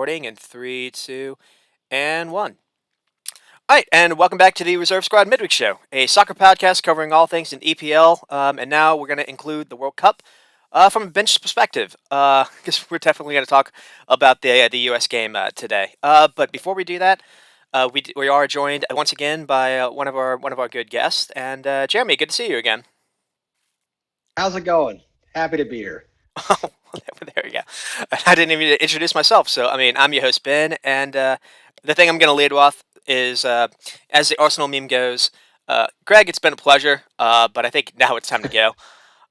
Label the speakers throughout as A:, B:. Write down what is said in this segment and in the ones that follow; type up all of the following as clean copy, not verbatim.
A: recording in 3, 2, and 1. All right, and welcome back to the Reserve Squad Midweek Show, a soccer podcast covering all things in EPL. And now we're going to include the World Cup from a bench perspective, because we're definitely going to talk about the U.S. game today. But before we do that, we are joined once again by one of our good guests, and Jeremy. Good to see you again.
B: How's it going? Happy to be here.
A: Oh, there we go. I didn't even introduce myself. So, I mean, I'm your host, Ben, and the thing I'm going to lead off is, as the Arsenal meme goes, Greg, it's been a pleasure, but I think now it's time to go.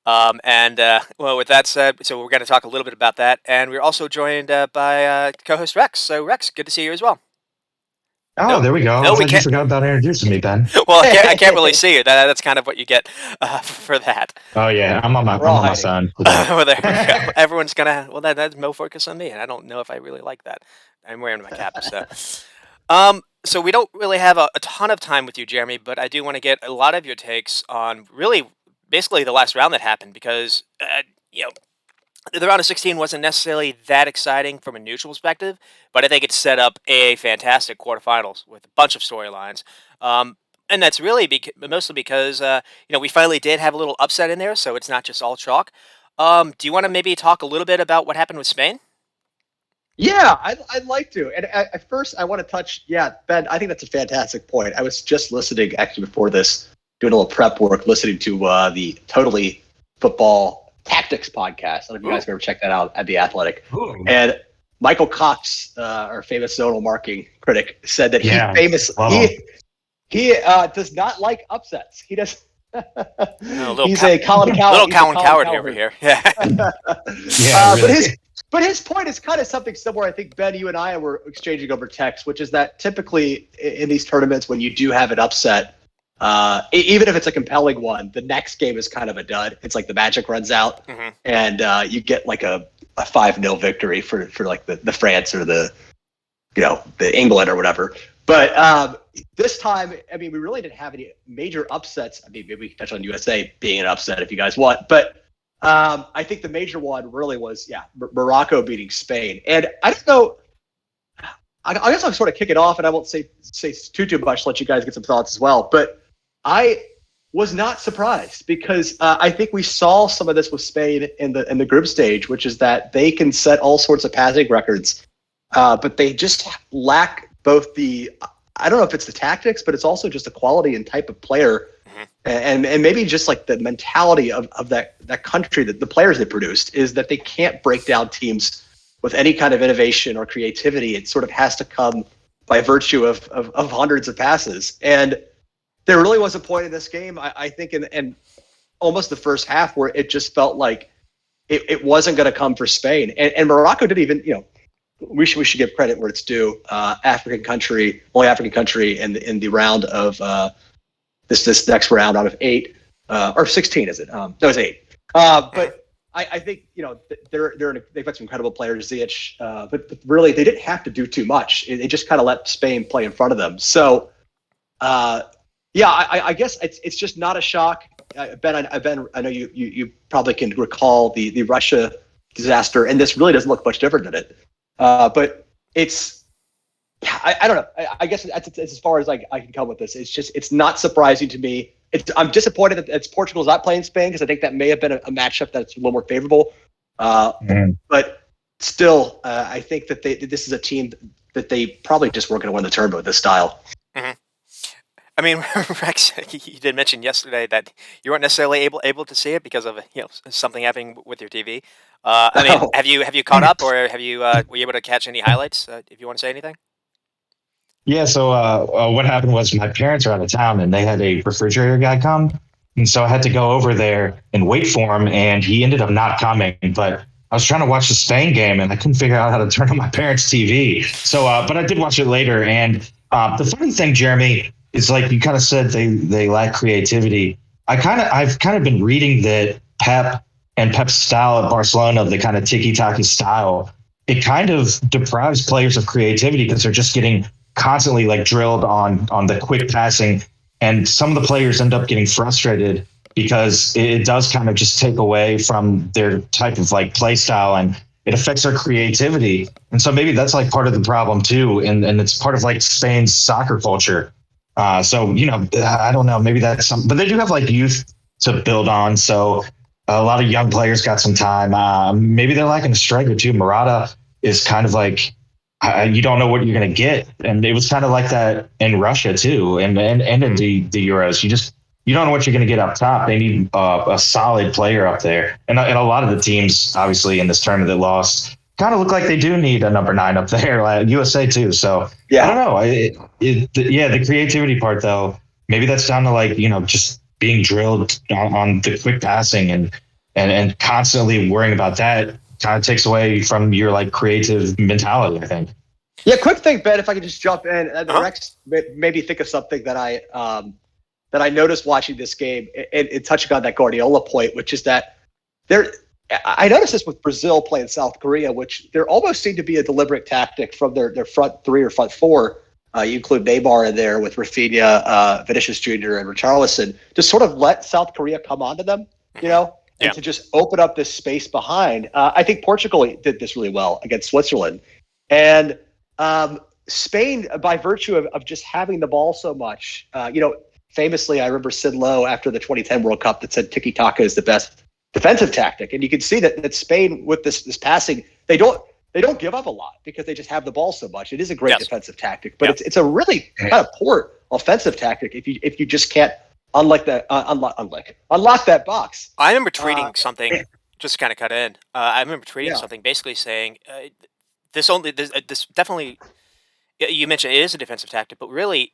A: Well, with that said, so we're going to talk a little bit about that, and we're also joined by co-host Rex. So, Rex, good to see you as well.
C: Oh, there we go. I thought you forgot about introducing me, Ben.
A: Well, I can't really see you. That's kind of what you get for that.
C: Oh yeah, I'm on my phone.
A: Well, there we go. Everyone's gonna. Well, that's no focus on me, and I don't know if I really like that. I'm wearing my cap, so we don't really have a ton of time with you, Jeremy. But I do want to get a lot of your takes on really, basically the last round that happened, because the round of 16 wasn't necessarily that exciting from a neutral perspective, but I think it set up a fantastic quarterfinals with a bunch of storylines. And that's really mostly because, we finally did have a little upset in there, so it's not just all chalk. Do you want to maybe talk a little bit about what happened with Spain?
B: Yeah, I'd like to. And at first, I want to touch, Ben, I think that's a fantastic point. I was just listening, actually, before this, doing a little prep work, listening to the Totally Football Tactics podcast. I don't know if you guys have ever checked that out at The Athletic. Ooh. And Michael Cox, our famous zonal marking critic, said that he does not like upsets. He does. He's a Colin
A: Coward over here. Yeah.
C: Really.
B: But his point is kind of something similar. I think, Ben, you and I were exchanging over text, which is that typically in these tournaments, when you do have an upset, even if it's a compelling one, the next game is kind of a dud. It's like the magic runs out, and you get like a 5-0 victory for like the France or the England or whatever. But this time, I mean, we really didn't have any major upsets. I mean, maybe we can touch on USA being an upset if you guys want. But I think the major one really was, Morocco beating Spain. And I don't know. I guess I'll sort of kick it off, and I won't say too much. Let you guys get some thoughts as well. But I was not surprised, because I think we saw some of this with Spain in the group stage, which is that they can set all sorts of passing records, but they just lack both I don't know if it's the tactics, but it's also just the quality and type of player, and maybe just like the mentality of that country, that the players they produced, is that they can't break down teams with any kind of innovation or creativity. It sort of has to come by virtue of hundreds of passes. And there really was a point in this game, I think, in almost the first half, where it just felt like it wasn't going to come for Spain. And Morocco didn't even, we should give credit where it's due. Only African country in the round of this next round out of 8 or 16, is it? No, it's 8. But I think they've got some incredible players, Ziyech, but really they didn't have to do too much. They just kind of let Spain play in front of them. So, I guess it's just not a shock. Ben, I know you probably can recall the Russia disaster, and this really doesn't look much different than it. But it's, I don't know. I guess it's as far as I can come with this. It's not surprising to me. I'm disappointed that Portugal's not playing Spain, because I think that may have been a matchup that's a little more favorable. But still, I think that this is a team that they probably just weren't going to win the tournament with this style.
A: Mm-hmm. I mean, Rex, you did mention yesterday that you weren't necessarily able to see it because of something happening with your TV. I mean, have you caught up, or were you able to catch any highlights? If you want to say anything.
C: Yeah, so what happened was my parents are out of town, and they had a refrigerator guy come. And so I had to go over there and wait for him, and he ended up not coming. But I was trying to watch the Spain game, and I couldn't figure out how to turn on my parents' TV. So, but I did watch it later. And the funny thing, Jeremy, is like you kind of said they lack creativity. I've kind of been reading that Pep's style at Barcelona, the kind of tiki-taka style, it kind of deprives players of creativity, because they're just getting constantly like drilled on the quick passing, and some of the players end up getting frustrated because it does kind of just take away from their type of like play style. And it affects their creativity. And so maybe that's like part of the problem too. And it's part of like Spain's soccer culture. So, I don't know, maybe that's something, but they do have like youth to build on. So a lot of young players got some time. Maybe they're lacking a striker too. Murata is kind of like, you don't know what you're going to get. And it was kind of like that in Russia too. And in the Euros, you don't know what you're going to get up top. They need a solid player up there. And a lot of the teams, obviously, in this tournament that lost, kind of look like they do need a number 9 up there, like USA too. So I don't know. The creativity part, though, maybe that's down to like, just being drilled on the quick passing and constantly worrying about that kind of takes away from your like creative mentality, I think.
B: Yeah, quick thing, Ben, if I could just jump in. Rex made me think of something that I noticed watching this game and touching on that Guardiola point, which is that I noticed this with Brazil playing South Korea, which there almost seemed to be a deliberate tactic from their front 3 or front 4. You include Neymar in there with Rafinha, Vinicius Jr., and Richarlison, to sort of let South Korea come onto them, and to just open up this space behind. I think Portugal did this really well against Switzerland. And Spain, by virtue of just having the ball so much, famously, I remember Sid Lowe after the 2010 World Cup that said tiki-taka is the best defensive tactic. And you can see that Spain, with this passing, they don't give up a lot because they just have the ball so much. It is a great defensive tactic, but it's a really kind of poor offensive tactic if you just can't unlock that box.
A: I remember tweeting something, just to kind of cut in. I remember tweeting something basically saying this definitely. You mentioned it is a defensive tactic, but really,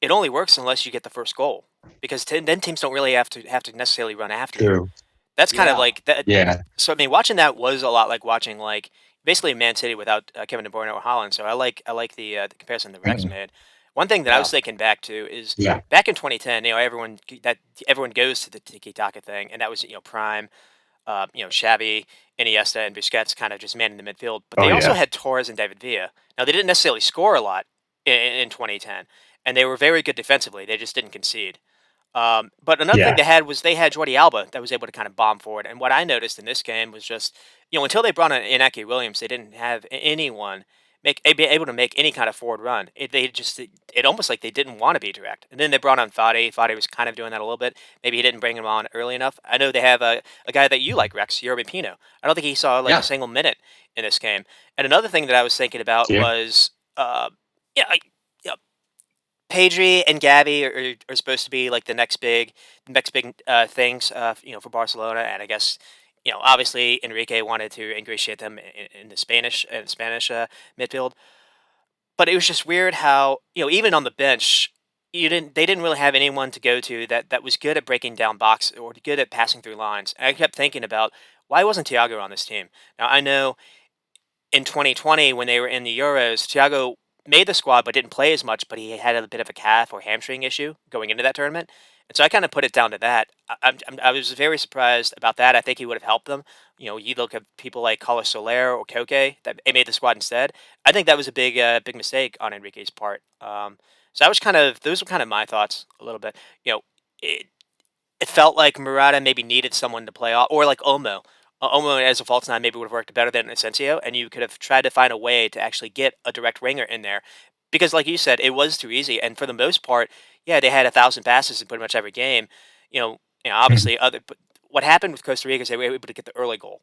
A: it only works unless you get the first goal, because then teams don't really have to necessarily run after you. That's kind of like that.
C: Yeah.
A: So I mean, watching that was a lot like watching like basically Man City without Kevin De Bruyne or Haaland. So I like the comparison that Rex made. One thing that I was thinking back to is back in 2010. Everyone goes to the tiki taka thing, and that was Prime, Xavi, Iniesta, and Busquets kind of just manning the midfield. But they also had Torres and David Villa. Now they didn't necessarily score a lot in 2010, and they were very good defensively. They just didn't concede. But another thing they had Jordi Alba that was able to kind of bomb forward. And what I noticed in this game was just, until they brought in Inaki Williams, they didn't have anyone be able to make any kind of forward run. It almost like they didn't want to be direct. And then they brought on Fadi. Fadi was kind of doing that a little bit. Maybe he didn't bring him on early enough. I know they have a guy that you like, Rex, Yerby Pino. I don't think he saw a single minute in this game. And another thing that I was thinking about was, Pedri and Gavi are supposed to be like the next big things, for Barcelona, and I guess obviously Enrique wanted to ingratiate them in the Spanish midfield, but it was just weird how even on the bench they didn't really have anyone to go to that was good at breaking down box or good at passing through lines. And I kept thinking about why wasn't Thiago on this team? Now I know in 2020 when they were in the Euros, Thiago made the squad but didn't play as much, but he had a bit of a calf or hamstring issue going into that tournament. And so I kind of put it down to that. I was very surprised about that. I think he would have helped them. You look at people like Carlos Soler or Koke that made the squad instead. I think that was a big mistake on Enrique's part. So those were kind of my thoughts a little bit. It felt like Murata maybe needed someone to play off, or like Olmo. Olmo as a false nine maybe would have worked better than Asensio, and you could have tried to find a way to actually get a direct winger in there. Because like you said, it was too easy. And for the most part, they had 1,000 passes in pretty much every game. Obviously, but what happened with Costa Rica is they were able to get the early goal.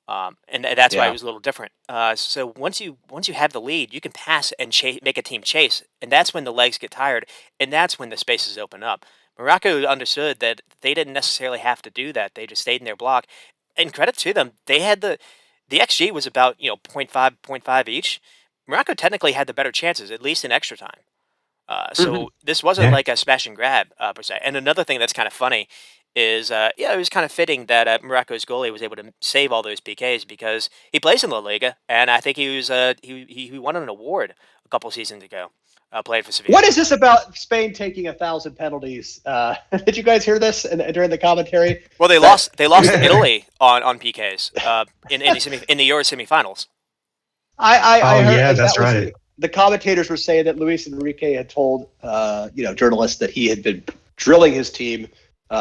A: And that's why it was a little different. So once you have the lead, you can pass and make a team chase. And that's when the legs get tired. And that's when the spaces open up. Morocco understood that they didn't necessarily have to do that. They just stayed in their block. And credit to them, they had the XG was about 0.5 each. Morocco technically had the better chances, at least in extra time. So this wasn't like a smash and grab per se. And another thing that's kind of funny is, it was kind of fitting that Morocco's goalie was able to save all those PKs because he plays in La Liga, and I think he was he won an award a couple seasons ago. Playing for Sevilla.
B: What is this about Spain taking 1,000 penalties? Did you guys hear this during the commentary?
A: Well, they lost to Italy on PKs in the Euro semifinals.
B: I heard
C: that's right.
B: The commentators were saying that Luis Enrique had told journalists that he had been drilling his team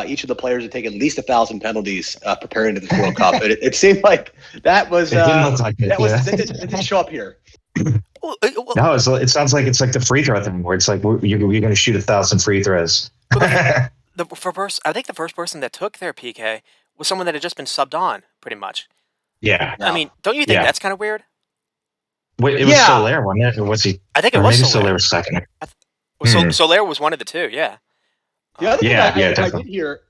B: each of the players would take at least 1,000 penalties preparing to this World Cup. And it seemed like that was
C: It didn't look like it.
B: That didn't show up here.
C: No, it sounds like it's like the free throw thing where it's like you're going to shoot 1,000 free throws.
A: I think the first person that took their PK was someone that had just been subbed on, pretty much.
C: Yeah.
A: I mean, don't you think that's kind of weird?
C: Wait, it was Soler, wasn't it? Or was he?
A: I think it was
C: maybe
A: Soler.
C: Soler was second.
A: Soler was one of the two, yeah.
B: The other thing I did hear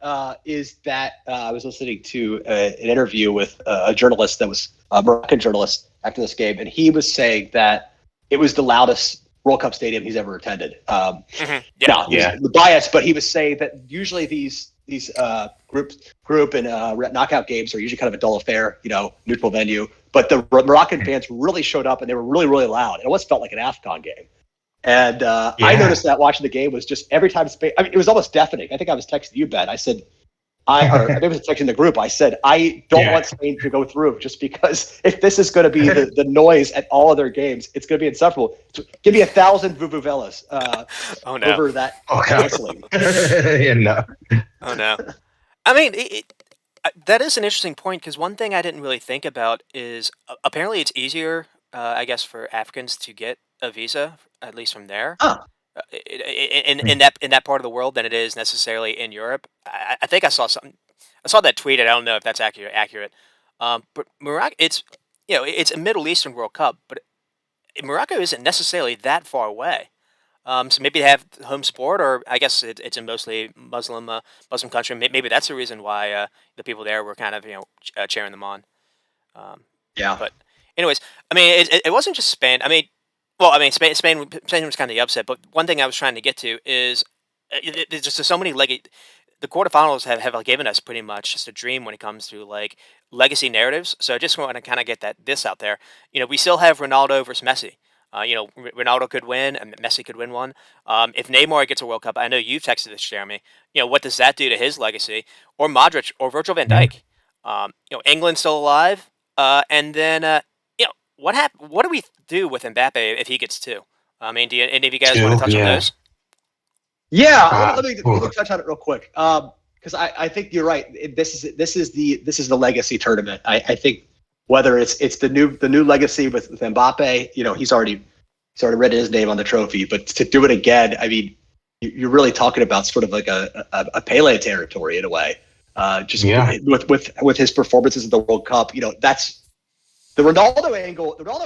B: is that I was listening to an interview with a journalist that was a Moroccan journalist after this game, and he was saying that it was the loudest World Cup stadium he's ever attended. The bias, but he was saying that usually these group and knockout games are usually kind of a dull affair, neutral venue. But the Moroccan fans really showed up, and they were really, really loud. It almost felt like an AFCON game. And I noticed that watching the game was just every time Spain. I mean, it was almost deafening. I think I was texting you, Ben. I said, maybe I was texting the group. I said, I don't want Spain to go through just because if this is going to be the noise at all of their games, it's going to be insufferable. Give me 1,000 vuvuzelas over that wrestling.
A: Oh, no. I mean, that is an interesting point because one thing I didn't really think about is apparently it's easier, I guess, for Africans to get a visa, at least from there. In that part of the world than it is necessarily in Europe. I think I saw something. I saw that tweet. I don't know if that's accurate. But Morocco, it's a Middle Eastern World Cup, but Morocco isn't necessarily that far away. So maybe they have home sport, or I guess it's a mostly Muslim country. Maybe that's the reason why the people there were kind of cheering them on. But anyways, I mean, it wasn't just Spain. I mean. Well, I mean, Spain was kind of the upset, but one thing I was trying to get to is there's just so many the quarterfinals have given us pretty much just a dream when it comes to like legacy narratives. So I just want to kind of get this out there. We still have Ronaldo versus Messi. Ronaldo could win, and Messi could win one. If Neymar gets a World Cup, I know you've texted this, Jeremy. What does that do to his legacy? Or Modric or Virgil van Dijk? England's still alive, and then. What do we do with Mbappe if he gets two? I mean, do any of you guys want to touch on those?
B: Yeah, let me touch on it real quick because I think you're right. This is the legacy tournament. I think whether it's the new legacy with Mbappe, he's already written his name on the trophy, but to do it again, I mean, you're really talking about sort of like a Pele territory in a way. With his performances in the World Cup, that's. The Ronaldo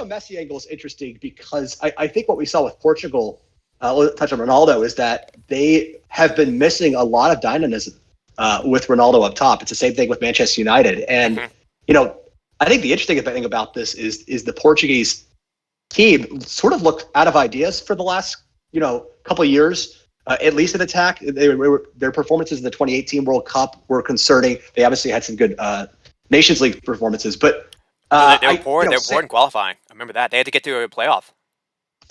B: Messi angle is interesting because I think what we saw with Portugal, touch on Ronaldo, is that they have been missing a lot of dynamism with Ronaldo up top. It's the same thing with Manchester United. And, I think the interesting thing about this is the Portuguese team sort of looked out of ideas for the last, couple of years, at least in attack. Their performances in the 2018 World Cup were concerning. They obviously had some good Nations League performances, but
A: they were poor. They were poor in qualifying. I remember that. They had to get through a playoff.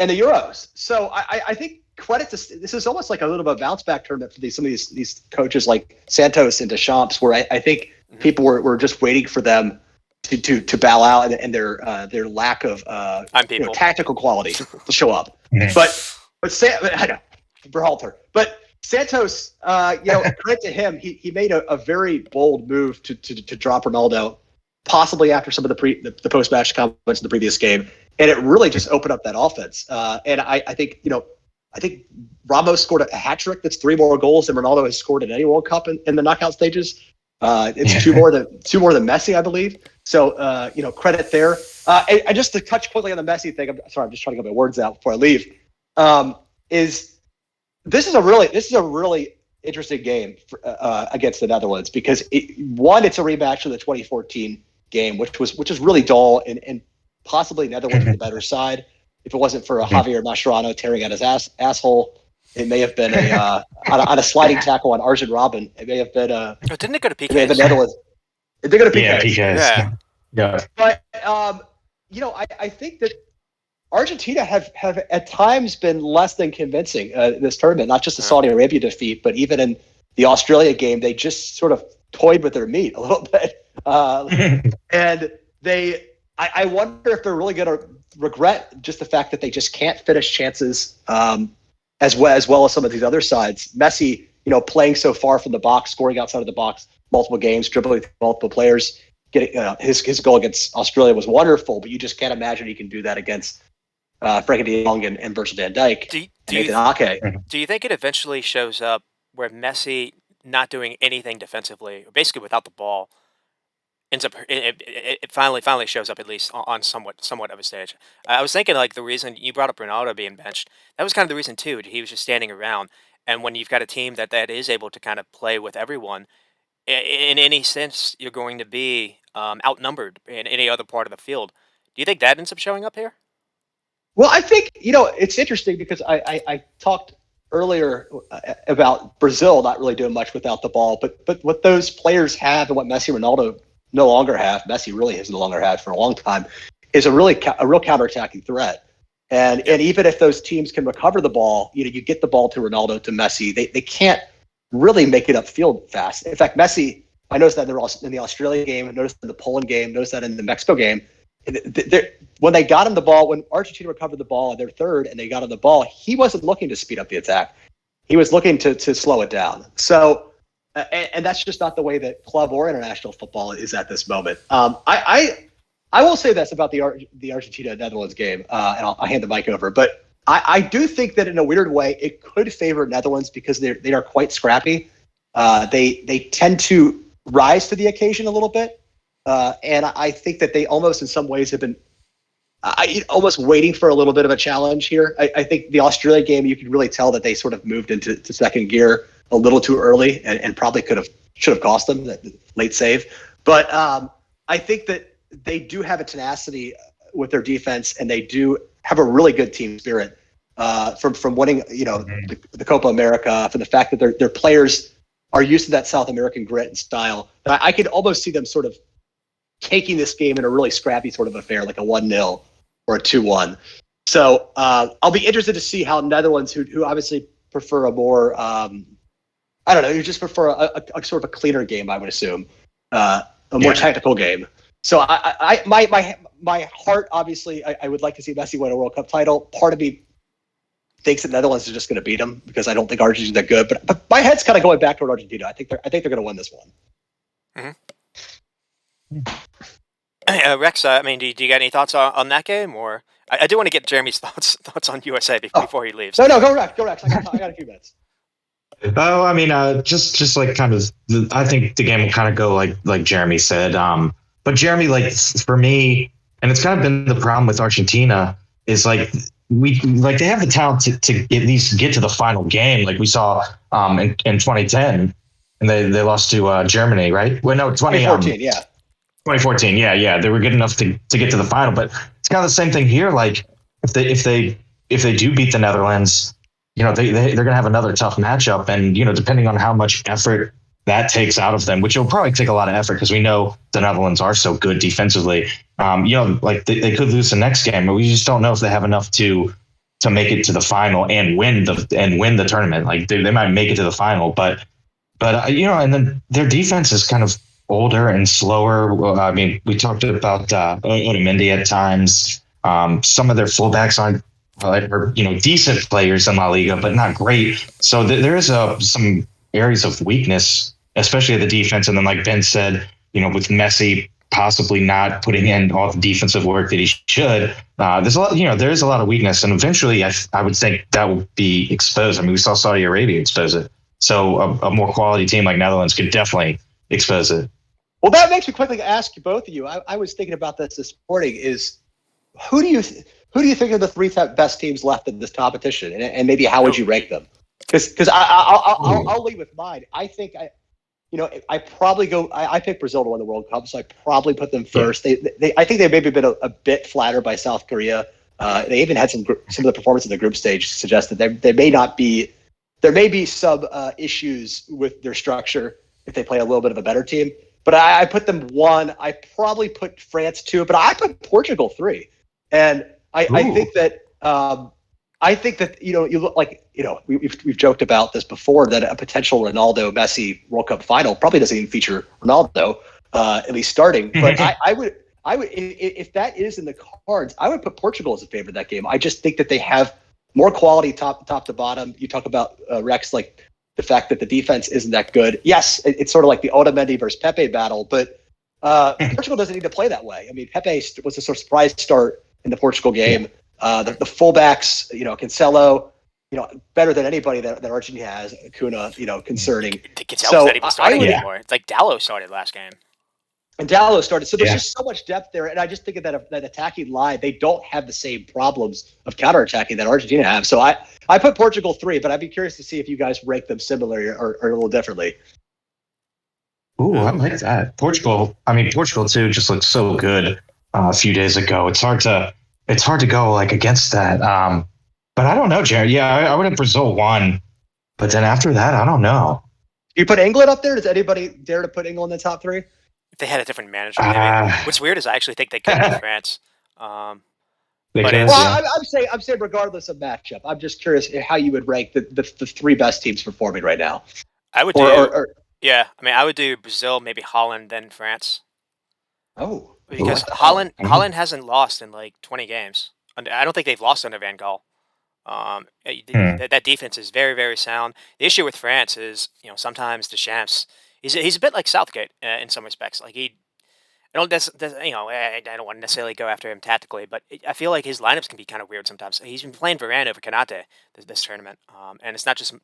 B: And the Euros. So I think credit to this is almost like a little bit of a bounce back tournament for some of these coaches like Santos and Deschamps, where I think people were just waiting for them to bow out and their lack of tactical quality to show up. But I know Berhalter. But Santos, credit to him, he made a very bold move to drop Ronaldo. Possibly after some of the post-match comments in the previous game, and it really just opened up that offense. And I think Ramos scored a hat trick. That's 3 more goals than Ronaldo has scored in any World Cup in the knockout stages. It's two more than Messi, I believe. So credit there. And just to touch quickly on the Messi thing, I'm sorry, I'm just trying to get my words out before I leave. This is a really interesting game against the Netherlands because it's a rematch of the 2014 game, which was really dull and possibly Netherlands was the better side. If it wasn't for Javier Mascherano tearing out his asshole, it may have been on a sliding tackle on Arjen Robben. It may have been
A: didn't it go to PKs?
B: It may have been Netherlands. It did go to PKs.
C: Yeah, PKs. Yeah.
B: But I think that Argentina have at times been less than convincing in this tournament. Not just the Saudi Arabia defeat, but even in the Australia game, they just sort of toyed with their meat a little bit. And I wonder if they're really going to regret just the fact that they just can't finish chances as well as some of these other sides. Messi playing so far from the box, scoring outside of the box, multiple games, dribbling multiple players. Getting his goal against Australia was wonderful, but you just can't imagine he can do that against Frankie de Jong and Virgil van Dijk
A: Do,
B: and
A: do you
B: Nathan Ake.
A: do you think it eventually shows up where Messi not doing anything defensively, or basically without the ball, ends up it finally shows up at least on somewhat of a stage? I was thinking like the reason you brought up Ronaldo being benched, that was kind of the reason too. He was just standing around, and when you've got a team that is able to kind of play with everyone, in any sense, you're going to be outnumbered in any other part of the field. Do you think that ends up showing up here?
B: Well, I think it's interesting because I talked earlier about Brazil not really doing much without the ball, but what those players have and what Messi and Ronaldo no longer have, Messi really has no longer had for a long time, is a real counterattacking threat. And even if those teams can recover the ball, you get the ball to Ronaldo, to Messi, they can't really make it upfield fast. In fact, Messi, I noticed that in the Australia game, I noticed in the Poland game, I noticed that in the Mexico game. When they got him the ball, when Argentina recovered the ball in their third and they got him the ball, he wasn't looking to speed up the attack. He was looking to slow it down. So, and that's just not the way that club or international football is at this moment. I will say this about the Argentina-Netherlands game, and I'll hand the mic over. But I do think that in a weird way, it could favor Netherlands because they are quite scrappy. They tend to rise to the occasion a little bit. And I think that they almost in some ways have been almost waiting for a little bit of a challenge here. I think the Australia game, you can really tell that they sort of moved into second gear a little too early and probably should have cost them that late save. But I think that they do have a tenacity with their defense, and they do have a really good team spirit from winning, the Copa America, from the fact that their players are used to that South American grit and style. I could almost see them sort of taking this game in a really scrappy sort of affair, like a 1-0 or a 2-1. So I'll be interested to see how Netherlands, who obviously prefer a more, you just prefer a sort of a cleaner game, I would assume, a more technical game. So my heart, obviously, I would like to see Messi win a World Cup title. Part of me thinks that Netherlands is just going to beat them because I don't think Argentina's that good. But my head's kind of going back toward Argentina. I think they're going to win this one.
A: Rex, I mean, do you got any thoughts on that game, or I do want to get Jeremy's thoughts on USA before he leaves.
B: No, go Rex. I got a few minutes.
C: Oh, I mean, just like kind of, I think the game will kind of go like Jeremy said. But Jeremy, like for me, and it's kind of been the problem with Argentina is like they have the talent to at least get to the final game, like we saw in 2010, and they lost to Germany, right? Well, no,
B: 2014,
C: 2014, yeah, they were good enough to get to the final, but it's kind of the same thing here. Like if they do beat the Netherlands, they're going to have another tough matchup, and depending on how much effort that takes out of them, which will probably take a lot of effort because we know the Netherlands are so good defensively. Like they could lose the next game, but we just don't know if they have enough to make it to the final and win the tournament. Like they might make it to the final, but and then their defense is kind of older and slower. Well, I mean, we talked about Otamendi at times. Some of their fullbacks are decent players in La Liga, but not great. So there is some areas of weakness, especially at the defense. And then, like Ben said, with Messi possibly not putting in all the defensive work that he should, there's a lot. There is a lot of weakness, and eventually, I would think that will be exposed. I mean, we saw Saudi Arabia expose it. So a more quality team like Netherlands could definitely expose it.
B: Well, that makes me quickly ask both of you. I was thinking about this morning. Is who do you think are the three best teams left in this competition, and maybe how would you rank them? Because I'll lead with mine. I think I probably go. I picked Brazil to win the World Cup, so I probably put them first. I think they've maybe been a bit flattered by South Korea. They even had some of the performance in the group stage suggest that there may be some issues with their structure if they play a little bit of a better team. But I put them 1. I probably put France 2, but I put Portugal 3. And I think that you look like we've joked about this before, that a potential Ronaldo Messi World Cup final probably doesn't even feature Ronaldo at least starting. But I would if that is in the cards, I would put Portugal as a favorite in that game. I just think that they have more quality top to bottom. You talk about Rex, like the fact that the defense isn't that good. Yes, it's sort of like the Otamendi versus Pepe battle, but Portugal doesn't need to play that way. I mean, Pepe was a sort of surprise start in the Portugal game. The fullbacks, Cancelo, better than anybody that Argentina has. Acuna, concerning.
A: Cancelo's not even starting anymore. It's like Dallo started last game.
B: And Dallo started. So there's just so much depth there. And I just think of that attacking line, they don't have the same problems of counterattacking that Argentina have. So I put Portugal 3, but I'd be curious to see if you guys rank them similarly or a little differently.
C: Ooh, I like that. Portugal too just looked so good a few days ago. It's hard to go like against that. But I don't know, Jared. Yeah, I would have Brazil 1, but then after that, I don't know.
B: You put England up there? Does anybody dare to put England in the top 3?
A: If they had a different manager, maybe. What's weird is I actually think they could beat France.
B: I'm saying regardless of matchup, I'm just curious how you would rank the 3 best teams performing right now.
A: I would I would do Brazil, maybe Holland, then France.
B: Oh,
A: because Holland hasn't lost in like 20 games. I don't think they've lost under Van Gaal. That defense is very, very sound. The issue with France is, sometimes Deschamps, he's a bit like Southgate in some respects. Like I don't want to necessarily go after him tactically, but I feel like his lineups can be kind of weird sometimes. He's been playing Varane over Konate this tournament, and it's not just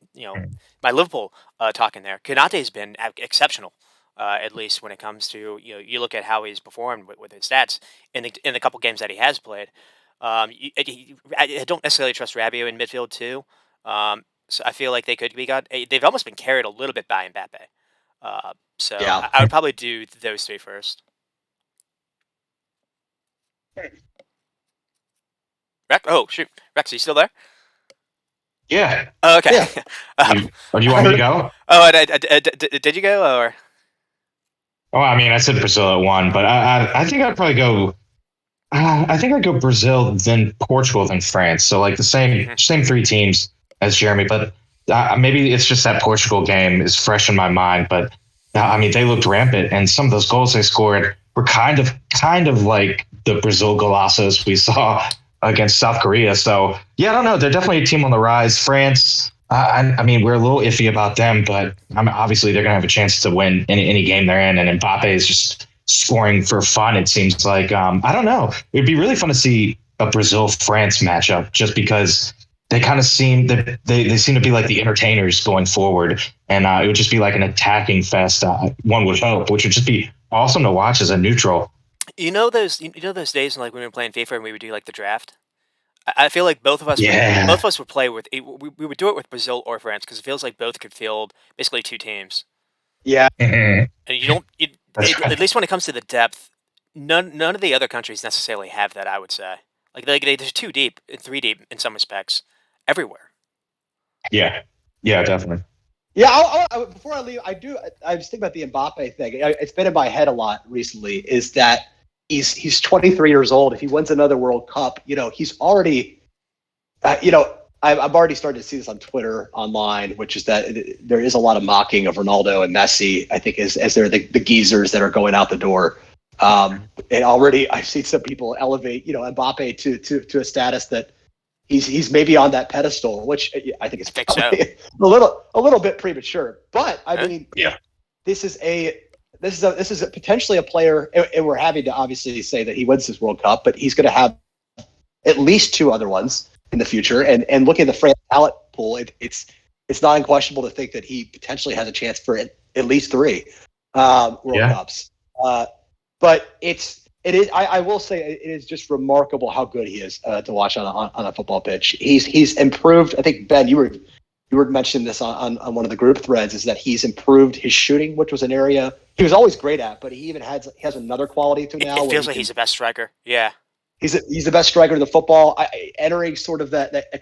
A: my Liverpool talking there. Konate has been exceptional, at least when it comes to you look at how he's performed with his stats in the couple games that he has played. I don't necessarily trust Rabiot in midfield too, so I feel like they could be they've almost been carried a little bit by Mbappe. I would probably do those 3 first. Rex? Oh, shoot. Rex, are you still there?
C: Yeah.
A: Oh, okay.
C: Yeah. Do you want me to go?
A: Oh, did you go? Or?
C: Oh, I mean, I said Brazil at 1, but I think I'd probably go... I think I'd go Brazil, then Portugal, then France. So like the same 3 teams as Jeremy, but maybe it's just that Portugal game is fresh in my mind. But they looked rampant, and some of those goals they scored were kind of like the Brazil golazos we saw against South Korea. So yeah, I don't know. They're definitely a team on the rise. France, we're a little iffy about them, but obviously they're gonna have a chance to win any game they're in, and Mbappe is just scoring for fun. It seems like I don't know. It'd be really fun to see a Brazil-France matchup, just because they kind of seem that they seem to be like the entertainers going forward, and it would just be like an attacking fest. One would hope, which would just be awesome to watch as a neutral.
A: Those days when we were playing FIFA and we would do like the draft. I feel like both of us would play with we would do it with Brazil or France, because it feels like both could field basically 2 teams.
B: Yeah.
A: And at least when it comes to the depth, none of the other countries necessarily have that, I would say. They're 2 deep and 3 deep in some respects everywhere.
C: Yeah, definitely.
B: Yeah, before I leave, I was thinking about the Mbappe thing. It's been in my head a lot recently, is that he's 23 years old. If he wins another World Cup, he's already, I'm already starting to see this on Twitter, online, which is that there is a lot of mocking of Ronaldo and Messi, I think, as they're the geezers that are going out the door. And already I've seen some people elevate, Mbappe to a status that he's maybe on that pedestal, which I think is a little bit premature. But this is potentially a player, and we're having to obviously say that he wins this World Cup, but he's going to have at least 2 other ones in the future. And looking at the France talent pool, it's not unquestionable to think that he potentially has a chance for at least 3 World Cups. But I will say it is just remarkable how good he is to watch on a football pitch. He's improved. I think, Ben, you were mentioning this on one of the group threads, is that he's improved his shooting, which was an area he was always great at, but he even has another quality to him now.
A: It feels like he's the best striker. Yeah.
B: He's the best striker in the football, entering sort of the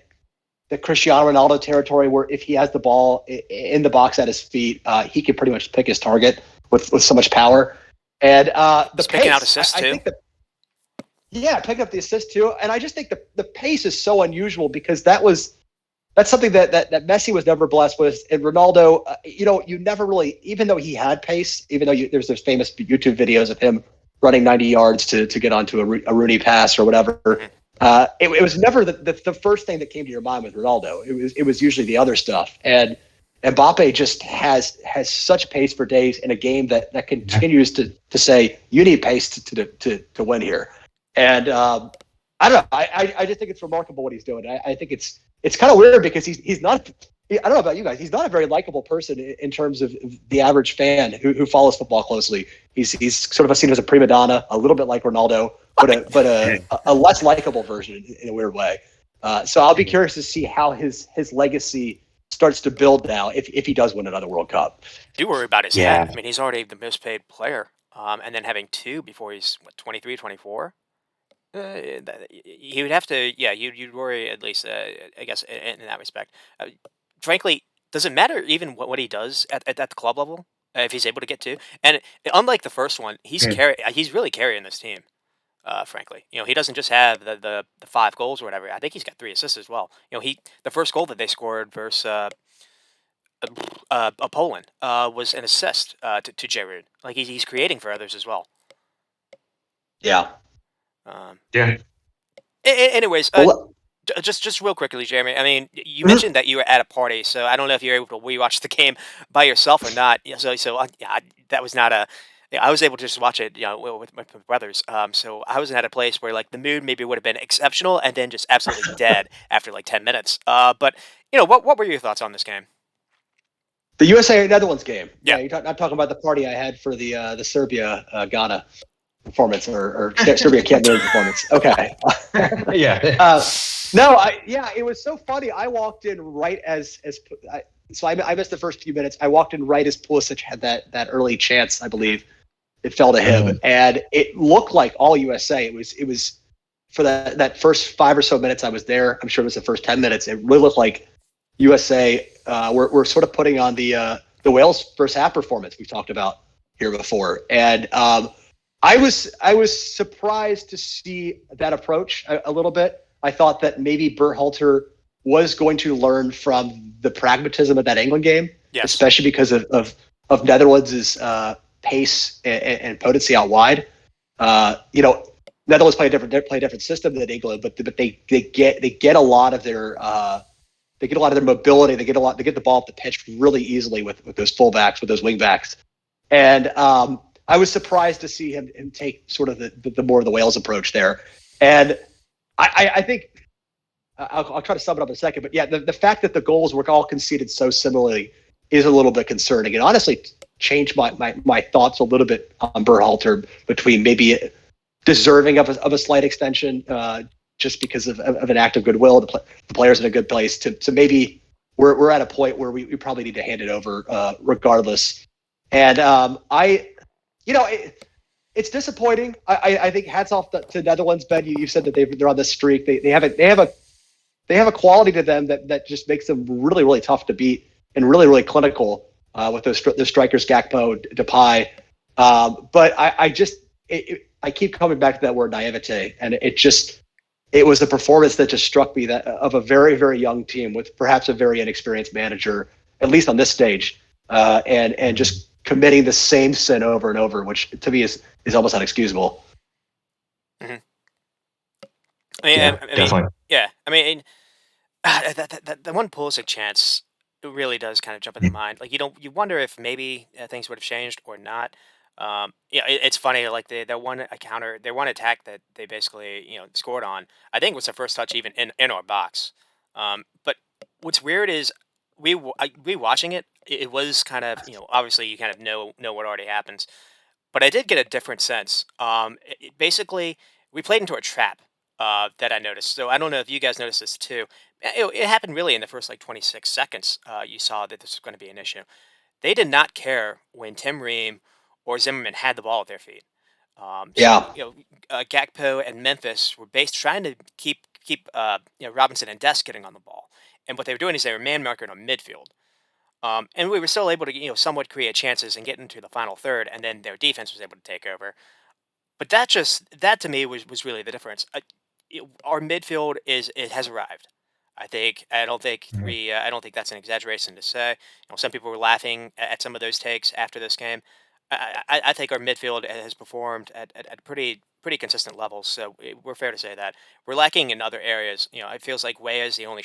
B: Cristiano Ronaldo territory, where if he has the ball in the box at his feet, he can pretty much pick his target with so much power. And
A: he's picking out assists too.
B: Picking up the assist too. And I just think the pace is so unusual, because that's something that Messi was never blessed with. And Ronaldo, you never really, even though he had pace, even though there's those famous YouTube videos of him running 90 yards to get onto a Rooney pass or whatever. It was never the first thing that came to your mind with Ronaldo. It was usually the other stuff. And Mbappe just has such pace for days in a game that continues to say you need pace to win here. And I don't know. I just think it's remarkable what he's doing. I think it's kind of weird because he's not. I don't know about you guys. He's not a very likable person in terms of the average fan who follows football closely. He's sort of seen as a prima donna, a little bit like Ronaldo, but a less likable version in a weird way. So I'll be curious to see how his legacy starts to build now if he does win another World Cup.
A: Do worry about his head.
C: Yeah.
A: I mean, he's already the most paid player. And then having two before he's, what, 23, 24? He would have to, yeah, you'd worry at least, I guess, in that respect. Frankly, does it matter even what he does at the club level if he's able to get two? And unlike the first one, he's really carrying this team. Frankly, he doesn't just have the 5 goals or whatever. I think he's got 3 assists as well. The first goal that they scored versus Poland was an assist to Giroud. Like he's creating for others as well.
B: Yeah.
C: Yeah.
A: Anyways,
B: Well,
A: just real quickly, Jeremy. I mean, you mentioned that you were at a party, so I don't know if you're able to rewatch the game by yourself or not. Yeah, yeah, that was not a. Yeah, I was able to just watch it, with my brothers. So I wasn't at a place where like the mood maybe would have been exceptional and then just absolutely dead after like 10 minutes. But what were your thoughts on this game?
B: the USA Netherlands game.
A: Yeah.
B: Yeah, I'm talking about the party I had for the Serbia Ghana performance or Serbia Cameroon performance. Okay.
C: Yeah.
B: No, it was so funny. I walked in right so I missed the first few minutes. I walked in right as Pulisic had that early chance, I believe. It fell to him, and it looked like all USA. It was for that first 5 or so minutes I was there. I'm sure it was the first 10 minutes. It really looked like USA were sort of putting on the Wales first half performance we've talked about here before, and I was surprised to see that approach a little bit. I thought that maybe Berhalter was going to learn from the pragmatism of that England game,
A: Yes.
B: especially because of Netherlands' pace and potency out wide. Netherlands play a different system than England, but they get a lot of their mobility. They get the ball up the pitch really easily with those fullbacks, with those wingbacks, and I was surprised to see him take sort of the more of the Wales approach there, and I think I'll try to sum it up in a second. But yeah, the fact that the goals were all conceded so similarly is a little bit concerning, and honestly changed my thoughts a little bit on Berhalter between maybe deserving of a slight extension just because of an act of goodwill. The player's in a good place to maybe we're at a point where we probably need to hand it over regardless. And it's disappointing. I think hats off to Netherlands. Ben, you said that they're on this streak. They have a quality to them that just makes them really, really tough to beat and really, really clinical with those strikers, Gakpo, Depay. But I keep coming back to that word naivete, and it was the performance that just struck me that of a very, very young team with perhaps a very inexperienced manager, at least on this stage, and just committing the same sin over and over, which to me is almost unexcusable.
A: Mm-hmm.
C: Definitely.
A: Yeah. I mean, that one Pulisic chance really does kind of jump in the mind. Like you wonder if maybe things would have changed or not. It's funny. Like their one attack that they basically scored on, I think was the first touch even in our box. But what's weird is we watching it. It was kind of obviously you kind of know what already happens, but I did get a different sense. Basically, we played into a trap that I noticed. So I don't know if you guys noticed this too. It happened really in the first like 26 seconds. You saw that this was going to be an issue. They did not care when Tim Ream or Zimmerman had the ball at their feet.
B: Yeah.
A: Gakpo and Memphis were trying to keep Robinson and Dest getting on the ball, and what they were doing is they were man marking on midfield. And we were still able to somewhat create chances and get into the final third, and then their defense was able to take over. But that to me was really the difference. Our midfield has arrived. I don't think that's an exaggeration to say. Some people were laughing at some of those takes after this game. I think our midfield has performed at pretty consistent levels. So we're fair to say that we're lacking in other areas. It feels like Weah is the only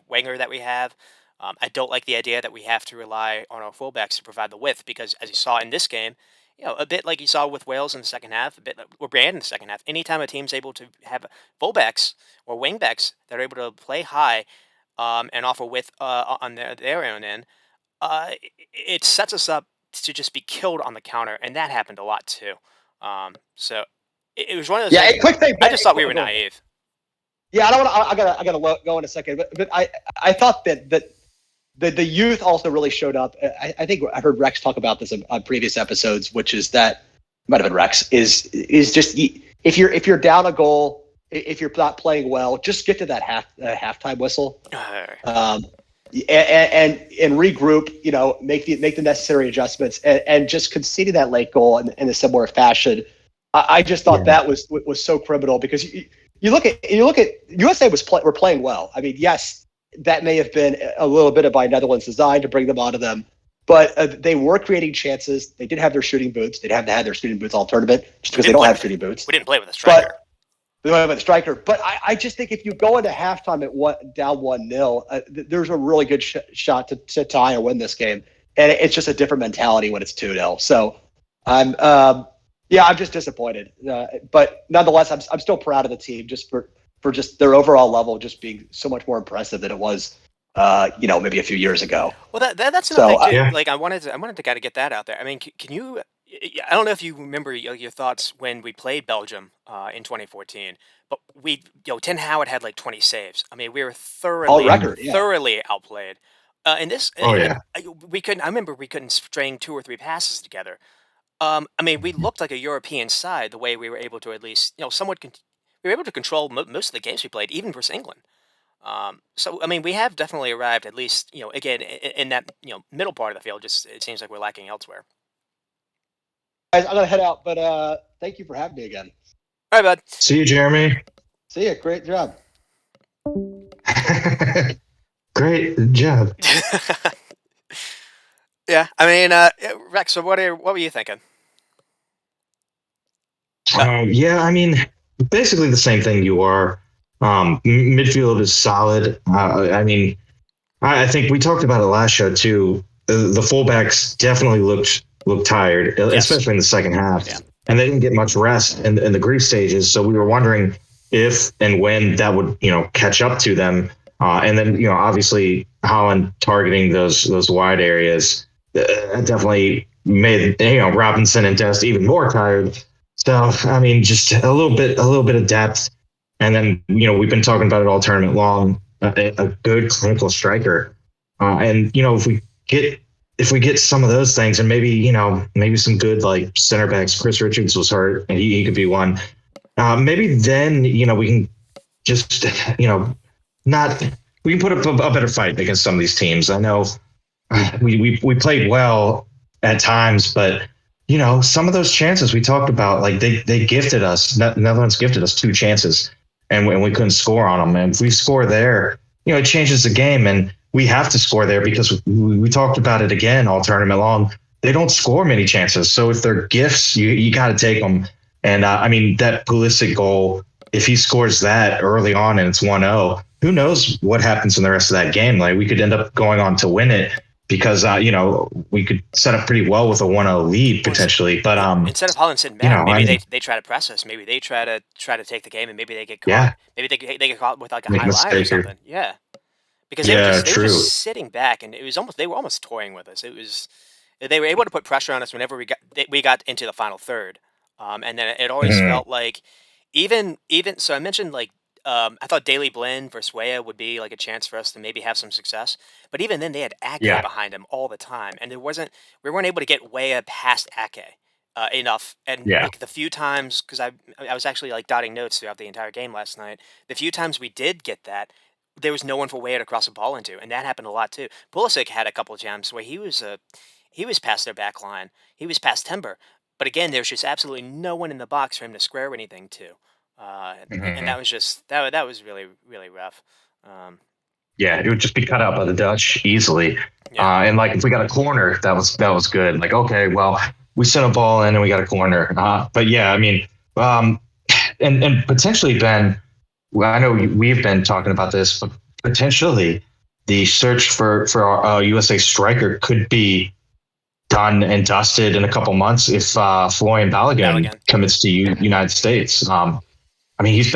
A: winger that we have. I don't like the idea that we have to rely on our fullbacks to provide the width because, as you saw in this game, a bit like you saw with Wales in the second half, a bit like or Brand in the second half. Anytime a team's able to have fullbacks or wingbacks that are able to play high and offer width on their own end, it sets us up to just be killed on the counter, and that happened a lot too. So it was one of those
B: Yeah,
A: things.
B: a quick thing.
A: I just thought we were
B: Go ahead.
A: naive.
B: Yeah, I don't want to. I gotta go in a second, but I thought that the youth also really showed up. I think I heard Rex talk about this on previous episodes, which is that might have been Rex is just if you're down a goal, if you're not playing well, just get to that halftime whistle, and regroup. Make the necessary adjustments, and just conceding that late goal in a similar fashion. I just thought that was so criminal because you look at USA were playing well. I mean, yes, that may have been a little bit of by Netherlands design to bring them onto them, but they were creating chances. They did have their shooting boots. They'd have to have their shooting boots all tournament just because they don't have shooting boots.
A: We didn't play with a striker.
B: They don't have a striker. But I just think if you go into halftime down 1-0, there's a really good shot to tie or win this game. And it's just a different mentality when it's 2-0. So I'm just disappointed. But nonetheless, I'm still proud of the team just for just their overall level just being so much more impressive than it was, maybe a few years ago.
A: Well, that's another thing too.
C: Yeah.
A: Like I wanted to kind of get that out there. I mean, can you? I don't know if you remember your thoughts when we played Belgium in 2014, but Ten Howard had like 20 saves. I mean, we were thoroughly outplayed. In this, we couldn't. I remember we couldn't string 2 or 3 passes together. I mean, we looked like a European side the way we were able to at least, somewhat. We were able to control most of the games we played, even versus England. So, I mean, we have definitely arrived at least, again, in that, middle part of the field. Just it seems like we're lacking elsewhere.
B: Guys, I'm gonna head out, but thank you for having me again.
A: All right, bud.
C: See you, Jeremy.
B: See ya. Great job.
C: Great job.
A: Yeah, I mean, Rex. So what were you thinking?
C: Yeah, I mean, basically the same thing you are. Midfield is solid. I mean, I think we talked about it last show too. The fullbacks definitely looked tired, especially in the second half, and they didn't get much rest in the group stages. So we were wondering if and when that would catch up to them. And then obviously Holland targeting those wide areas definitely made Robinson and Dest even more tired. So I mean, just a little bit of depth, and then we've been talking about it all tournament long. A good clinical striker, and if we get some of those things, and maybe some good like center backs. Chris Richards was hurt, and he could be one. Maybe then we can just we can put up a better fight against some of these teams. I know we played well at times, but some of those chances we talked about, like they gifted us. Netherlands gifted us 2 chances, and we couldn't score on them. And if we score there, it changes the game, and we have to score there because we talked about it again all tournament long. They don't score many chances, so if they're gifts, you got to take them. And I mean that Pulisic goal, if he scores that early on and it's 1-0, who knows what happens in the rest of that game? Like we could end up going on to win it because we could set up pretty well with a 1-0 lead potentially. But
A: instead of Holland sitting back, maybe they try to press us. Maybe they try to take the game, and maybe they get caught.
C: Yeah.
A: Maybe they get caught with like a high line or something. Yeah. Because they were just sitting back, and they were almost toying with us. They were able to put pressure on us whenever we got into the final third, and then it always felt like even. So I mentioned like I thought Daily Blend versus Weah would be like a chance for us to maybe have some success, but even then they had Ake behind him all the time, and we weren't able to get Weah past Ake enough. And like the few times, because I was actually like dotting notes throughout the entire game last night, the few times we did get that, there was no one for Weah to cross the ball into, and that happened a lot too. Pulisic had a couple of jams where he was past their back line, he was past Timber, but again, there was just absolutely no one in the box for him to square anything to, and that was just that was really really rough.
C: It would just be cut out by the Dutch easily, and like if we got a corner, that was good. Like okay, well we sent a ball in and we got a corner, but yeah, I mean, and potentially Ben. Well, I know we've been talking about this, but potentially the search for our USA striker could be done and dusted in a couple months if Florian Balogun
A: Balogun.
C: commits to United States. I mean, he's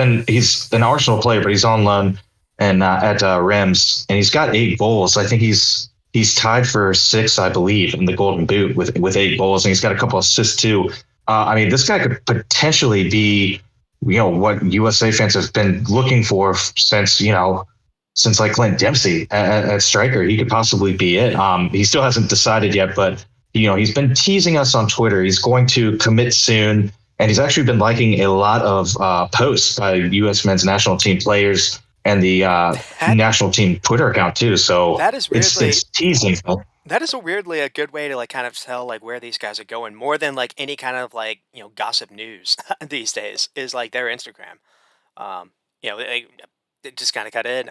C: an Arsenal player, but he's on loan and at Reims, and he's got 8 goals. I think he's tied for 6, I believe, in the Golden Boot with 8 goals, and he's got a couple assists too. I mean, this guy could potentially be, what USA fans have been looking for since like Clint Dempsey at striker. He could possibly be it. He still hasn't decided yet, but he's been teasing us on Twitter. He's going to commit soon. And he's actually been liking a lot of posts by U.S. men's national team players and the
A: That
C: national team Twitter account too. So
A: that is weirdly
C: it's teasing.
A: that is a weirdly a good way to like kind of tell like where these guys are going more than like any kind of like gossip news these days is like their Instagram. They just kind of cut in.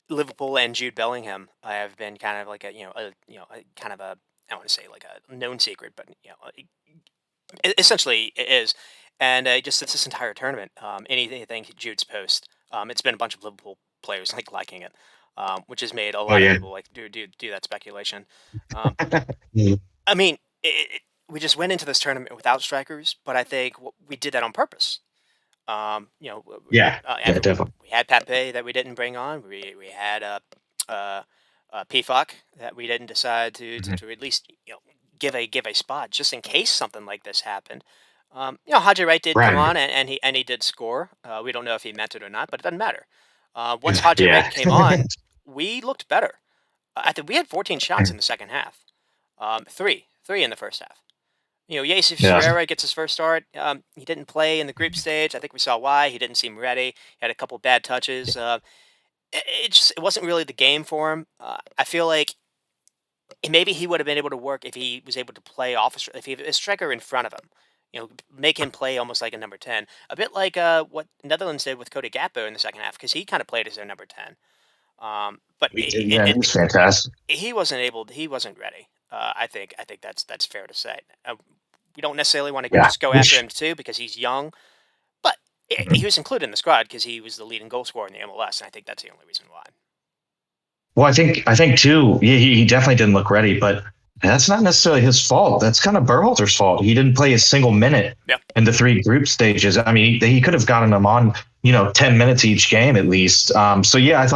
A: Liverpool and Jude Bellingham have been kind of like a kind of a I don't want to say like a known secret, but essentially it is. And just this entire tournament, anything Jude's post, it's been a bunch of Liverpool players like liking it, which has made a
C: Oh
A: lot of
C: yeah.
A: people like do that speculation. Um,
C: Mm.
A: I mean, we just went into this tournament without strikers, but I think we did that on purpose.
C: Yeah. Yeah,
A: After
C: definitely.
A: we had Pepe that we didn't bring on, we had uh, Pfok that we didn't decide
C: Mhm.
A: to at least give a spot just in case something like this happened. Haji Wright did come
C: Right.
A: on and he did score. We don't know if he meant it or not, but it doesn't matter. Once Haji Wright
C: Yeah.
A: came on, we looked better. I think we had 14 shots in the second half. Three in the first half. Jesus
C: Yeah.
A: Ferreira gets his first start. He didn't play in the group stage. I think we saw why. He didn't seem ready. He had a couple bad touches. It wasn't really the game for him. I feel like maybe he would have been able to work if he was able to play off if he had a striker in front of him. Make him play almost like a number 10, a bit like what Netherlands did with Cody Gakpo in the second half, because he kind of played as their number 10. But
C: We did. Yeah, he's fantastic.
A: he wasn't able. He wasn't ready. I think that's fair to say. We don't necessarily want to
C: Yeah.
A: just go after him too because he's young, but he was included in the squad because he was the leading goal scorer in the MLS, and I think that's the only reason why.
C: Well, I think too. He definitely didn't look ready, but that's not necessarily his fault. That's kind of Berhalter's fault. He didn't play a single minute
A: Yeah.
C: in the 3 group stages. I mean, he could have gotten them on 10 minutes each game at least. So yeah, I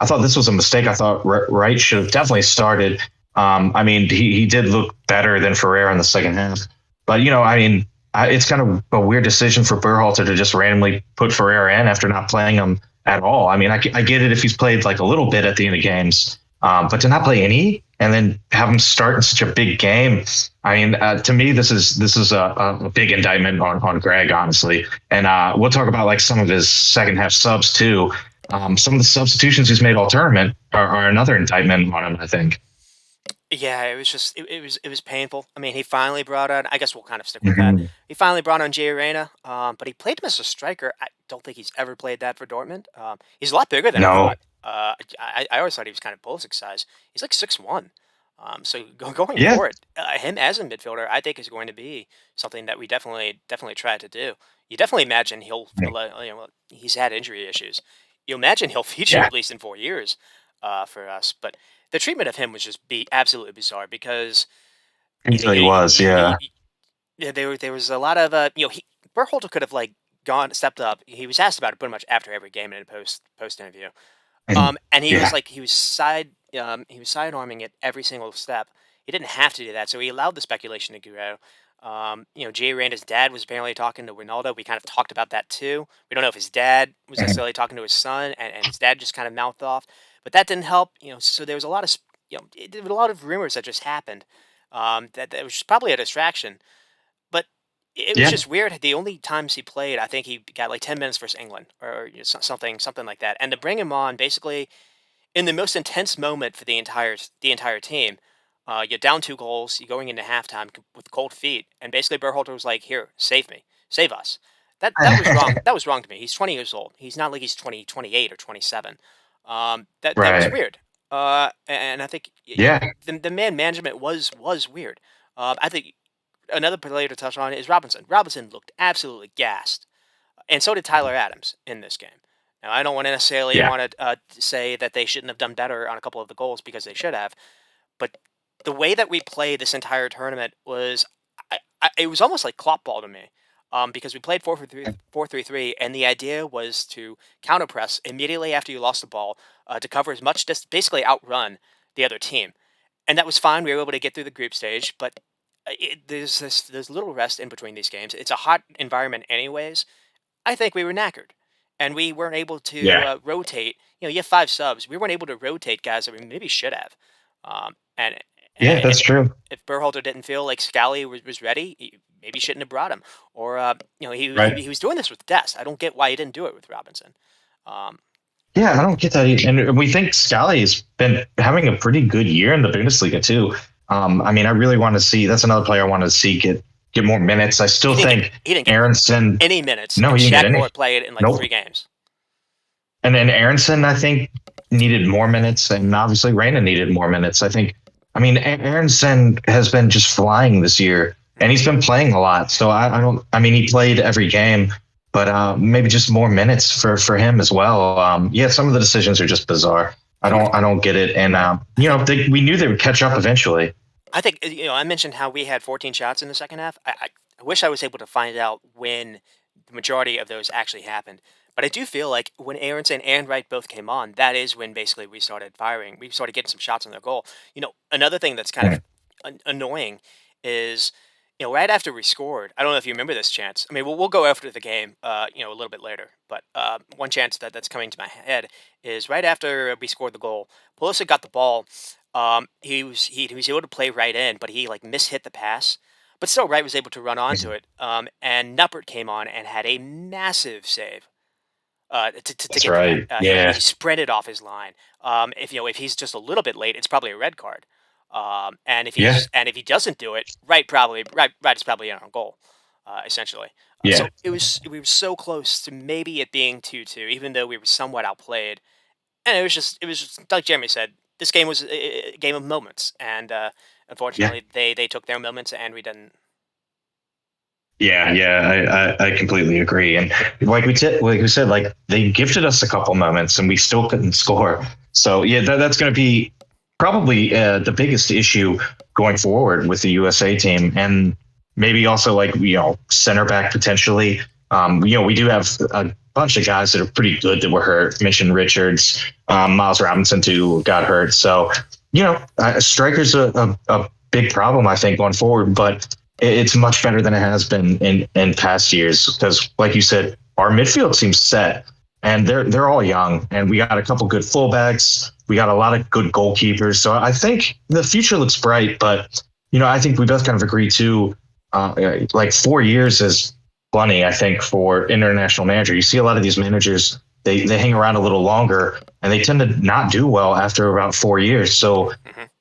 C: thought this was a mistake. I thought Wright should have definitely started. I mean, he did look better than Ferreira in the second half, but I mean, it's kind of a weird decision for Berhalter to just randomly put Ferreira in after not playing him at all. I mean, I get it if he's played like a little bit at the end of games, but to not play any and then have him start in such a big game. I mean, to me, this is a big indictment on Greg, honestly. And we'll talk about like some of his second half subs too. Some of the substitutions he's made all tournament are another indictment on him, I think.
A: Yeah, it was just it was painful. I mean, he finally brought on. I guess we'll kind of stick with that.
C: Mhm.
A: He finally brought on Jay Reyna, but he played him as a striker. I don't think he's ever played that for Dortmund. He's a lot bigger than I
C: No.
A: thought. I always thought he was kind of Pulisic size. He's like 6'1". So going
C: Yeah.
A: forward, him as a midfielder, I think is going to be something that we definitely try to do. You definitely imagine he's had injury issues. You imagine he'll feature
C: Yeah.
A: at least in 4 years for us, but the treatment of him was just be absolutely bizarre because
C: Until he was. Yeah.
A: yeah, there was a lot of Berhalter could have like stepped up. He was asked about it pretty much after every game in a post interview.
C: And
A: And he was
C: yeah.
A: like he was sidearming it every single step. He didn't have to do that, so he allowed the speculation to grow. Jay Rand's dad was apparently talking to Ronaldo. We kind of talked about that too. We don't know if his dad was necessarily talking to his son, and his dad just kind of mouthed off, but that didn't help. So there was a lot of there were a lot of rumors that just happened. That was probably a distraction, but it was
C: Yeah.
A: just weird. The only times he played, I think he got like 10 minutes versus England or something like that, and to bring him on basically in the most intense moment for the entire team. You're down 2 goals. You're going into halftime with cold feet, and basically Berhalter was like, "Here, save me, save us." That was wrong. That was wrong to me. He's 20 years old. He's not like he's 20, 28, or 27. That was
C: Right.
A: weird. And I think
C: Yeah.
A: the man management was weird. I think another player to touch on is Robinson. Robinson looked absolutely gassed, and so did Tyler Adams in this game. Now, I don't want to necessarily
C: Yeah.
A: want to say that they shouldn't have done better on a couple of the goals because they should have, but the way that we played this entire tournament was, it was almost like Klopp ball to me, because we played 4-3-3, and the idea was to counter press immediately after you lost the ball, to cover as much, just basically outrun the other team, and that was fine. We were able to get through the group stage, but there's little rest in between these games. It's a hot environment, anyways. I think we were knackered, and we weren't able to
C: Yeah.
A: rotate. You have 5 subs. We weren't able to rotate guys that we maybe should have. And
C: Yeah,
A: if
C: that's true.
A: Berhalter didn't feel like Scally was ready, he maybe shouldn't have brought him. Or
C: Right.
A: he was doing this with Dest. I don't get why he didn't do it with Robinson. Um,
C: Yeah, I don't get that. And we think Scally's been having a pretty good year in the Bundesliga too. I mean, I really want to see. That's another player I want to see get more minutes. I still think
A: he didn't get
C: Aronson.
A: any minutes,
C: No,
A: and
C: he didn't get any.
A: Shackmore played in like
C: Nope.
A: 3 games.
C: And then Aronson, I think, needed more minutes, and obviously Reyna needed more minutes. I think. I mean, Aronson has been just flying this year, and he's been playing a lot. So I don't. I mean, he played every game, but maybe just more minutes for him as well. Yeah, some of the decisions are just bizarre. I don't get it, and we knew they would catch up eventually.
A: I think I mentioned how we had 14 shots in the second half. I wish I was able to find out when the majority of those actually happened. But I do feel like when Aronson and Wright both came on, that is when basically we started firing. We started getting some shots on their goal. Another thing that's kind of annoying is, right after we scored, I don't know if you remember this chance. I mean, we'll go after the game, a little bit later. But one chance that's coming to my head is right after we scored the goal, Pulisic got the ball. He was able to play right in, but he like mishit the pass. But still, Wright was able to run onto it. And Nuppert came on and had a massive save to
C: That's
A: get the pass.
C: right.
A: He
C: Yeah.
A: sprinted off his line. If he's just a little bit late, it's probably a red card. And
C: Yeah.
A: if he doesn't do it, Wright is probably in on goal, essentially.
C: Yeah.
A: So we were so close to maybe it being 2-2, even though we were somewhat outplayed. And it was just like Jeremy said. This game was a game of moments, and
C: Yeah.
A: unfortunately, they took their moments, and we didn't.
C: Yeah, yeah, I completely agree. And like we said, like they gifted us a couple moments, and we still couldn't score. So yeah, that's going to be probably the biggest issue going forward with the USA team, and maybe also like center back potentially. We do have a bunch of guys that are pretty good that were hurt. Mission Richards, Miles Robinson too got hurt. So strikers a big problem I think going forward, but it's much better than it has been in past years because, like you said, our midfield seems set, and they're all young, and we got a couple good fullbacks, we got a lot of good goalkeepers. So I think the future looks bright. But I think we both kind of agree too. Like 4 years is plenty, I think, for international manager. You see a lot of these managers, they hang around a little longer, and they tend to not do well after about 4 years. So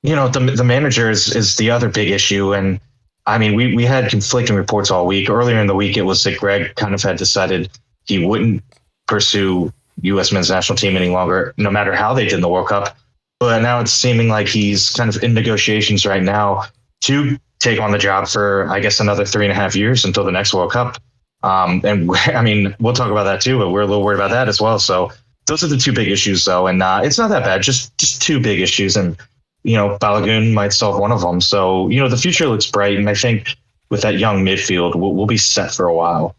A: Mhm.
C: the manager is the other big issue. And I mean, we had conflicting reports all week. Earlier in the week, it was that Greg kind of had decided he wouldn't pursue U.S. men's national team any longer, no matter how they did in the World Cup. But now it's seeming like he's kind of in negotiations right now to take on the job for, I guess, another 3.5 years until the next World Cup. And I mean, we'll talk about that too, but we're a little worried about that as well. So those are the two big issues, though. And it's not that bad, just two big issues. And Balogun might solve one of them. So, the future looks bright. And I think with that young midfield, we'll be set for a while.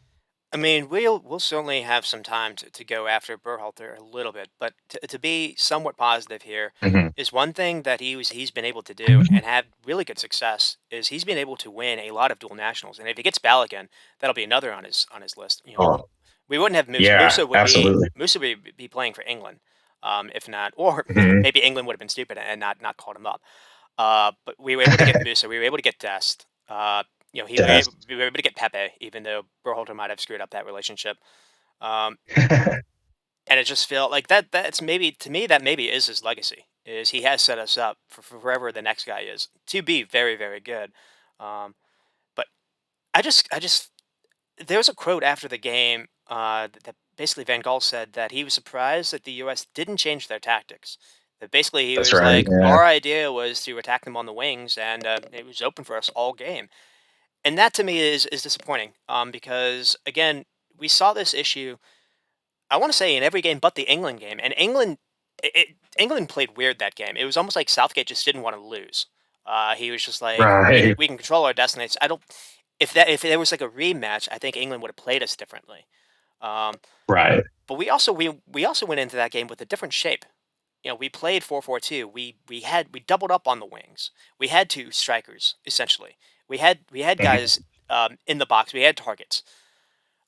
A: I mean, we'll certainly have some time to go after Berhalter a little bit, but to be somewhat positive here
C: Mhm.
A: is one thing that he's been able to do and have really good success is he's been able to win a lot of dual nationals, and if he gets Balogun, that'll be another on his list.
C: Oh,
A: We wouldn't have Musa.
C: yeah, absolutely.
A: Musa would be playing for England, if not, or
C: Mhm.
A: maybe England would have been stupid and not called him up. But we were able to get Musa. We were able to get Dest.
C: Yes.
A: We were able to get Pepe, even though Berhalter might have screwed up that relationship. Um, and it just felt like that's maybe to me that maybe is his legacy. Is he has set us up for wherever the next guy is to be very, very good. Um, but I just there was a quote after the game that basically Van Gaal said that he was surprised that the U.S. didn't change their tactics. That basically he
C: That's
A: was
C: right.
A: like,
C: Yeah.
A: our idea was to attack them on the wings, and it was open for us all game. And that to me is disappointing, because again, we saw this issue. I want to say in every game but the England game, and England played weird that game. It was almost like Southgate just didn't want to lose. He was just like,
C: Right.
A: we can control our destiny. I don't if there was like a rematch, I think England would have played us differently. Um,
C: Right.
A: but we also went into that game with a different shape. We played 4-4-2. We doubled up on the wings. We had two strikers essentially. We had
C: Mhm.
A: guys in the box. We had targets.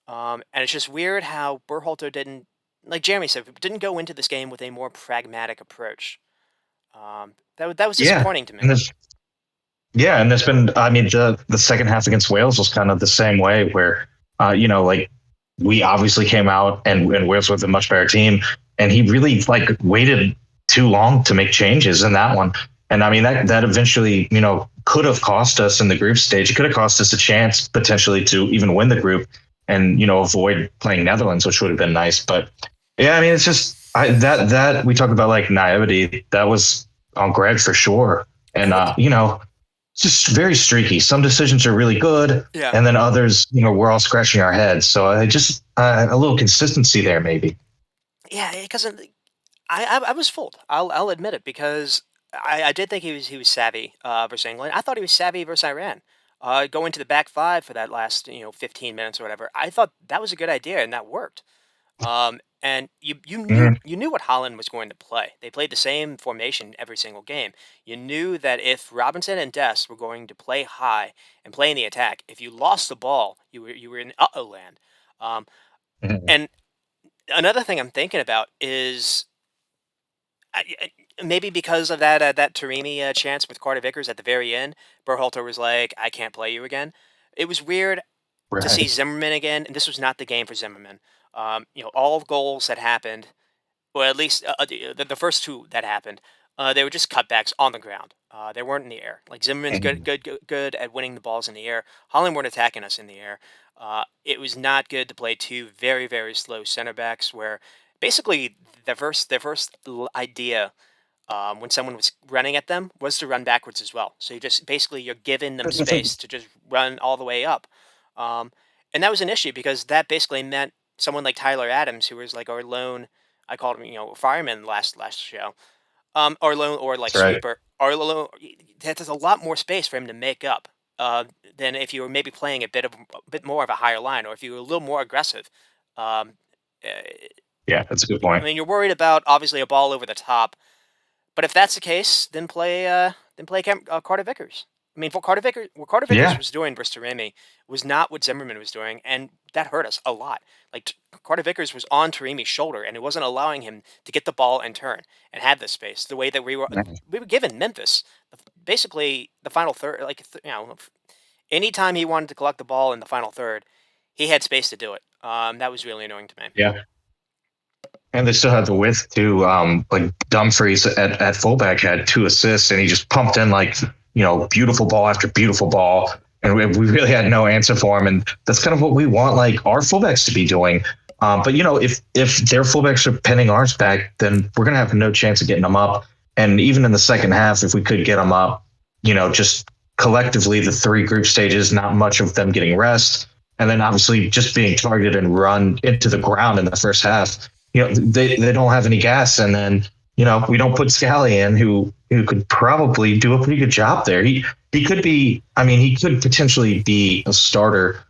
A: And it's just weird how Berhalter didn't, like Jeremy said, didn't go into this game with a more pragmatic approach. That was
C: Yeah.
A: disappointing to me.
C: And there's been, I mean, the second half against Wales was kind of the same way where, like we obviously came out and Wales was a much better team. And he really like waited too long to make changes in that one. And I mean, that eventually, could have cost us in the group stage. It could have cost us a chance potentially to even win the group and, avoid playing Netherlands, which would have been nice. But yeah, I mean, it's just that we talk about like naivety. That was on Greg for sure. And,
A: And
C: it's just very streaky. Some decisions are really good,
A: yeah,
C: and then others, we're all scratching our heads. So I just a little consistency there, maybe.
A: yeah, because I was fooled. I'll admit it because I did think he was savvy versus England. I thought he was savvy versus Iran. Going to the back five for that last 15 minutes or whatever. I thought that was a good idea and that worked. And
C: Mhm.
A: you knew what Holland was going to play. They played the same formation every single game. You knew that if Robinson and Dest were going to play high and play in the attack, if you lost the ball, you were in uh-oh land. Um,
C: Mhm.
A: and another thing I'm thinking about is maybe because of that Taremi chance with Carter Vickers at the very end, Berhalter was like, "I can't play you again." It was weird to see
C: Right.
A: Zimmerman again, and this was not the game for Zimmerman. All goals that happened, well, at least the first two that happened, they were just cutbacks on the ground. They weren't in the air. Like Zimmerman's
C: Mhm.
A: good at winning the balls in the air. Holland weren't attacking us in the air. It was not good to play two very very slow center backs where basically their first idea when someone was running at them was to run backwards as well. So you're giving them space to just run all the way up, um, and that was an issue because that basically meant someone like Tyler Adams, who was like our lone, I called him fireman last show, or lone or like
C: That's right.
A: sweeper, or lone. There's a lot more space for him to make up than if you were maybe playing a bit more of a higher line, or if you were a little more aggressive. Um, uh,
C: Yeah, that's a good
A: I
C: point.
A: mean, you're worried about obviously a ball over the top, but if that's the case, then play Carter Vickers. I mean, what Carter Vickers
C: Yeah.
A: was doing versus Taremi was not what Zimmerman was doing, and that hurt us a lot. Like Carter Vickers was on Taremi's shoulder, and it wasn't allowing him to get the ball and turn and have the space the way that we were given Memphis. Basically, the final third, anytime he wanted to collect the ball in the final third, he had space to do it. That was really annoying to me.
C: Yeah. And they still had the width to like Dumfries at fullback had 2 assists, and he just pumped in like beautiful ball after beautiful ball, and we really had no answer for him. And that's kind of what we want like our fullbacks to be doing. But if their fullbacks are pinning ours back, then we're gonna have no chance of getting them up. And even in the second half, if we could get them up, just collectively the three group stages, not much of them getting rest, and then obviously just being targeted and run into the ground in the first half, they don't have any gas, and then we don't put Scally in, who could probably do a pretty good job there. He could be. I mean, he could potentially be a starter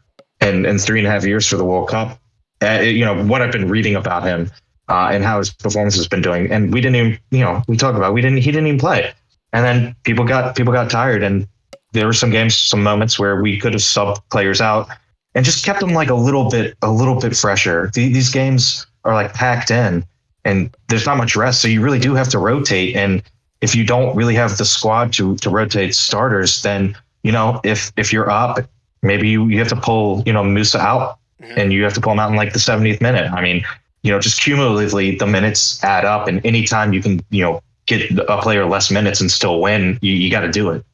C: in 3.5 years for the World Cup. What I've been reading about him and how his performance has been doing, and we didn't even we talk about we didn't he didn't even play, and then people got tired, and there were some moments where we could have subbed players out and just kept them like a little bit fresher. These games are like packed in, and there's not much rest, so you really do have to rotate. And if you don't really have the squad to rotate starters, then if you're up, maybe you have to pull Musa out,
A: Hmm.
C: and you have to pull him out in like the 70th minute. I mean, just cumulatively the minutes add up, and anytime you can get a player less minutes and still win, you got to do it.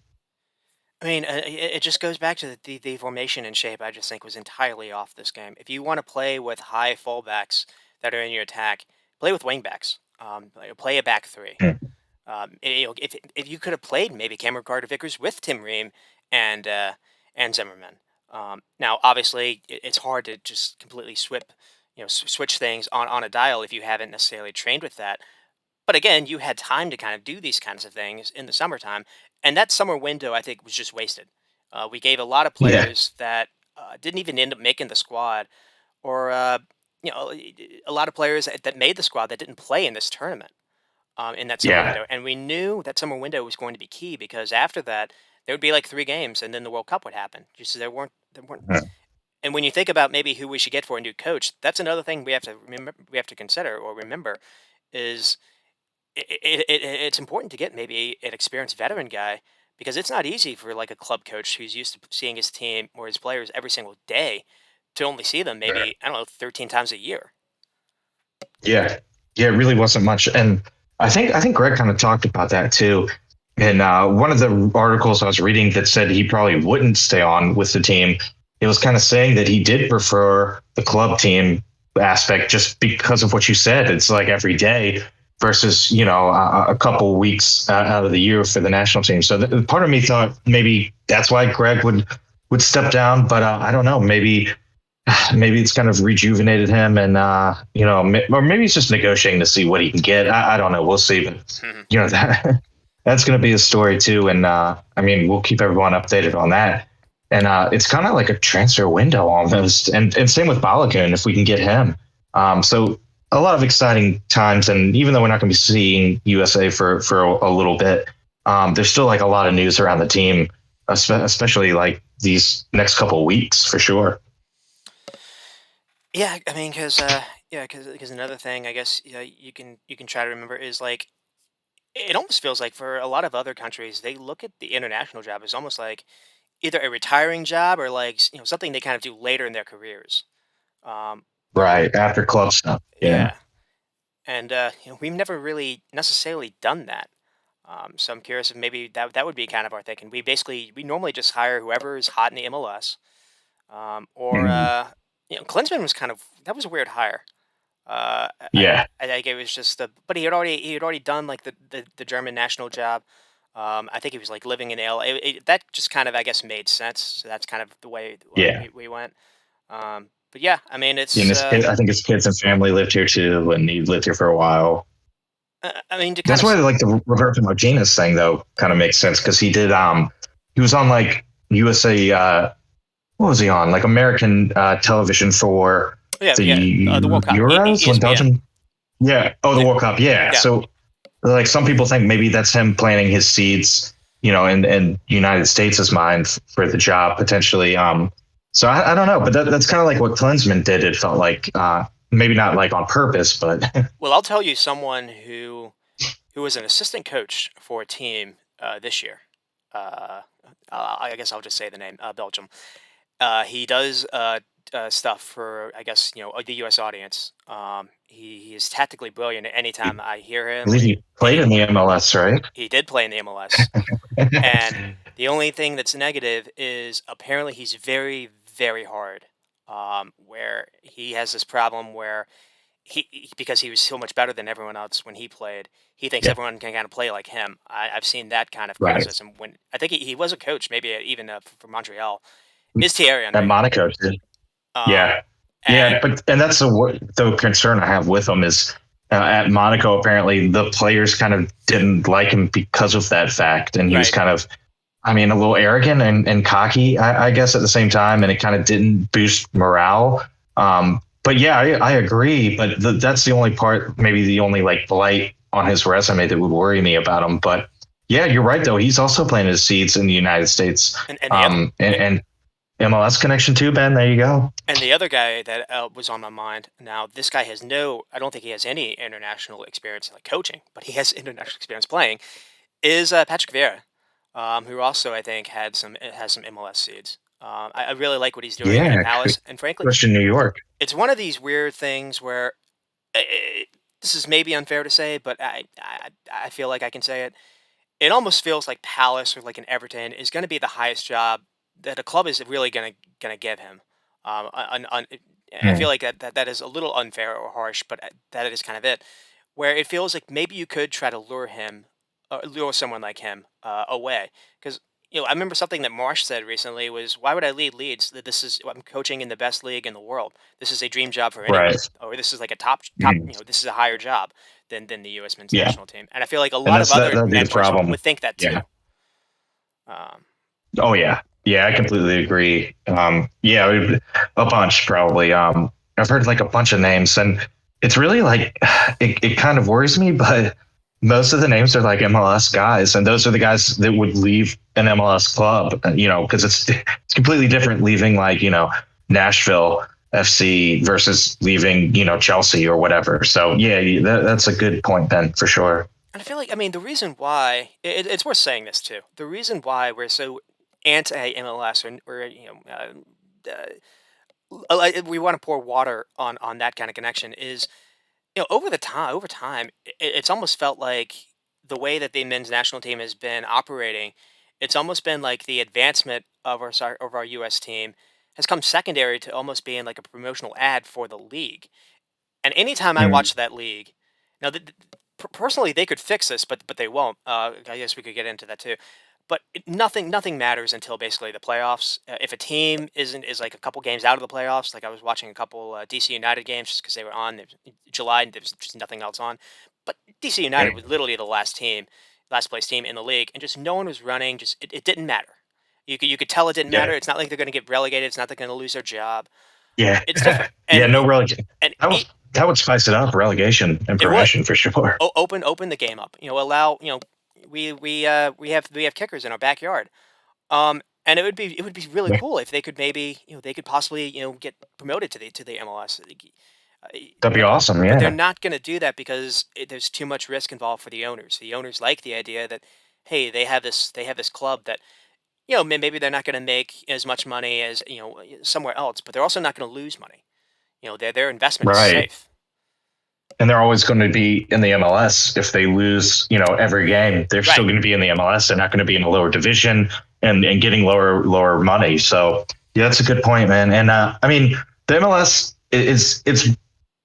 A: I mean, it just goes back to the formation and shape. I just think was entirely off this game. If you want to play with high fullbacks that are in your attack, play with wingbacks. Play a back three. If you could have played maybe Cameron Carter Vickers with Tim Ream and uh, and Zimmerman. Now, obviously, it's hard to just completely switch things on a dial if you haven't necessarily trained with that. But again, you had time to kind of do these kinds of things in the summertime, and that summer window I think was just wasted. We gave a lot of
C: Yeah.
A: players that didn't even end up making the squad, or a lot of players that made the squad that didn't play in this tournament in that summer
C: Yeah.
A: window. And we knew that summer window was going to be key because after that there would be like 3 games, and then the World Cup would happen. Just there weren't.
C: Mhm.
A: And when you think about maybe who we should get for a new coach, that's another thing we have to remember. We have to consider or remember is it's important to get maybe an experienced veteran guy because it's not easy for like a club coach who's used to seeing his team or his players every single day to only see them
C: Sure.
A: maybe, I don't know, 13 times a year.
C: Yeah. Yeah, it really wasn't much. And I think Greg kind of talked about that too. In one of the articles I was reading that said he probably wouldn't stay on with the team, it was kind of saying that he did prefer the club team aspect just because of what you said. It's like every day versus, a couple weeks out of the year for the national team. So part of me thought maybe that's why Greg would step down, but I don't know. Maybe it's kind of rejuvenated him, and or maybe he's just negotiating to see what he can get. I don't know. We'll see. But
A: Mhm.
C: that's going to be a story too, and I mean, we'll keep everyone updated on that. And it's kind of like a transfer window almost, and same with Balogun if we can get him. So a lot of exciting times, and even though we're not going to be seeing USA for a little bit, there's still like a lot of news around the team, especially like these next couple of weeks for sure.
A: Yeah, I mean, because another thing, I guess, you can try to remember is like it almost feels like for a lot of other countries, they look at the international job as almost like either a retiring job or like something they kind of do later in their careers. But
C: Right after club stuff. Yeah.
A: yeah, and we've never really necessarily done that. So I'm curious if maybe that would be kind of our thinking. We normally just hire whoever is hot in the MLS, or
C: Mhm.
A: Klinsman was that was a weird hire.
C: Yeah.
A: I think it was just but he had already done like the German national job. I think he was like living in LA. That just kind of I guess made sense. So that's kind of the way
C: Yeah.
A: we went. But yeah, I mean
C: And
A: it's
C: I think his kids and family lived here too, and he lived here for a while.
A: I mean to kind
C: That's
A: of
C: why like the Roberto Martinez thing though kind of makes sense because he was on like USA what was he on like American television for
A: yeah, yeah,
C: the
A: the World Cup,
C: Euros when
A: ESPN.
C: Belgium. Yeah. Oh, the
A: Yeah,
C: World Cup. Yeah.
A: yeah,
C: So like some people think maybe that's him planting his seeds, in United States' mind for the job potentially. So I don't know, but that's kind of like what Klinsman did. It felt like maybe not like on purpose, but
A: Well, I'll tell you someone who was an assistant coach for a team this year. Uh, I guess I'll just say the name, Belgium. He does stuff for, I guess, the U.S. audience. He is tactically brilliant.
C: I
A: Anytime I hear him,
C: believe he played in the MLS, right?
A: he did play in the MLS. And the only thing that's negative is apparently he's very, very hard. Where he has this problem where because he was so much better than everyone else when he played, he thinks
C: Yeah,
A: everyone can kind of play like him. I've seen that kind of
C: right.
A: criticism when I think he was a coach, maybe even for Montreal. Is Thierry
C: At
A: Henry?
C: Monaco, too.
A: Um,
C: Yeah,
A: and
C: yeah, but and that's the concern I have with him is at Monaco. Apparently, the players kind of didn't like him because of that fact, and he was
A: right,
C: kind of, I mean, a little arrogant and cocky, I guess, at the same time, and it kind of didn't boost morale. But yeah, I agree. But that's the only part, maybe the only like blight on his resume that would worry me about him. But yeah, you're right though. He's also planted his seeds in the United States,
A: and the other.
C: and MLS connection too, Ben. There you go.
A: And the other guy that was on my mind now, this guy has I don't think he has any international experience like coaching, but he has international experience playing, is Patrick Vieira, who also I think has some MLS seeds. I really like what he's doing at
C: Yeah,
A: Palace, and frankly,
C: Christian New York.
A: it's one of these weird things where this is maybe unfair to say, but I feel like I can say it. It almost feels like Palace or like an Everton is going to be the highest job that a club is really going to give him. I
C: Hmm.
A: feel like that is a little unfair or harsh, but that is kind of it. Where it feels like maybe you could try to lure someone like him away, because I remember something that Marsh said recently was, "Why would I lead Leeds? That this is I'm coaching in the best league in the world. This is a dream job for anyone,
C: Right.
A: or this is like a top.
C: Mhm.
A: This is a higher job than the U.S. men's
C: Yeah.
A: national team." And I feel like a
C: And
A: lot of
C: that
A: other
C: that'd be the
A: mentors
C: problem.
A: would think that
C: Yeah.
A: too. Um,
C: Oh yeah. Yeah, I completely agree. Yeah, a bunch probably. I've heard like a bunch of names, and it's really like it kind of worries me, but most of the names are like MLS guys, and those are the guys that would leave an MLS club, because it's completely different leaving like, Nashville FC versus leaving, Chelsea or whatever. So yeah, that's a good point, Ben, for sure.
A: and I feel like, I mean, the reason why it's worth saying this too. The reason why we're so anti MLS, or we want to pour water on that kind of connection is, over time, it's almost felt like the way that the men's national team has been operating, it's almost been like the advancement of our U.S. team has come secondary to almost being like a promotional ad for the league. And anytime I
C: Mm.
A: watch that league, now, personally, they could fix this, but they won't. I guess we could get into that too. But nothing matters until basically the playoffs. If a team is like a couple games out of the playoffs, like I was watching a couple DC United games just because they were on July and there was just nothing else on. But DC United was literally the last place team in the league, and just no one was running. Just it didn't matter. You could tell it didn't
C: Yeah.
A: matter. It's not like they're going to get relegated. It's not they're going to lose their job.
C: Yeah.
A: It's different,
C: Yeah,
A: and
C: no relegation.
A: and
C: That would spice it up, relegation and
A: it would.
C: progression for sure.
A: Open the game up. Allow we have kickers in our backyard. And it would be really
C: Yeah.
A: cool if they could maybe they could possibly get promoted to the MLS.
C: That'd be
A: But
C: awesome.
A: but they're
C: Yeah.
A: not going to do that because there's too much risk involved for the owners. The owners like the idea that, hey, they have this club that maybe they're not going to make as much money as somewhere else, but they're also not going to lose money. Their investment is
C: Right.
A: safe.
C: And they're always going to be in the MLS. If they lose, every game, they're
A: Right.
C: still going to be in the MLS. They're not going to be in a lower division and getting lower money. So yeah, that's a good point, man. And I mean, the MLS it's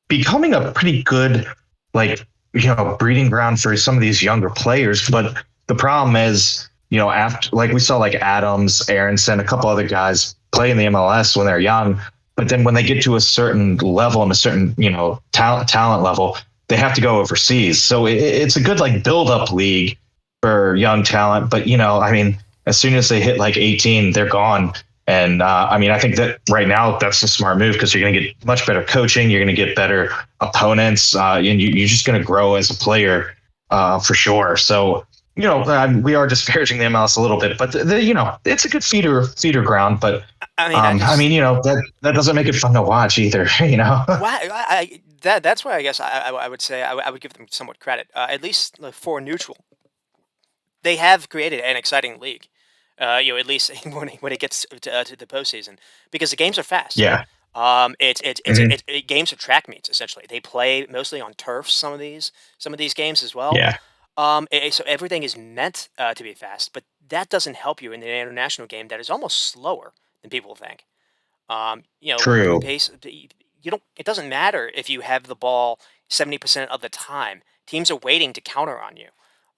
C: becoming a pretty good like breeding ground for some of these younger players. But the problem is, after like we saw like Adams, Aronson, a couple other guys play in the MLS when they're young, but then when they get to a certain level and a certain talent level, they have to go overseas. So it's a good like build up league for young talent. But I mean, as soon as they hit like 18, they're gone. And I mean, I think that right now that's a smart move because you're going to get much better coaching. You're going to get better opponents, and you're just going to grow as a player for sure. So we are disparaging the MLS a little bit, but it's a good feeder ground. But
A: I mean,
C: I mean, that doesn't make it fun to watch either.
A: why that's why I guess I would say I would give them somewhat credit, at least like, for neutral. They have created an exciting league. At least when it gets to the postseason, because the games are fast.
C: Yeah.
A: It's games are track meets essentially. They play mostly on turf. Some of these games as well.
C: Yeah.
A: So everything is meant to be fast, but that doesn't help you in the international game that is almost slower than people think.
C: True.
A: Pace. You don't. It doesn't matter if you have the ball 70% of the time. Teams are waiting to counter on you.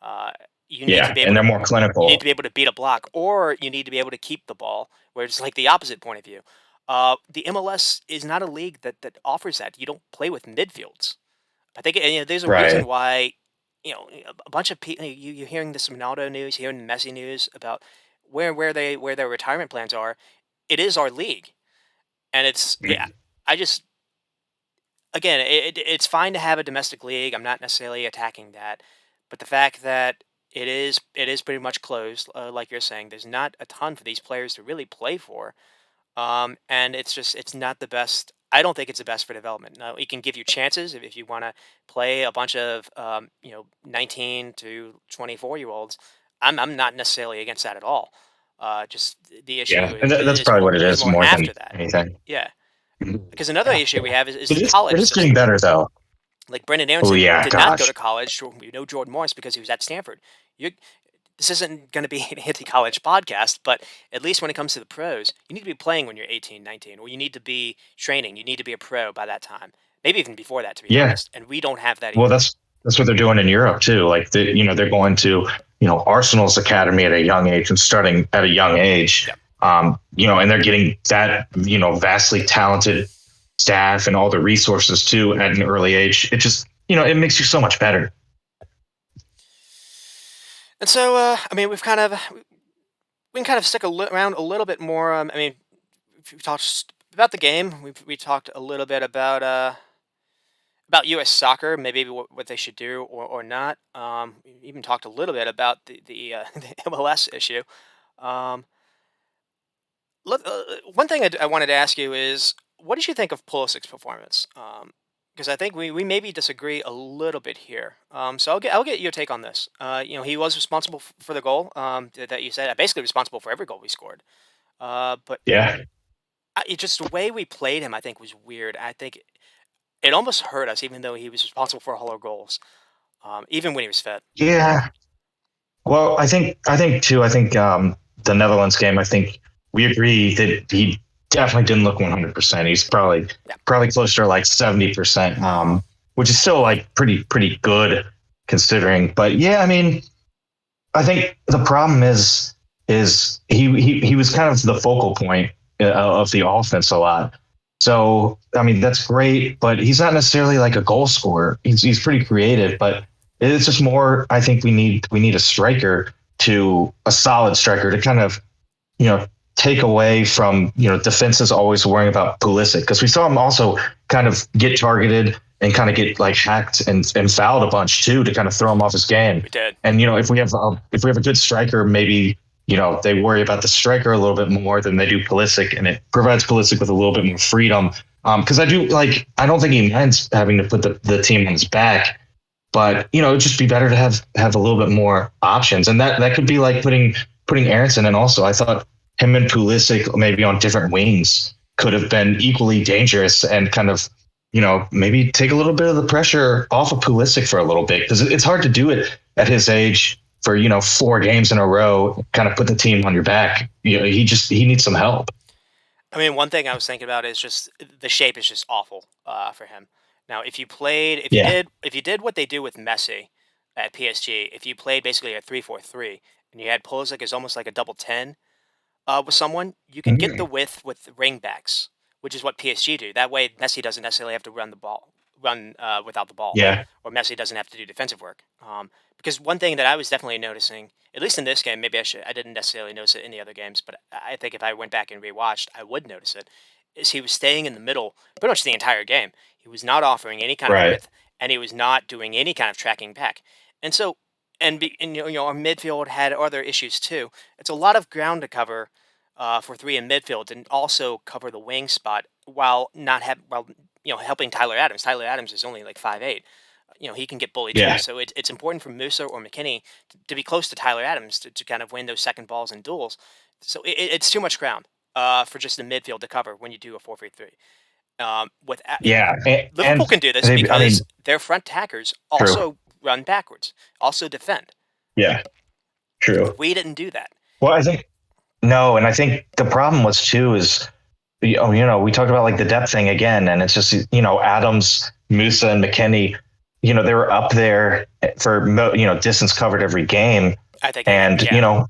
A: Uh, you need to
C: Yeah,
A: be able
C: and
A: to
C: they're more
A: you need
C: clinical.
A: to be able to beat a block, or you need to be able to keep the ball, where it's like the opposite point of view. The MLS is not a league that offers that. You don't play with midfields. I think there's a reason
C: Right.
A: why a bunch of people you're hearing this Ronaldo news, hearing the Messi news about where their retirement plans are. It is our league, and it's yeah. I just again, it's fine to have a domestic league. I'm not necessarily attacking that, but the fact that it is pretty much closed, like you're saying, there's not a ton for these players to really play for, and it's not the best. I don't think it's the best for development. Now, it can give you chances if you want to play a bunch of 19 to 24-year-olds. I'm not necessarily against that at all. Just the issue
C: Yeah, and that's
A: is
C: probably
A: more
C: what it
A: is
C: is
A: more
C: more than
A: after that.
C: anything.
A: Yeah,
C: Mhm.
A: because another
C: Yeah,
A: issue we have is
C: it
A: the
C: is. It
A: college
C: is getting
A: system.
C: better though.
A: Like Brendan
C: Oh
A: Aronson
C: yeah,
A: did not go to
C: gosh.
A: college. We know Jordan Morris because he was at Stanford. You, this isn't going to be an anti-college podcast, but at least when it comes to the pros, you need to be playing when you're 18, 19, or you need to be training. You need to be a pro by that time. Maybe even before that, to be
C: Yeah.
A: honest. And we don't have that
C: Well,
A: either.
C: that's what they're doing in Europe too. Like they're going to Arsenal's academy at a young age and starting at a young age.
A: Yeah.
C: And they're getting that vastly talented staff and all the resources too at an early age. It just it makes you so much better.
A: And so, I mean, we can kind of stick around a little bit more. I mean, we talked about the game. We talked a little bit about U.S. soccer, maybe what they should do or not. We even talked a little bit about the MLS issue. Um, One thing I wanted to ask you is, what did you think of Pulisic's performance? Because I think we maybe disagree a little bit here. So I'll get your take on this. He was responsible for the goal that you said. Basically responsible for every goal we scored. But
C: Yeah.
A: just the way we played him, I think, was weird. I think it almost hurt us, even though he was responsible for all our goals, even when he was fit.
C: Yeah. Well, I think too. I think the Netherlands game. I think we agree that he definitely didn't look 100%. He's probably
A: Yeah.
C: probably closer to like 70%, which is still like pretty good considering. But yeah, I mean, I think the problem is he was kind of the focal point of the offense a lot. So I mean that's great, but he's not necessarily like a goal scorer. He's pretty creative, but it's just more. I think we need a striker, to a solid striker, to kind of you know take away from defenses always worrying about Pulisic, because we saw him also kind of get targeted and kind of get like hacked and fouled a bunch too, to kind of throw him off his game.
A: We did.
C: And if we have a good striker, maybe they worry about the striker a little bit more than they do Pulisic, and it provides Pulisic with a little bit more freedom. Because I don't think he minds having to put the team on his back, but it'd just be better to have a little bit more options, and that could be like putting Aronson in. Also, I thought him and Pulisic maybe on different wings could have been equally dangerous, and kind of maybe take a little bit of the pressure off of Pulisic for a little bit, because it's hard to do it at his age for 4 games in a row, kind of put the team on your back. He needs some help.
A: I mean, one thing I was thinking about is just the shape is just awful for him. Now,
C: Yeah.
A: if you did what they do with Messi at PSG, if you played basically a 3-4-3 and you had Pulisic as almost like a double 10 with someone, you could get the
C: Mhm.
A: width with ring backs, which is what PSG do. That way, Messi doesn't necessarily have to run without the ball,
C: Yeah.
A: or Messi doesn't have to do defensive work. Because one thing that I was definitely noticing, at least in this game, maybe I didn't necessarily notice it in the other games, but I think if I went back and rewatched, I would notice it, is he was staying in the middle pretty much the entire game. He was not offering any kind of
C: Right.
A: width, and he was not doing any kind of tracking back. And so, our midfield had other issues too. It's a lot of ground to cover for three in midfield, and also cover the wing spot while not have while helping Tyler Adams. Tyler Adams is only like 5'8". He can get bullied too.
C: Yeah.
A: So it's important for Musa or McKinney to be close to Tyler Adams to kind of win those second balls and duels. So it's too much ground for just the midfield to cover when you do a 4-3-3. With
C: Yeah. And
A: Liverpool can do this
C: I
A: because
C: mean,
A: their front attackers
C: true.
A: also run backwards, also defend.
C: Yeah. True.
A: We didn't do that.
C: Well, I think no, and I think the problem was too is we talked about like the depth thing again, and it's just Adams, Musa, and McKennie. They were up there for distance covered every game,
A: I think,
C: and
A: yeah.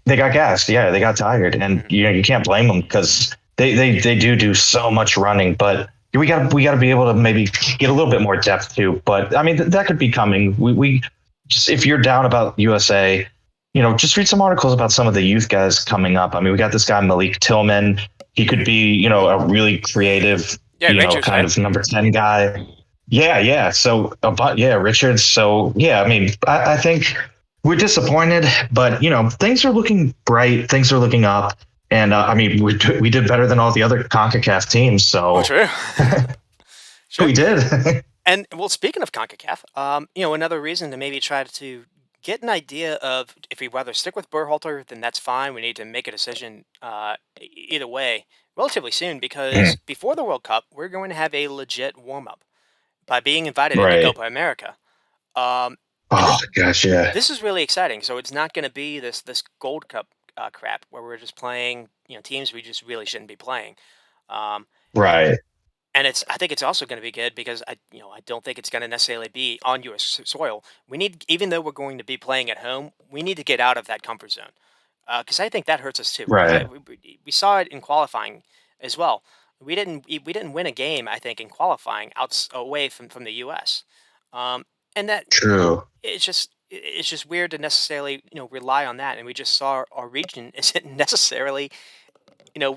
C: they got gassed. Yeah, they got tired, and
A: Mhm.
C: you can't blame them, because they do so much running. But we got to be able to maybe get a little bit more depth too. But I mean that could be coming. We just, if you're down about USA, just read some articles about some of the youth guys coming up. I mean, we got this guy Malik Tillman. He could be a really creative
A: Yeah, Rangers,
C: kind
A: right?
C: of number 10 guy. Yeah. So, but yeah, Richards. So yeah, I mean, I think we're disappointed, but things are looking bright. Things are looking up, and I mean, we did better than all the other Concacaf teams.
A: Oh,
C: So
A: true. Sure.
C: we did.
A: And well, speaking of CONCACAF, another reason to maybe try to get an idea of if we rather stick with Berhalter, then that's fine. We need to make a decision either way relatively soon, because before the World Cup, we're going to have a legit warm up by being invited into
C: Right.
A: Copa America. Um, and
C: Oh gosh, yeah.
A: this is really exciting. So it's not going to be this Gold Cup crap where we're just playing teams we just really shouldn't be playing. Um,
C: Right.
A: And I think it's also going to be good because I don't think it's going to necessarily be on U.S. soil. We need, even though we're going to be playing at home, we need to get out of that comfort zone because I think that hurts us too.
C: Right.
A: We saw it in qualifying as well. We didn't win a game, I think, in qualifying away from the U.S. And that
C: True.
A: it's just weird to necessarily rely on that. And we just saw our region isn't necessarily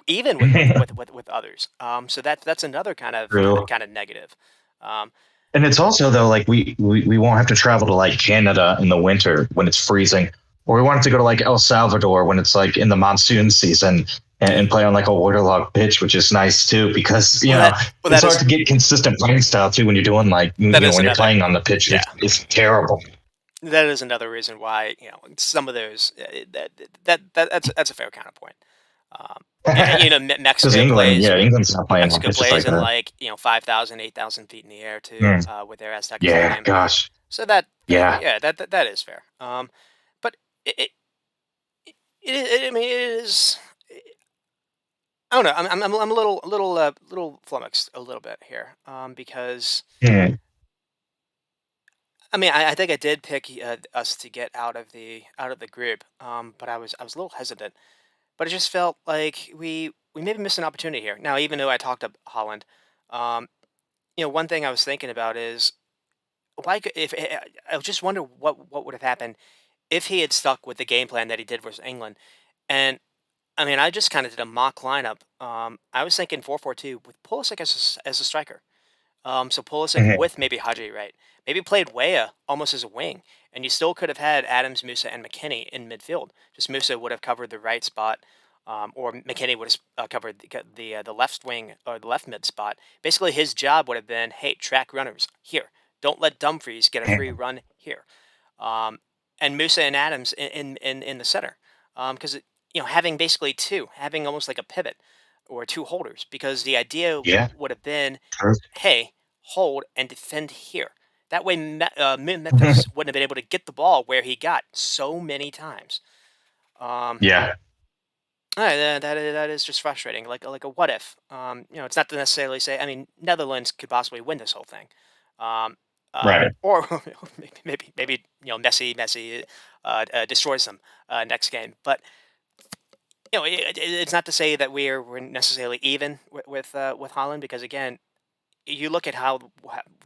A: even with others. So that's another
C: True.
A: kind of negative. Um,
C: And it's also though like we won't have to travel to like Canada in the winter when it's freezing, or we want to go to like El Salvador when it's like in the monsoon season and play on like a waterlogged pitch, which is nice too because
A: well,
C: it's hard to get consistent playing style too when you're doing like
A: that is
C: when you're
A: another
C: playing on the pitch.
A: yeah
C: It's terrible.
A: that is another reason why some of those that's a fair counterpoint.
C: Because England, yeah, England's not playing on
A: Mexico
C: pitches
A: plays
C: like
A: in
C: that.
A: like 5,000, 8,000 feet in the air too
C: Mm.
A: with their Azteca
C: Yeah,
A: Stadium.
C: gosh,
A: So that
C: yeah.
A: yeah that is fair. But it, I mean it is. I don't know. I'm a little flummoxed a little bit here, because
C: Mm.
A: I mean I think I did pick us to get out of the group, but I was a little hesitant. But it just felt like we maybe missed an opportunity here. Now, even though I talked up Holland, um, one thing I was thinking about is why could if I just wonder what would have happened if he had stuck with the game plan that he did versus England. And I mean, I just kind of did a mock lineup. I was thinking 4-4-2 with Pulisic as a striker. So Pulisic
C: Mhm.
A: with maybe Haji, right? Maybe played Weah almost as a wing, and you still could have had Adams, Musa, and McKinney in midfield. Just Musa would have covered the right spot, or McKinney would have covered the left wing or the left mid spot. Basically, his job would have been, hey, track runners here. Don't let Dumfries get a free run here, um, and Musa and Adams in the center, because having basically two, having almost like a pivot or two holders, because the idea
C: Yeah,
A: would have been,
C: true.
A: hey, hold and defend here. That way, Memphis wouldn't have been able to get the ball where he got so many times. Um,
C: Yeah,
A: that is just frustrating. Like a what if? It's not to necessarily say. I mean, Netherlands could possibly win this whole thing, um,
C: right.
A: or maybe Messi destroys them next game. But it's not to say that we're necessarily even with Holland, because again, you look at how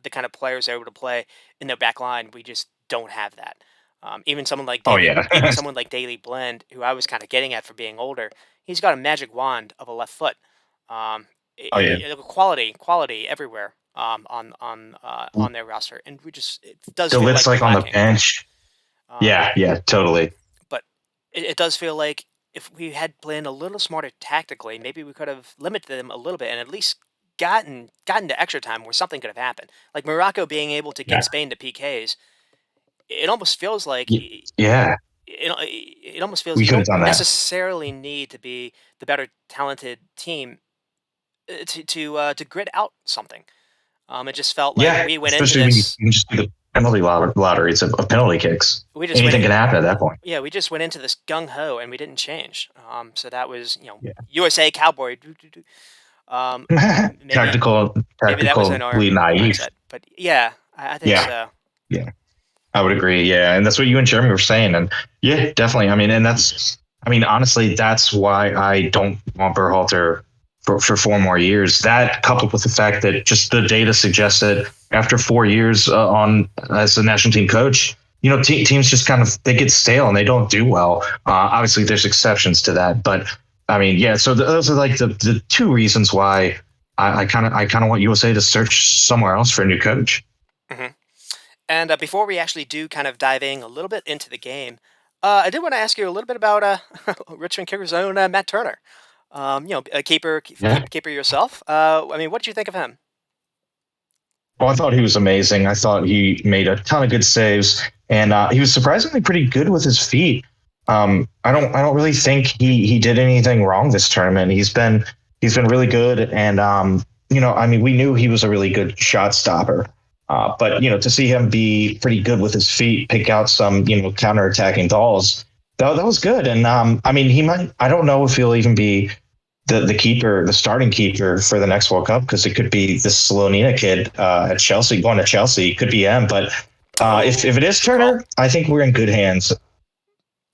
A: the kind of players they're able to play in their back line, we just don't have that.
C: Oh yeah.
A: Even someone like Daily Blend, who I was kind of getting at for being older, he's got a magic wand of a left foot.
C: Oh yeah.
A: Quality everywhere on their roster, and it does
C: So
A: feel
C: it's
A: like we're
C: like on the
A: lacking.
C: bench.
A: Um,
C: Yeah, yeah, totally.
A: but it does feel like if we had planned a little smarter tactically, maybe we could have limited them a little bit and at least gotten to extra time where something could have happened. Like Morocco being able to
C: Yeah.
A: get Spain to PKs, it almost feels like
C: Yeah,
A: it almost feels
C: we
A: you
C: could have
A: don't
C: done that.
A: necessarily need to be the better talented team to grit out something. It just felt like
C: Yeah,
A: we went into
C: especially when
A: this.
C: you just do the penalty lotteries of penalty kicks.
A: We just went
C: Anything
A: in,
C: can happen at that point.
A: yeah, we just went into this gung ho and we didn't change. So that was
C: Yeah.
A: USA Cowboy. Um, maybe that was in
C: Tactically
A: our
C: naive.
A: mindset, but yeah, I think
C: Yeah,
A: so.
C: yeah. I would agree. Yeah, and that's what you and Jeremy were saying, and yeah, definitely. I mean, and that's, I mean, honestly, that's why I don't want Berhalter for 4 more years. That coupled with the fact that just the data suggests that after 4 years on as the national team coach, teams just kind of they get stale and they don't do well. Obviously, there's exceptions to that, but I mean, yeah. So those are like the two reasons why I kind of want USA to search somewhere else for a new coach.
A: hmm And before we actually do kind of diving a little bit into the game, I did want to ask you a little bit about Richmond Kicker's own Matt Turner. A
C: Yeah.
A: keeper yourself. I mean, what did you think of him?
C: Well, I thought he was amazing. I thought he made a ton of good saves, and he was surprisingly pretty good with his feet. I don't really think he did anything wrong this tournament. He's been really good, and I mean, we knew he was a really good shot stopper. But to see him be pretty good with his feet, pick out some counterattacking balls, that was good. And I mean, he might. I don't know if he'll even be the keeper, the starting keeper for the next World Cup, because it could be this Slonina kid at Chelsea, going to Chelsea. It could be him, but if it is
A: Good call.
C: Turner, I think we're in good hands.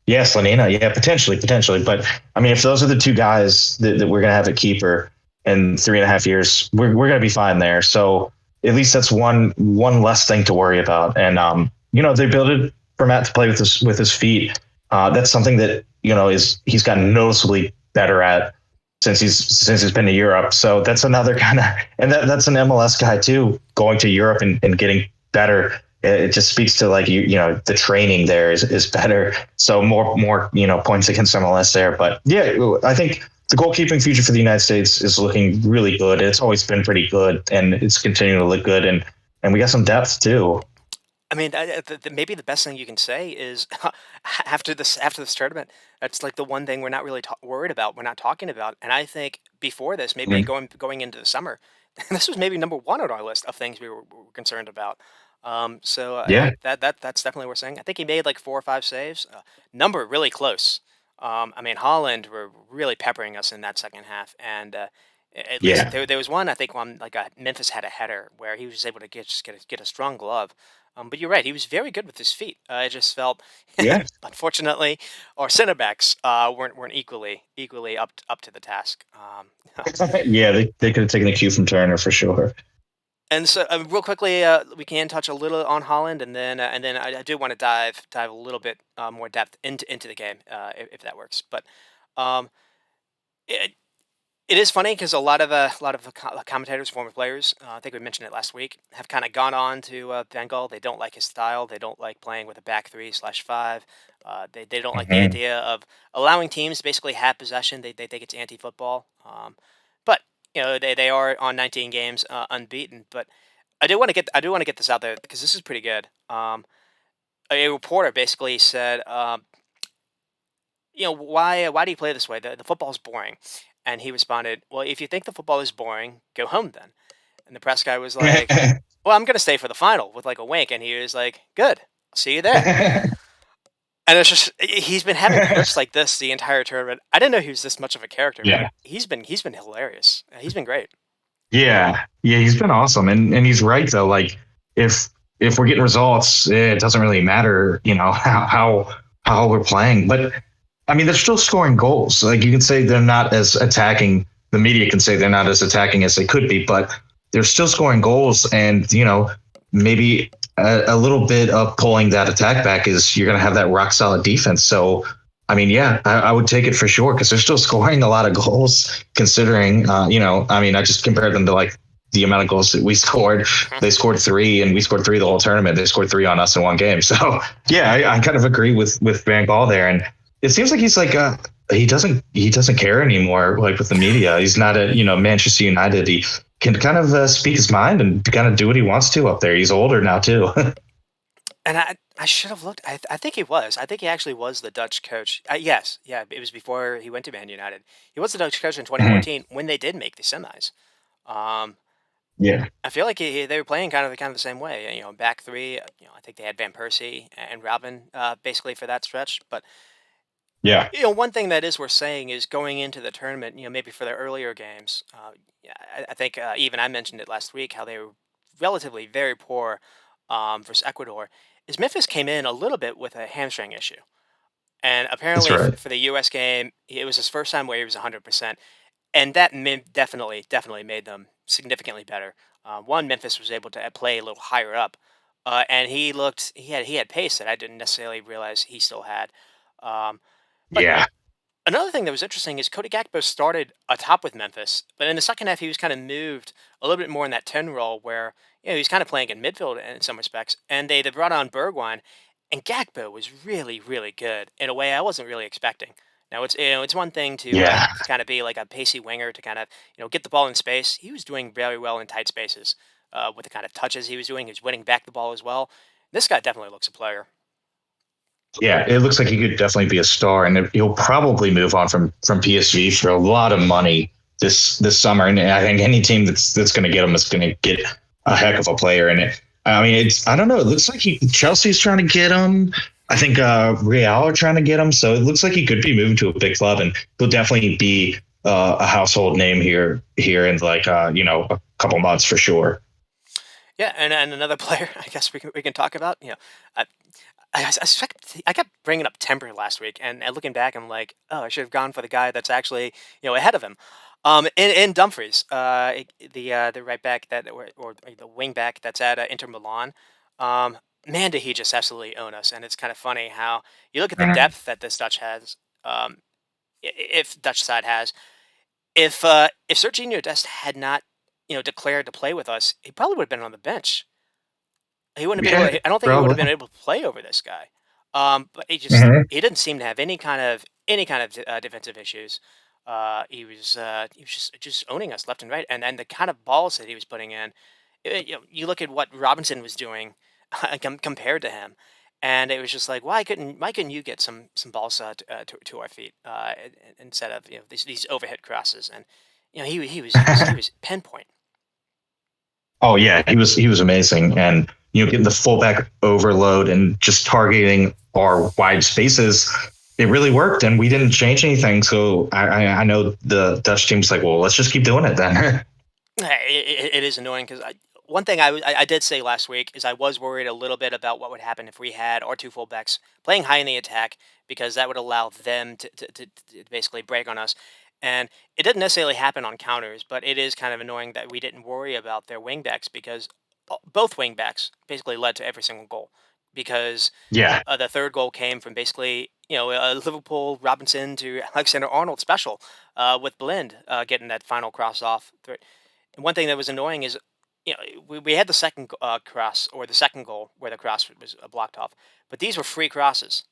C: Yeah, Slonina, yeah, potentially. But I mean, if those are the two guys that we're gonna have at keeper in 3.5 years, we're gonna be fine there. So at least that's one less thing to worry about. And the ability for Matt to play with his feet, that's something that he's gotten noticeably better at since he's been to Europe. So that's another kind of, and that's an MLS guy too, going to Europe and getting better. It just speaks to like the training there is better. So more points against MLS there. But yeah, I think the goalkeeping future for the United States is looking really good. It's always been pretty good, and it's continuing to look good. And we got some depth too.
A: I mean, maybe the best thing you can say is after this tournament, that's like the one thing we're not really worried about. We're not talking about, and I think before this, maybe
C: Mhm.
A: going into the summer, this was maybe number one on our list of things we were concerned about.
C: Yeah,
A: That's definitely what we're saying. I think he made like 4 or 5 saves. Number really close. I mean, Holland were really peppering us in that second half, and at least
C: yeah,
A: there was one I think one like Memphis had a header where he was able to get a strong glove. But you're right, he was very good with his feet. I just felt,
C: yeah.
A: unfortunately, our center backs weren't equally up to the task.
C: Yeah, they could have taken a cue from Turner for sure.
A: And so, real quickly, we can touch a little on Holland, and then I do want to dive a little bit more depth into the game, if that works. But um, it, it is funny because a lot of commentators, former players, I think we mentioned it last week, have kind of gone on to Van Gaal. They don't like his style. They don't like playing with a back 3/5. They don't like the
C: Hmm.
A: idea of allowing teams to basically have possession. They think it's anti-football. But they are on 19 games unbeaten. But I do want to get this out there because this is pretty good. A reporter basically said, why do you play this way? The football's boring. And he responded, well, if you think the football is boring, go home then. And the press guy was like, well, I'm going to stay for the final with like a wink. And he was like, good. I'll see you there. And it's just he's been having quips like this the entire tournament. I didn't know he was this much of a character, but
C: Yeah.
A: he's been hilarious. He's been great.
C: Yeah, he's been awesome, and he's right though. Like if we're getting results, it doesn't really matter, how we're playing. But I mean, they're still scoring goals. Like you can say they're not as attacking. The media can say they're not as attacking as they could be, but they're still scoring goals. And maybe a little bit of pulling that attack back is you're going to have that rock solid defense. So I mean, yeah, I would take it for sure because they're still scoring a lot of goals. Considering, I mean, I just compared them to like the amount of goals that we scored. They scored 3, and we scored 3 the whole tournament. They scored 3 on us in one game. So yeah, I kind of agree with Van Gaal there, and it seems like he's like he doesn't care anymore. Like with the media, he's not at Manchester United. He can kind of speak his mind and kind of do what he wants to up there. He's older now too.
A: And I should have looked. I think he was. I think he actually was the Dutch coach. Yes, yeah, it was before he went to Man United. He was the Dutch coach in
C: Mhm.
A: 2014 when they did make the semis. Um,
C: Yeah,
A: I feel like they were playing kind of the same way. Back three. I think they had Van Persie and Robin basically for that stretch. But
C: yeah,
A: one thing that is worth saying is going into the tournament. Maybe for the earlier games. Yeah, I think even I mentioned it last week how they were relatively very poor versus Ecuador. Is Memphis came in a little bit with a hamstring issue. And
C: that's
A: apparently
C: right.
A: for the U.S. game, it was his first time where he was 100%, and that definitely made them significantly better. One, Memphis was able to play a little higher up, and he had pace that I didn't necessarily realize he still had. Um, but
C: Yeah,
A: another thing that was interesting is Cody Gakpo started atop with Memphis, but in the second half he was kind of moved a little bit more in that 10 role where he was kind of playing in midfield in some respects, and they brought on Bergwijn, and Gakpo was really really good in a way I wasn't really expecting. Now it's one thing
C: yeah.
A: to kind of be like a pacey winger to kind of get the ball in space. He was doing very well in tight spaces with the kind of touches he was doing. He was winning back the ball as well. This guy definitely looks a player.
C: Yeah, it looks like he could definitely be a star, and he'll probably move on from PSG for a lot of money this summer. And I think any team that's going to get him is going to get a heck of a player. And I mean, I don't know. It looks like Chelsea's trying to get him. I think Real are trying to get him. So it looks like he could be moving to a big club, and he'll definitely be a household name here in like a couple months for sure.
A: Yeah, and another player I guess we can talk about. I I kept bringing up Temper last week, and looking back, I'm like, oh, I should have gone for the guy that's actually ahead of him. In Dumfries, the right back or the wing back that's at Inter Milan. Um, Man, did he just absolutely own us? And it's kind of funny how you look at the
C: Mhm.
A: depth that this Dutch has. If Dutch side has, if Serginho Dest had not declared to play with us, he probably would have been on the bench. He wouldn't have been able
C: Yeah,
A: to, I don't think he would have
C: probably.
A: been able to play over this guy. But
C: Mhm.
A: he didn't seem to have any kind of defensive issues. He was just owning us left and right, and the kind of balls that he was putting in. You look at what Robinson was doing compared to him, and it was just like, why couldn't you get some balls to our feet instead of these overhead crosses? And he was pinpoint.
C: Oh yeah, he was amazing, and getting the fullback overload and just targeting our wide spaces, it really worked, and we didn't change anything. So I know the Dutch team's like, well, let's just keep doing it then.
A: It is annoying because one thing I did say last week is I was worried a little bit about what would happen if we had our two fullbacks playing high in the attack, because that would allow them to basically break on us. And it didn't necessarily happen on counters, but it is kind of annoying that we didn't worry about their wingbacks, because both wingbacks basically led to every single goal. Because
C: Yeah,
A: the third goal came from basically Liverpool Robinson to Alexander Arnold special, with Blind getting that final cross off. And one thing that was annoying is, we had the second cross, or the second goal where the cross was blocked off, but these were free crosses.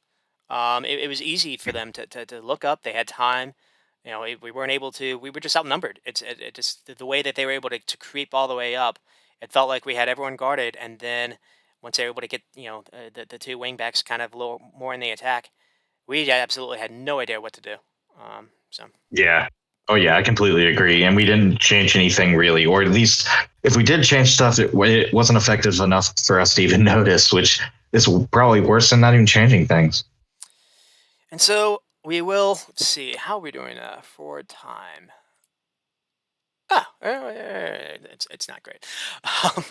A: It was easy for them to look up. They had time. We weren't able to. We were just outnumbered. It just the way that they were able to creep all the way up. It felt like we had everyone guarded, and then once they were able to get the two wing backs kind of a little more in the attack, we absolutely had no idea what to do. So.
C: yeah. Oh yeah, I completely agree. And we didn't change anything really, or at least if we did change stuff, it wasn't effective enough for us to even notice, which is probably worse than not even changing things.
A: And so we will, let's see, how are we doing for time? It's not great. Um,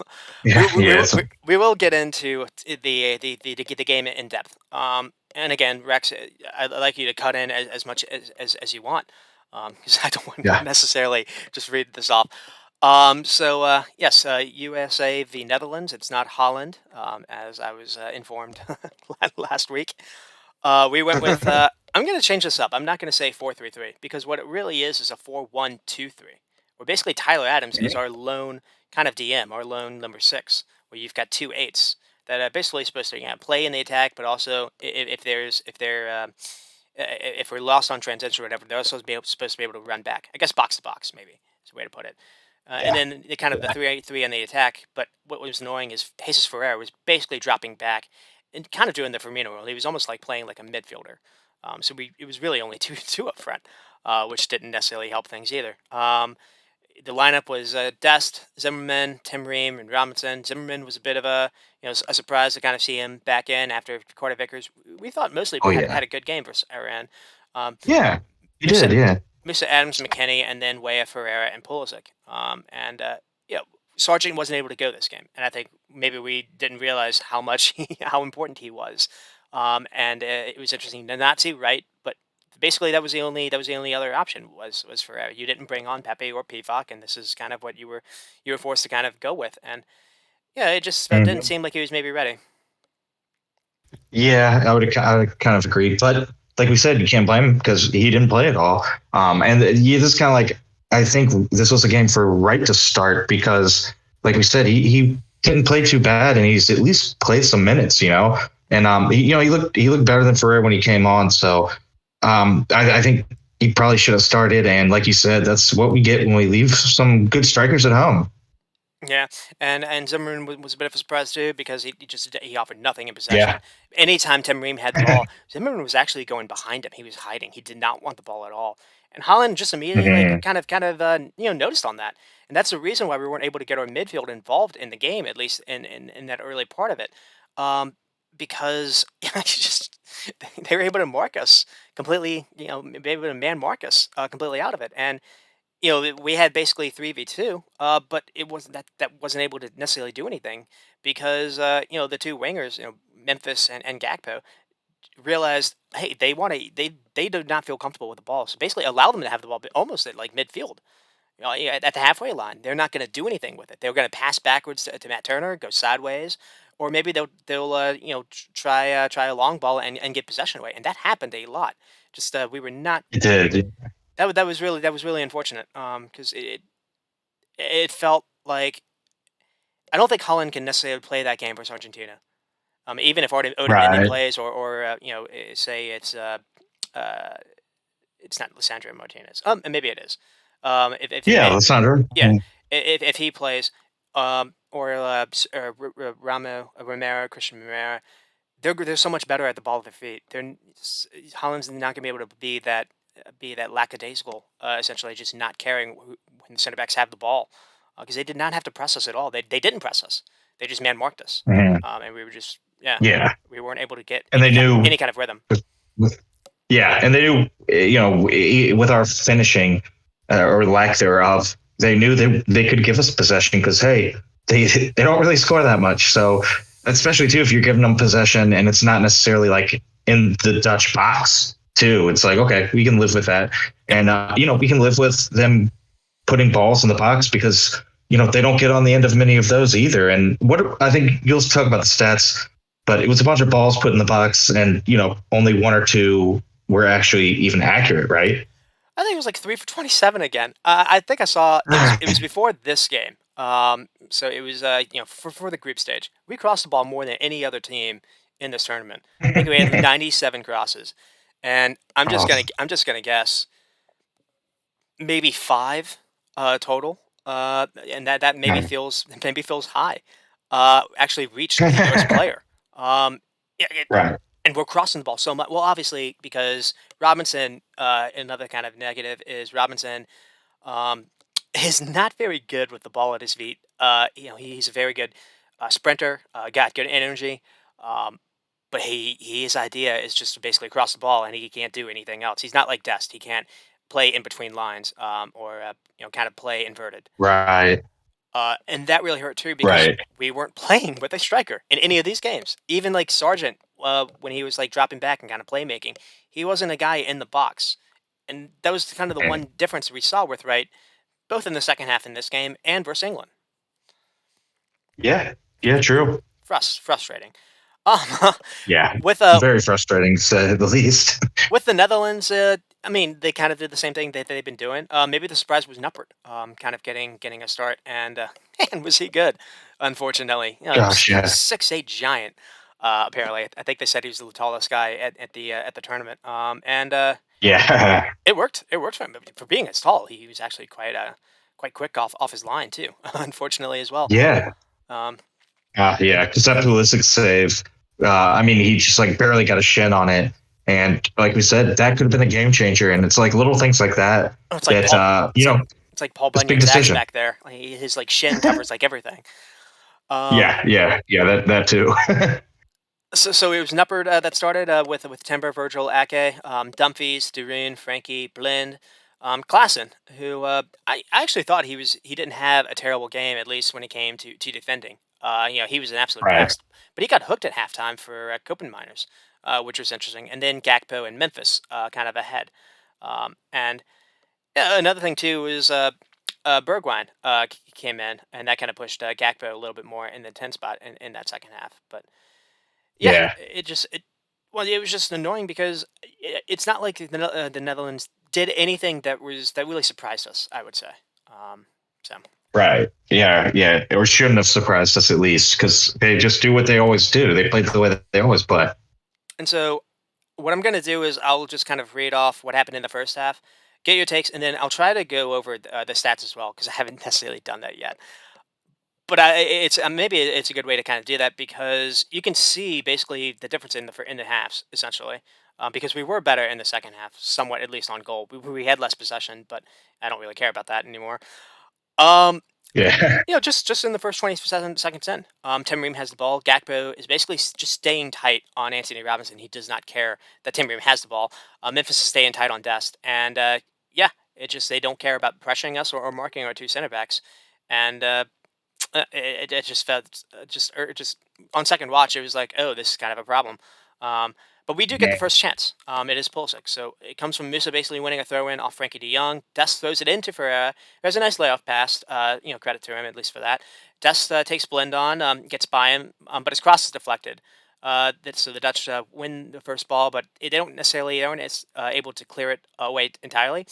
A: we,
C: Yeah,
A: we, we,
C: yeah,
A: will- we will get into the game in depth. And again, Rex, I'd like you to cut in as much as you want, because I don't want to
C: yeah.
A: necessarily just read this off. Yes, USA v Netherlands. It's not Holland, as I was informed last week. We went with. I'm going to change this up. I'm not going to say 4-3-3, because what it really is a 4-1-2-3. Where basically Tyler Adams is our lone kind of DM, our lone number six, where you've got two eights that are basically supposed to play in the attack, but also if we're lost on transition or whatever, they're also supposed to be able to run back. I guess box to box maybe is the way to put it. And
C: Yeah.
A: then the 3-3 on the attack. But what was annoying is Jesus Ferreira was basically dropping back and kind of doing the Firmino role. He was almost like playing like a midfielder. It was really only two up front, which didn't necessarily help things either. The lineup was Dest, Zimmerman, Tim Ream, and Robinson. Zimmerman was a bit of a surprise to kind of see him back in after Carter Vickers. We thought mostly
C: Oh
A: had
C: yeah.
A: a good game versus Iran. Um,
C: Yeah. You
A: Mr.
C: did, yeah.
A: Mr. Adams, McKenny, and then Weah, Ferreira, and Pulisic. And Sargent wasn't able to go this game, and I think maybe we didn't realize how important he was. And it was interesting to not see right, but basically that was the only other option was Ferreira. You didn't bring on Pepe or Pivak, and this is kind of what you were forced to kind of go with. And yeah, it just didn't
C: Mhm.
A: seem like he was maybe ready.
C: Yeah, I would kind of agree. But like we said, you can't blame him because he didn't play at all. And you just kind of like, I think this was a game for Wright to start because, like we said, he didn't play too bad, and he's at least played some minutes. And he looked better than Ferrer when he came on. So I think he probably should have started. And like you said, that's what we get when we leave some good strikers at home.
A: Yeah, and Zimmerman was a bit of a surprise too, because he offered nothing in
C: Yeah.
A: possession. Anytime Tim Ream had the ball, Zimmerman was actually going behind him. He was hiding. He did not want the ball at all. And Holland just immediately
C: Mhm.
A: noticed on that, and that's the reason why we weren't able to get our midfield involved in the game, at least in that early part of it, um, because they were able to mark us completely. Be able to man mark us completely out of it. And we had basically 3v2, but it wasn't that wasn't able to necessarily do anything because the two wingers, Memphis and Gakpo, realized, hey, they do not feel comfortable with the ball. So basically, allow them to have the ball, but almost at like midfield, yeah, at the halfway line. They're not going to do anything with it. They're going to pass backwards to Matt Turner, go sideways, or maybe they'll try a long ball and get possession away, and that happened a lot. Just we were not.
C: It did.
A: That was really unfortunate. Because it felt like I don't think Holland can necessarily play that game versus Argentina. Even if Otamendi
C: Right.
A: plays, or say uh, it's not Lissandro Martinez. And maybe it is. If he
C: Yeah,
A: may,
C: Lissandro.
A: yeah, if he plays, or Romero, Christian Romero, they're so much better at the ball at their feet. Holland's not gonna be able to be that lackadaisical, essentially just not caring when the center backs have the ball, because they did not have to press us at all. They didn't press us. They just man marked us,
C: Mhm.
A: and we were just yeah,
C: Yeah,
A: we weren't able to get
C: and they knew.
A: any kind of rhythm.
C: With, yeah, and they knew. With our finishing or lack thereof, they knew they could give us possession because hey, they don't really score that much. So especially too if you're giving them possession and it's not necessarily like in the Dutch box too. It's like okay, we can live with that,
A: Yep.
C: and we can live with them putting balls in the box because they don't get on the end of many of those either. And what I think you'll talk about the stats, but it was a bunch of balls put in the box, and only one or two were actually even accurate, right?
A: I think it was like 3 for 27 again. I think I saw it was before this game. So it was for the group stage. We crossed the ball more than any other team in this tournament. I think we had 97 crosses, and
C: Oh,
A: I'm just gonna guess maybe five total. And that maybe feels high. Actually reached the English player. Yeah,
C: right.
A: and we're crossing the ball so much. Well, obviously because Robinson. Another kind of negative is Robinson um, is not very good with the ball at his feet. He's a very good sprinter. Got good energy. Um, but his idea is just to basically cross the ball, and he can't do anything else. He's not like Dest. He can't play in between lines, or kind of play inverted.
C: Right.
A: And that really hurt too because
C: Right.
A: we weren't playing with a striker in any of these games. Even like Sargent, when he was like dropping back and kind of playmaking, he wasn't a guy in the box. And that was kind of the one difference we saw with Wright, both in the second half in this game and versus England.
C: Yeah. Yeah. True.
A: Frustrating. Um,
C: Yeah.
A: with
C: Very frustrating to say the least.
A: with the Netherlands, I mean, they kind of did the same thing that they've been doing. Maybe the surprise was Nuppert, kind of getting a start, and man, was he good? Unfortunately,
C: Gosh. Yeah.
A: 6'8" giant. Apparently, I think they said he was the tallest guy at the tournament. And
C: Yeah.
A: it worked. It worked for him for being as tall. He was actually quite quick off his line too. Unfortunately, as well.
C: Yeah.
A: Um,
C: Yeah, because that Pulisic save, I mean, he just like barely got a shin on it, and like we said, that could have been a game changer. And it's like little things like that
A: it's like
C: that
A: Paul. It's like Paul
C: it's a big
A: Bunyan's axe
C: decision.
A: back there. Like, his like shin covers like everything. Um,
C: Yeah. That too.
A: so it was Nuppert that started with Timber, Virgil, Ake, Dumfries, Duroon, Frankie, Blind, Klassen, who I actually thought he didn't have a terrible game, at least when it came to defending. He was an absolute
C: Right.
A: pest, but he got hooked at halftime for Copenhagen Miners, which was interesting. And then Gakpo and Memphis kind of ahead. And yeah, another thing too is Bergwijn came in, and that kind of pushed Gakpo a little bit more in the 10 spot in that second half. But yeah,
C: Yeah.
A: it was just annoying because it's not like the Netherlands did anything that really surprised us. I would say. So
C: Right. Yeah. Or shouldn't have surprised us at least because they just do what they always do. They play the way that they always play.
A: and so what I'm gonna do is I'll just kind of read off what happened in the first half, get your takes, and then I'll try to go over the stats as well because I haven't necessarily done that yet. But it's maybe it's a good way to kind of do that because you can see basically the difference in the halves essentially. Because we were better in the second half, somewhat at least on goal. We had less possession, but I don't really care about that anymore. Um,
C: Yeah.
A: Just in the first 27 seconds in, Tim Ream has the ball. Gakpo is basically just staying tight on Anthony Robinson. He does not care that Tim Ream has the ball. Memphis is staying tight on Dest, and yeah, it just they don't care about pressuring us or marking our two center backs, and it just felt just on second watch, it was like, oh, this is kind of a problem. Um, but we do get the
C: Yeah.
A: first chance. It is Pulisic, so it comes from Musa basically winning a throw in off Frankie De Jong. Dest throws it into Ferreira. There's a nice layoff pass. Credit to him at least for that. Dest takes Blind on, gets by him, but his cross is deflected. So the Dutch win the first ball, but they don't necessarily aren't able to clear it away entirely.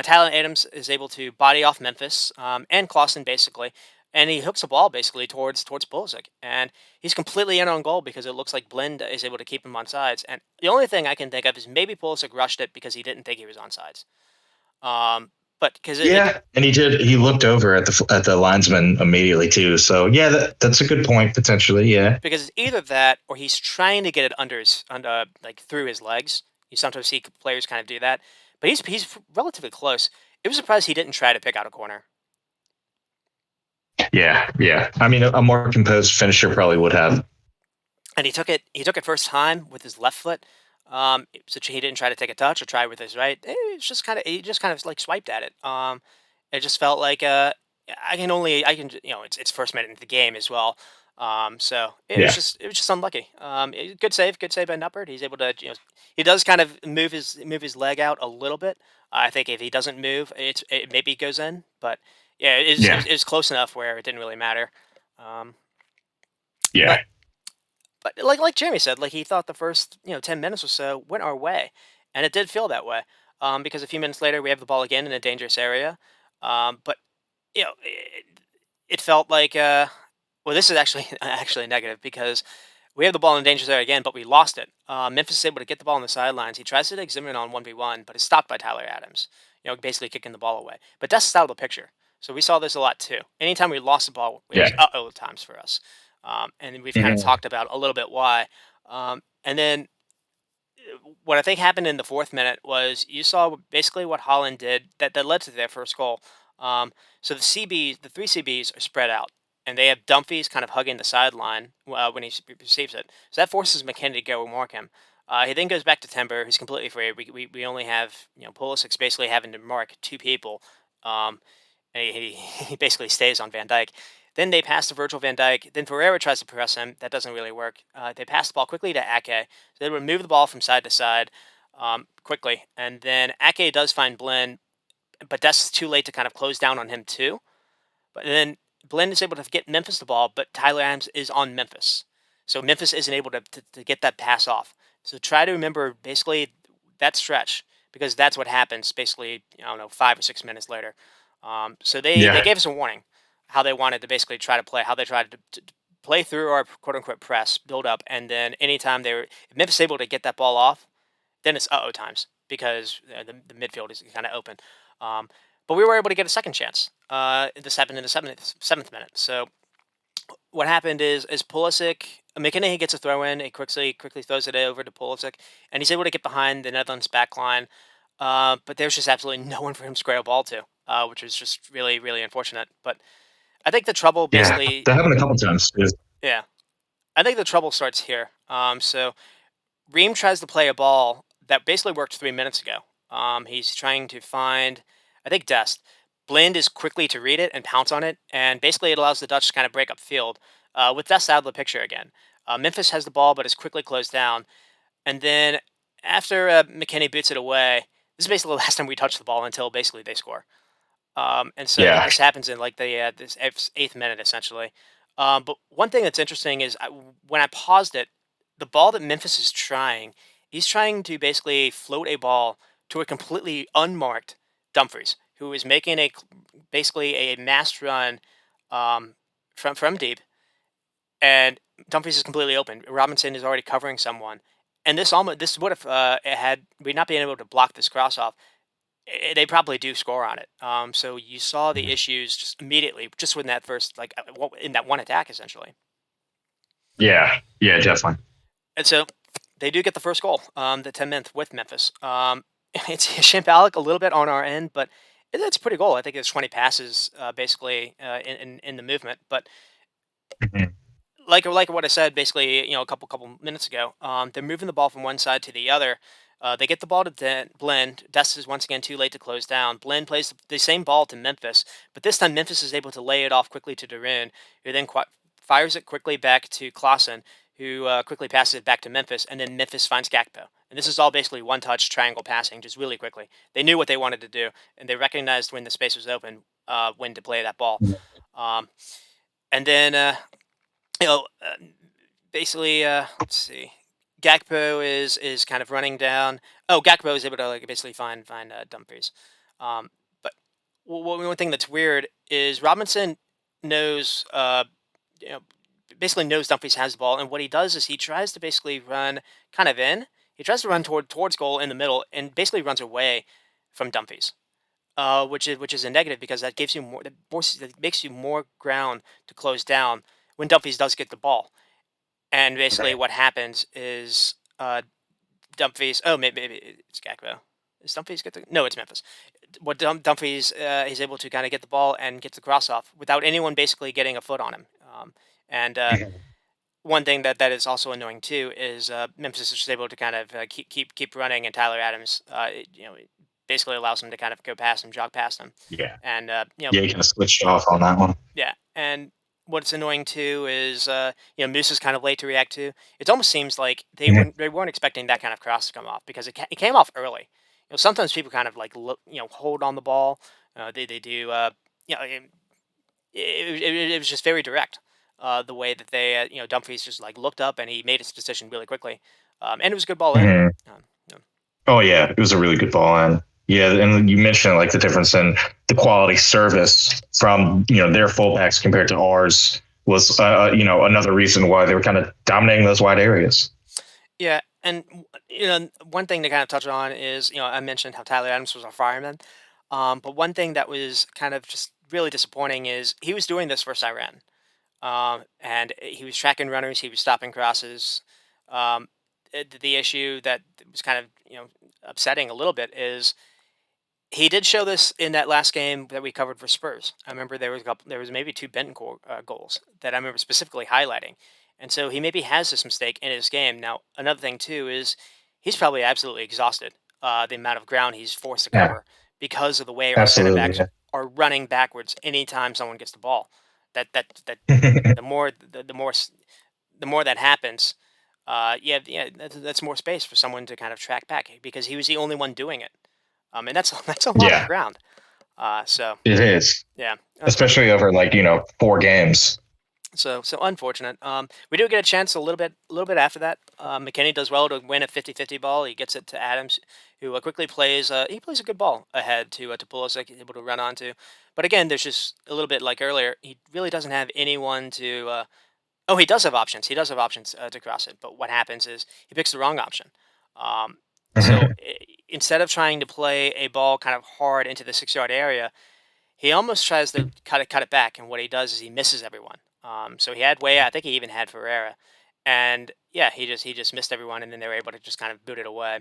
A: Tyler Adams is able to body off Memphis and Clausen basically, and he hooks a ball basically towards Pulisic, and he's completely in on goal because it looks like Blind is able to keep him on sides. And the only thing I can think of is maybe Pulisic rushed it because he didn't think he was on sides. But because
C: Yeah, and he did. He looked over at the linesman immediately too. So yeah, that's a good point potentially. Yeah,
A: because it's either that or he's trying to get it under like through his legs. You sometimes see players kind of do that, but he's relatively close. It was surprised he didn't try to pick out a corner.
C: yeah. I mean, a more composed finisher probably would have.
A: And he took it. He took it first time with his left foot. So he didn't try to take a touch or try with his right. It's just kind of he just kind of like swiped at it. It just felt like I can it's first minute into the game as well. So
C: Yeah,
A: it was just unlucky. Good save by Nuppert. He's able to he does kind of move his leg out a little bit. I think if he doesn't move, it maybe goes in. But yeah,
C: yeah,
A: it was close enough where it didn't really matter. Um,
C: yeah,
A: but but like Jeremy said, like he thought the first 10 minutes or so went our way, and it did feel that way. Because a few minutes later we have the ball again in a dangerous area. But it felt like well, this is actually actually negative because we have the ball in a dangerous area again, but we lost it. Memphis is able to get the ball on the sidelines. He tries to take Zimmerman on 1v1, but is stopped by Tyler Adams. Basically kicking the ball away. But that's out of the picture. So we saw this a lot too. Anytime we lost the ball, it was
C: yeah.
A: uh-oh times for us. And we've kind of
C: Mhm.
A: talked about a little bit why. And then what I think happened in the fourth minute was you saw basically what Holland did that led to their first goal. So the three CBs are spread out, and they have Dumfries kind of hugging the sideline when he receives it. So that forces McKennie to go and mark him. He then goes back to Timber. He's completely free. We only have Pulisic basically having to mark two people. Um, and he basically stays on Van Dyke. Then they pass to Virgil van Dijk. Then Ferreira tries to press him. That doesn't really work. They pass the ball quickly to Ake. So they would move the ball from side to side quickly. And then Ake does find Blinn, but that's too late to kind of close down on him too. But then Blinn is able to get Memphis the ball, but Tyler Adams is on Memphis. So Memphis isn't able to get that pass off. So try to remember basically that stretch because that's what happens basically, I don't know, 5 or 6 minutes later. So they
C: Yeah,
A: gave us a warning how they wanted to basically try to play, how they tried to play through our quote unquote press, build up, and then anytime if Memphis is able to get that ball off, then it's uh-oh times because the midfield is kind of open. Um, but we were able to get a second chance. This happened in the seventh minute. So what happened is Pulisic, McKinney gets a throw in. He quickly throws it over to Pulisic, and he's able to get behind the Netherlands back line. But there's just absolutely no one for him to square a ball to, which is just really unfortunate. But I think the trouble
C: yeah.
A: basically,
C: That happened a couple times.
A: yeah, I think the trouble starts here. So Ream tries to play a ball that basically worked 3 minutes ago. He's trying to find, I think, Dest. Blind is quickly to read it and pounce on it, and basically it allows the Dutch to kind of break up field with Dest out of the picture again. Memphis has the ball, but is quickly closed down. And then after McKinney boots it away, this is basically the last time we touch the ball until basically they score. And so
C: Yeah,
A: this happens in like the this eighth minute essentially. But one thing that's interesting is when I paused it, the ball that Memphis is trying, he's trying to basically float a ball to a completely unmarked Dumfries, who is making basically a mass run from deep, and Dumfries is completely open. Robinson is already covering someone, and this would have had we not been able to block this cross off, they probably do score on it. So you saw the issues just immediately, just in that first, like in that one attack, essentially.
C: yeah, definitely.
A: And so they do get the first goal, the 10th with Memphis. It's Shambolic a little bit on our end, but It's a pretty goal. I think there's 20 passes basically in the movement. But
C: Mhm.
A: like what I said, basically, a couple minutes ago, they're moving the ball from one side to the other. They get the ball to Blend. Dest is once again too late to close down. Blend plays the same ball to Memphis, but this time Memphis is able to lay it off quickly to Darun, who then fires it quickly back to Clausen, who quickly passes it back to Memphis, and then Memphis finds Gakpo. And this is all basically one-touch triangle passing, just really quickly. They knew what they wanted to do, and they recognized when the space was open, when to play that ball. Um, and then you know, basically, let's see. Gakpo is kind of running down. Oh, Gakpo is able to like basically find Dumfries. Um, but one thing that's weird is Robinson knows, you know, basically knows Dumfries has the ball, and what he does is he tries to basically run kind of in. He tries to run towards goal in the middle, and basically runs away from Dumfries. Which is a negative because that gives you that makes you more ground to close down when Dumfries does get the ball. And basically,
C: Right.
A: what happens is Dumfries. Oh, maybe it's Gakpo. Is Dumfries get the? No, it's Memphis. What Dumfries is able to kind of get the ball and get the cross off without anyone basically getting a foot on him. And
C: Mhm.
A: one thing that is also annoying too is Memphis is just able to kind of keep running, and Tyler Adams, it basically allows him to kind of go past him, jog past him,
C: Yeah.
A: and
C: Yeah, you kind of switched off on that one.
A: yeah. And what's annoying too is Moose is kind of late to react to. It almost seems like
C: Mhm.
A: they weren't expecting that kind of cross to come off because it came off early. Sometimes people kind of like look, hold on the ball. They do. It was just very direct. The way that they Dumfries just like looked up and he made his decision really quickly, and it was a good ball in.
C: Mhm.
A: Yeah.
C: Oh yeah, it was a really good ball, and yeah, and you mentioned like the difference in the quality service from their fullbacks compared to ours was another reason why they were kind of dominating those wide areas.
A: Yeah, and one thing to kind of touch on is I mentioned how Tyler Adams was a fireman, but one thing that was kind of just really disappointing is he was doing this for Iran, and he was tracking runners, he was stopping crosses. Um, the issue that was kind of upsetting a little bit is he did show this in that last game that we covered for Spurs. I remember there was maybe two Benton goals that I remember specifically highlighting, and so he maybe has this mistake in his game. Now, another thing too is he's probably absolutely exhausted. The amount of ground he's forced to
C: Yeah,
A: cover because of the way our center
C: absolutely.
A: backs
C: Yeah.
A: are running backwards anytime someone gets the ball. That the more the more that happens, yeah, that's more space for someone to kind of track back because he was the only one doing it. And that's that's a lot of
C: Yeah,
A: ground. So
C: it is,
A: yeah,
C: especially over like 4 games.
A: so unfortunate. We do get a chance a little bit after that. McKinney does well to win a 50-50 ball. He gets it to Adams, who quickly plays. He plays a good ball ahead to Pulisic, he's able to run onto. But again, there's just a little bit like earlier. He really doesn't have anyone to. Oh, he does have options. He does have options to cross it. But what happens is he picks the wrong option. Um, so instead of trying to play a ball kind of hard into the 6 yard area, he almost tries to cut it back, and what he does is he misses everyone. So he had Way, I think he even had Ferreira, and yeah, he just missed everyone, and then they were able to just kind of boot it away.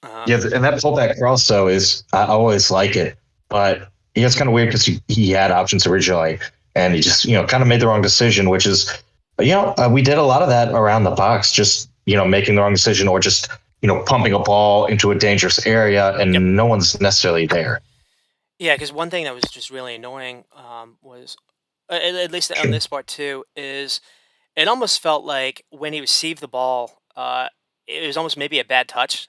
C: Yeah,
A: Um,
C: and that pullback cross though is I always like it, but it's kind of weird because he had options originally, and he just kind of made the wrong decision, which is we did a lot of that around the box, just making the wrong decision or just pumping a ball into a dangerous area
A: yep.
C: and no one's necessarily there.
A: Yeah, because one thing that was just really annoying was, at least on this part too, is it almost felt like when he received the ball, it was almost maybe a bad touch.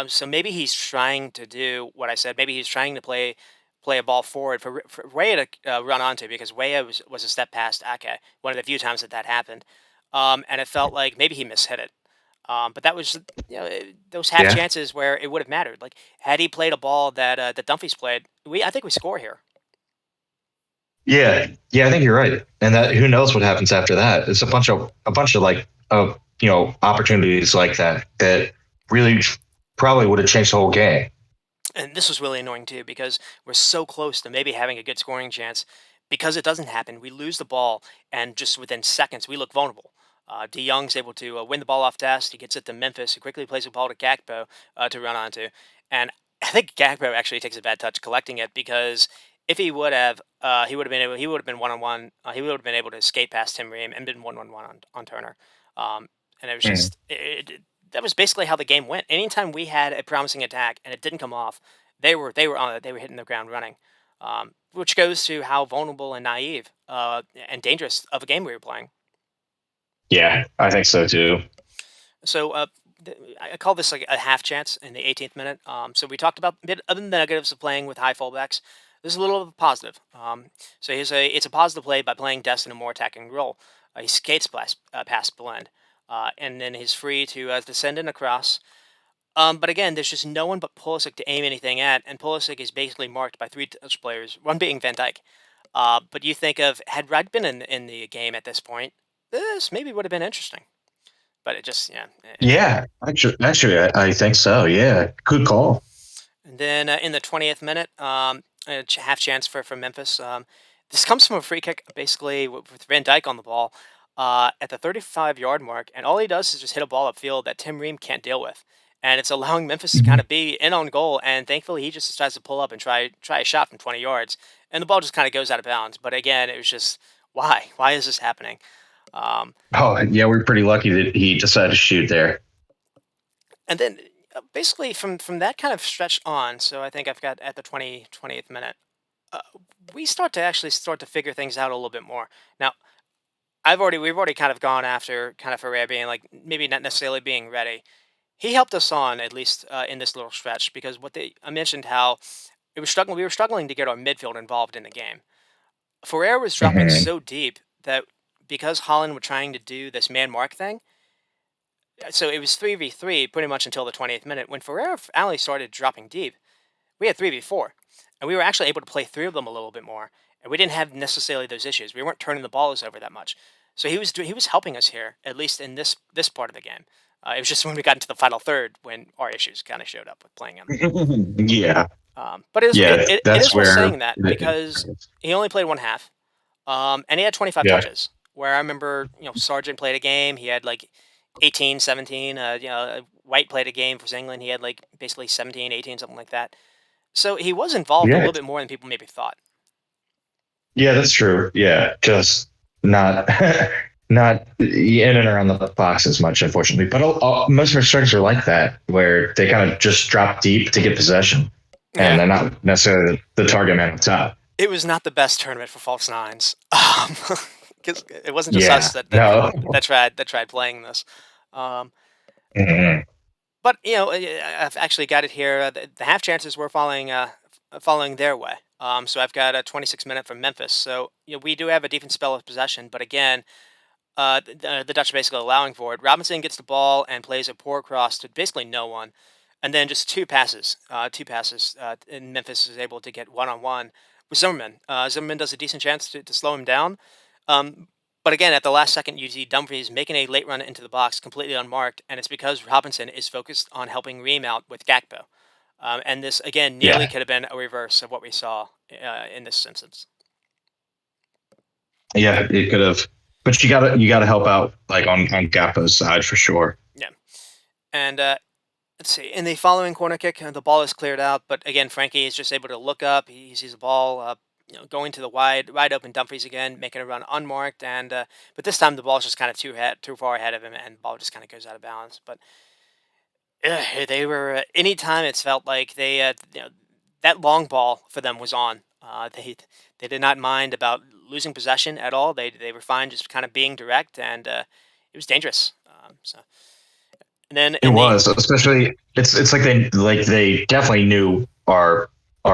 A: So maybe he's trying to do what I said. Maybe he's trying to play a ball forward for Raya to run onto because Raya was a step past Ake. One of the few times that happened, and it felt like maybe he mishit it. But that was those half
C: Yeah,
A: chances where it would have mattered. Like had he played a ball that Dumfries played, I think we score here.
C: yeah. I think you're right, and that who knows what happens after that. It's a bunch of like opportunities like that really probably would have changed the whole game.
A: And this was really annoying too because we're so close to maybe having a good scoring chance. Because it doesn't happen, we lose the ball, and just within seconds, we look vulnerable. De Young's able to win the ball off Dest. He gets it to Memphis. He quickly plays the ball to Gakpo to run onto. And I think Gakpo actually takes a bad touch collecting it because if he would have been able, he would have been one on one. He would have been able to skate past Tim Ream and been one on Turner. Um, and it was
C: Mm.
A: just that was basically how the game went. Anytime we had a promising attack and it didn't come off, they were hitting the ground running, which goes to how vulnerable and naive and dangerous of a game we were playing.
C: Yeah, I think so too.
A: So I call this like a half chance in the 18th minute. So we talked about a bit other than the negatives of playing with high fullbacks. There's a little of a positive. So it's a positive play by playing Dest in a more attacking role. He skates past Blend, and then he's free to descend in across. But again, there's just no one but Pulisic to aim anything at, and Pulisic is basically marked by three Dutch players, one being Van Dijk. But you think of had Red been in the game at this point, this maybe would have been interesting. But it just yeah, it didn't.
C: Yeah, actually, I think so. Yeah, good call.
A: And then in the 20th minute, half chance for Memphis. This comes from a free kick, basically with Van Dyke on the ball at the 35-yard mark, and all he does is just hit a ball upfield that Tim Ream can't deal with, and it's allowing Memphis to kind
C: Mhm.
A: of be in on goal. And thankfully, he just decides to pull up and try a shot from 20 yards, and the ball just kind of goes out of bounds. But again, it was just why is this happening? Um,
C: Oh, yeah, we're pretty lucky that he decided to shoot there.
A: And then basically from that kind of stretch on, so I think I've got at the 20th minute, uh, we start to figure things out a little bit more. Now, we've already kind of gone after kind of Ferrer being like maybe not necessarily being ready. He helped us on at least in this little stretch because I mentioned how we were struggling to get our midfield involved in the game. Ferrer was dropping
C: Mhm.
A: so deep that because Holland were trying to do this man mark thing, so it was 3v3 pretty much until the 20th minute. When Ferrer Alley started dropping deep, we had 3v4. And we were actually able to play three of them a little bit more. And we didn't have necessarily those issues. We weren't turning the balls over that much. So he was helping us here, at least in this part of the game. It was just when we got into the final third when our issues kind of showed up with playing him.
C: Yeah,
A: But
C: yeah,
A: it
C: that's
A: is worth
C: where.
A: saying that because he only played one half, and he had 25
C: Yeah,
A: touches. Where I remember, Sargent played a game. He had like 18, 17. White played a game for England. He had like basically 17, 18, something like that. So he was involved a
C: yeah,
A: little bit more than people maybe thought.
C: yeah. That's true. Yeah, just not not in and around the box as much, unfortunately. But most of our strikers are like that, where they kind of just drop deep to get possession, and
A: Yeah,
C: they're not necessarily the target man on top.
A: it was not the best tournament for false nines because it wasn't just
C: Yeah,
A: us
C: no.
A: that tried playing this. Um,
C: Mhm.
A: but I've actually got it here. The half chances were following their way. So I've got a 26 minute from Memphis. So we do have a decent spell of possession, but again, the Dutch are basically allowing for it. Robinson gets the ball and plays a poor cross to basically no one, and then just two passes, and Memphis is able to get one on one with Zimmerman. Zimmerman does a decent chance to slow him down, um, but again at the last second, you see Dumfries making a late run into the box completely unmarked, and it's because Robinson is focused on helping Ream out with Gakpo. And this again nearly
C: Yeah,
A: could have been a reverse of what we saw in this instance.
C: yeah, it could have. But you gotta help out like on Gapo's side for sure.
A: Yeah, and let's see. In the following corner kick, the ball is cleared out, but again, Frankie is just able to look up. He sees the ball, going to the wide open Dumfries again, making a run unmarked, and but this time the ball's just kind of too far ahead of him, and the ball just kind of goes out of bounds. But they were anytime it's felt like that long ball for them was on. They did not mind about losing possession at all. They were fine just kind of being direct, and it was dangerous. And then
C: It
A: in the
C: was, especially it's like they definitely knew our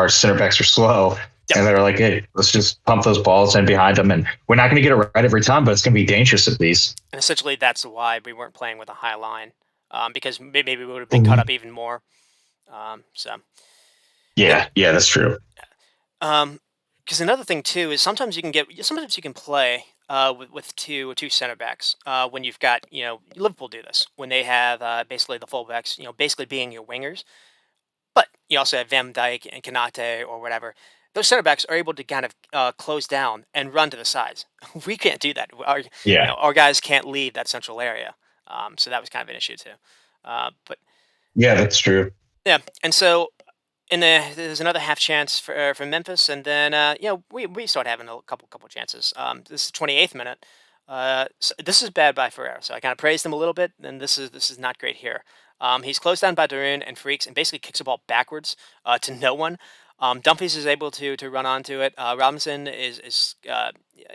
C: center backs are slow,
A: Yep.
C: and they were like, hey, let's just pump those balls in behind them, and we're not going to get it right every time, but it's going to be dangerous at least.
A: And essentially, that's why we weren't playing with a high line, because maybe we would have been cut
C: Mhm.
A: up even more. So, and
C: Yeah, yeah, that's true.
A: because another thing too is sometimes you can play with two center backs when you've got Liverpool do this when they have basically the fullbacks basically being your wingers, but you also have Van Dijk and Kanate or whatever. Those center backs are able to kind of close down and run to the sides. We can't do that.
C: Yeah,
A: Our guys can't leave that central area. So that was kind of an issue too. But
C: yeah, that's true.
A: yeah, and so And there's another half chance for Memphis, and then we start having a couple chances. This is 28th minute. This is bad by Ferrer, so I kind of praised him a little bit, and this is not great here. He's closed down by Darun and Freaks, and basically kicks the ball backwards to no one. Dumfries is able to run onto it. Robinson is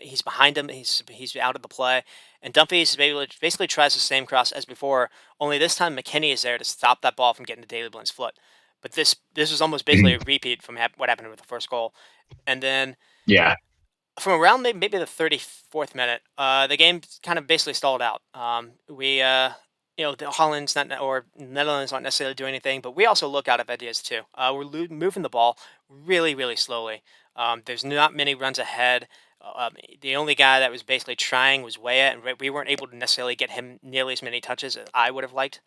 A: he's behind him. He's out of the play, and Dumfries basically tries the same cross as before. Only this time McKinney is there to stop that ball from getting to Daily Blind's foot. But this was almost basically a
C: Mhm.
A: repeat from what happened with the first goal. And then
C: Yeah.
A: from around maybe the 34th minute, the game kind of basically stalled out. The Holland's not or Netherlands not necessarily doing anything, but we also look out of ideas too. We're moving the ball really, really slowly. There's not many runs ahead. The only guy that was basically trying was Weah, and we weren't able to necessarily get him nearly as many touches as I would have liked.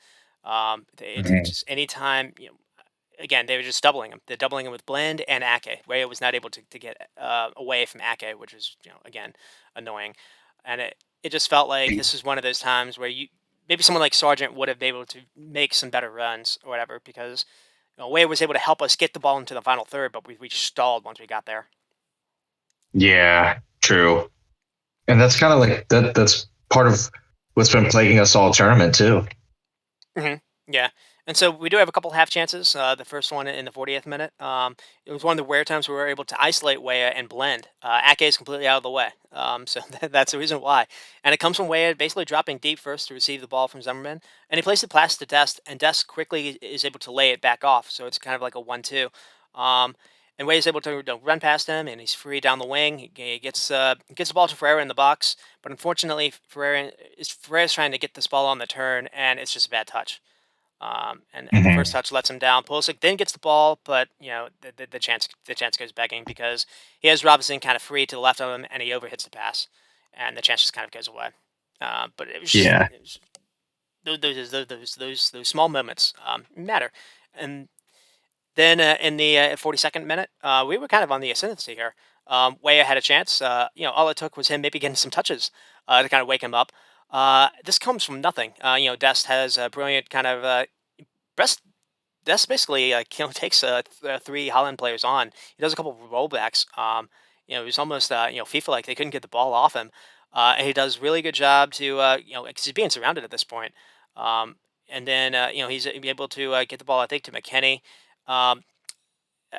A: It's
C: Mhm.
A: just anytime, again, they were just doubling him. They're doubling him with Blend and Ake. Raya was not able to get away from Ake, which was, again, annoying. And it just felt like this is one of those times where maybe someone like Sargent would have been able to make some better runs or whatever, because Way was able to help us get the ball into the final third, but we just stalled once we got there.
C: Yeah, true. And that's kind of like that's part of what's been plaguing us all tournament too.
A: Hmm. Yeah. And so we do have a couple half chances. The first one in the 40th minute. It was one of the rare times we were able to isolate Weah and Blend. Ake is completely out of the way. So that's the reason why. And it comes from Weah basically dropping deep first to receive the ball from Zimmerman. And he plays the pass to Dest, and Dest quickly is able to lay it back off. So it's kind of like a 1-2. Um, and Weah is able to run past him, and he's free down the wing. He gets the ball to Ferreira in the box. But unfortunately, Ferreira's trying to get this ball on the turn, and it's just a bad touch. And the first
C: Hmm.
A: touch lets him down. Pulisic then gets the ball, but the chance goes begging because he has Robinson kind of free to the left of him, and he overhits the pass, and the chance just kind of goes away. But
C: Yeah.
A: it was those small moments matter. And then in the 42nd minute, we were kind of on the ascendancy here. Weah had a chance. All it took was him maybe getting some touches to kind of wake him up. This comes from nothing. Dest has a brilliant kind of Best that's basically takes three Holland players on. He does a couple of rollbacks. It was almost FIFA like they couldn't get the ball off him. And he does really good job to 'cause he's being surrounded at this point. And then he's able to get the ball, I think, to McKennie. Um,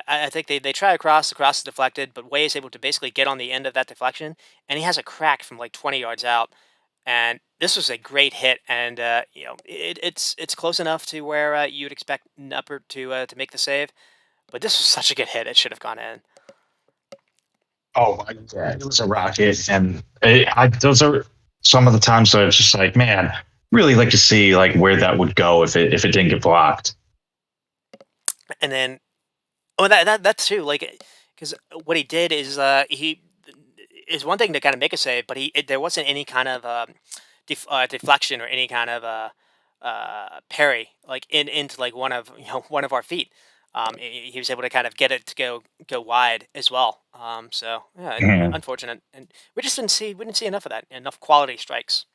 A: I think they try across, the cross is deflected, but Way is able to basically get on the end of that deflection, and he has a crack from like 20 yards out. And this was a great hit, and it's close enough to where you'd expect Nupper to make the save, but this was such a good hit; it should have gone in.
C: Oh my god, it was a rocket, and those are some of the times that it's just like, man, really like to see like where that would go if it didn't get blocked.
A: And then, oh, that too, like, because what he did is he is one thing to kind of make a save, but there wasn't any kind of deflection or any kind of parry like into like one of our feet. He was able to kind of get it to go wide as well. So yeah,
C: Mhm.
A: unfortunate, and we didn't see enough of that, enough quality strikes.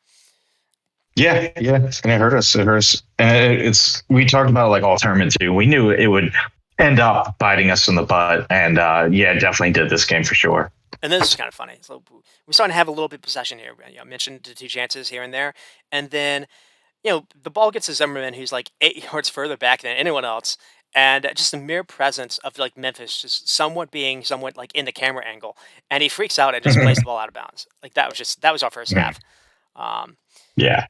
C: Yeah, yeah, and it hurt us. It hurts. And it's we talked about like all tournament too. We knew it would end up biting us in the butt, and yeah, it definitely did this game for sure.
A: And this is kind of funny. So we're starting to have a little bit of possession here. I mentioned the two chances here and there, and then the ball gets to Zimmerman, who's like 8 yards further back than anyone else. And just the mere presence of like Memphis just somewhat like in the camera angle. And he freaks out and just plays the ball out of bounds. Like that was our first half. Um,
C: Yeah.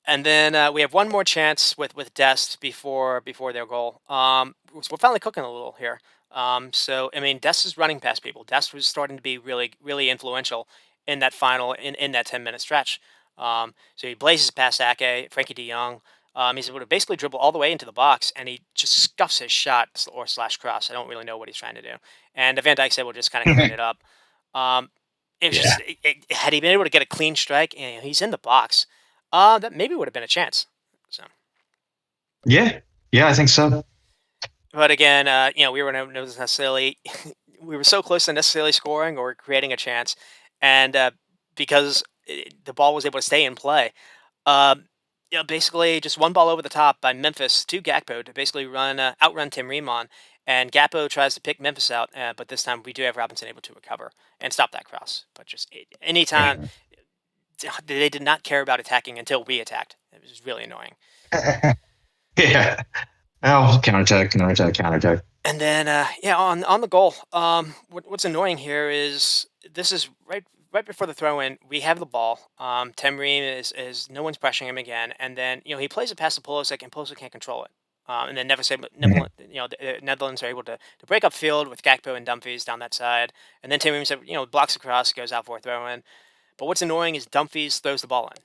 A: and then we have one more chance with Dest before their goal. So we're finally cooking a little here. So I mean, Dest is running past people. Dest was starting to be really really influential in that in that 10-minute stretch. So he blazes past Ake, Frankie De Jong. He's able to basically dribble all the way into the box, and he just scuffs his shot or slash cross. I don't really know what he's trying to do. And Van Dijk's able to just kind of clean it up. Um, it was
C: Yeah.
A: just had he been able to get a clean strike, and he's in the box, that maybe would have been a chance. So,
C: Yeah. Yeah, I think so.
A: but again, we were not necessarily we were so close to necessarily scoring or creating a chance, and because the ball was able to stay in play, um, basically just one ball over the top by Memphis to Gakpo to basically outrun Tim Reamon. And Gakpo tries to pick Memphis out, but this time we do have Robinson able to recover and stop that cross. But just anytime
C: Mhm.
A: they did not care about attacking until we attacked. It was really annoying.
C: Yeah. Oh, counterattack, counterattack, counterattack.
A: And then, yeah, on the goal, what's annoying here is this is right before the throw in. We have the ball. Temreen is no one's pressuring him again, and then he plays it past the Pulisic, and Pulisic can't control it. And then
C: Mhm.
A: The Netherlands are able to break up field with Gakpo and Dumfries down that side, and then Temreen blocks across, goes out for a throw in. But what's annoying is Dumfries throws the ball in.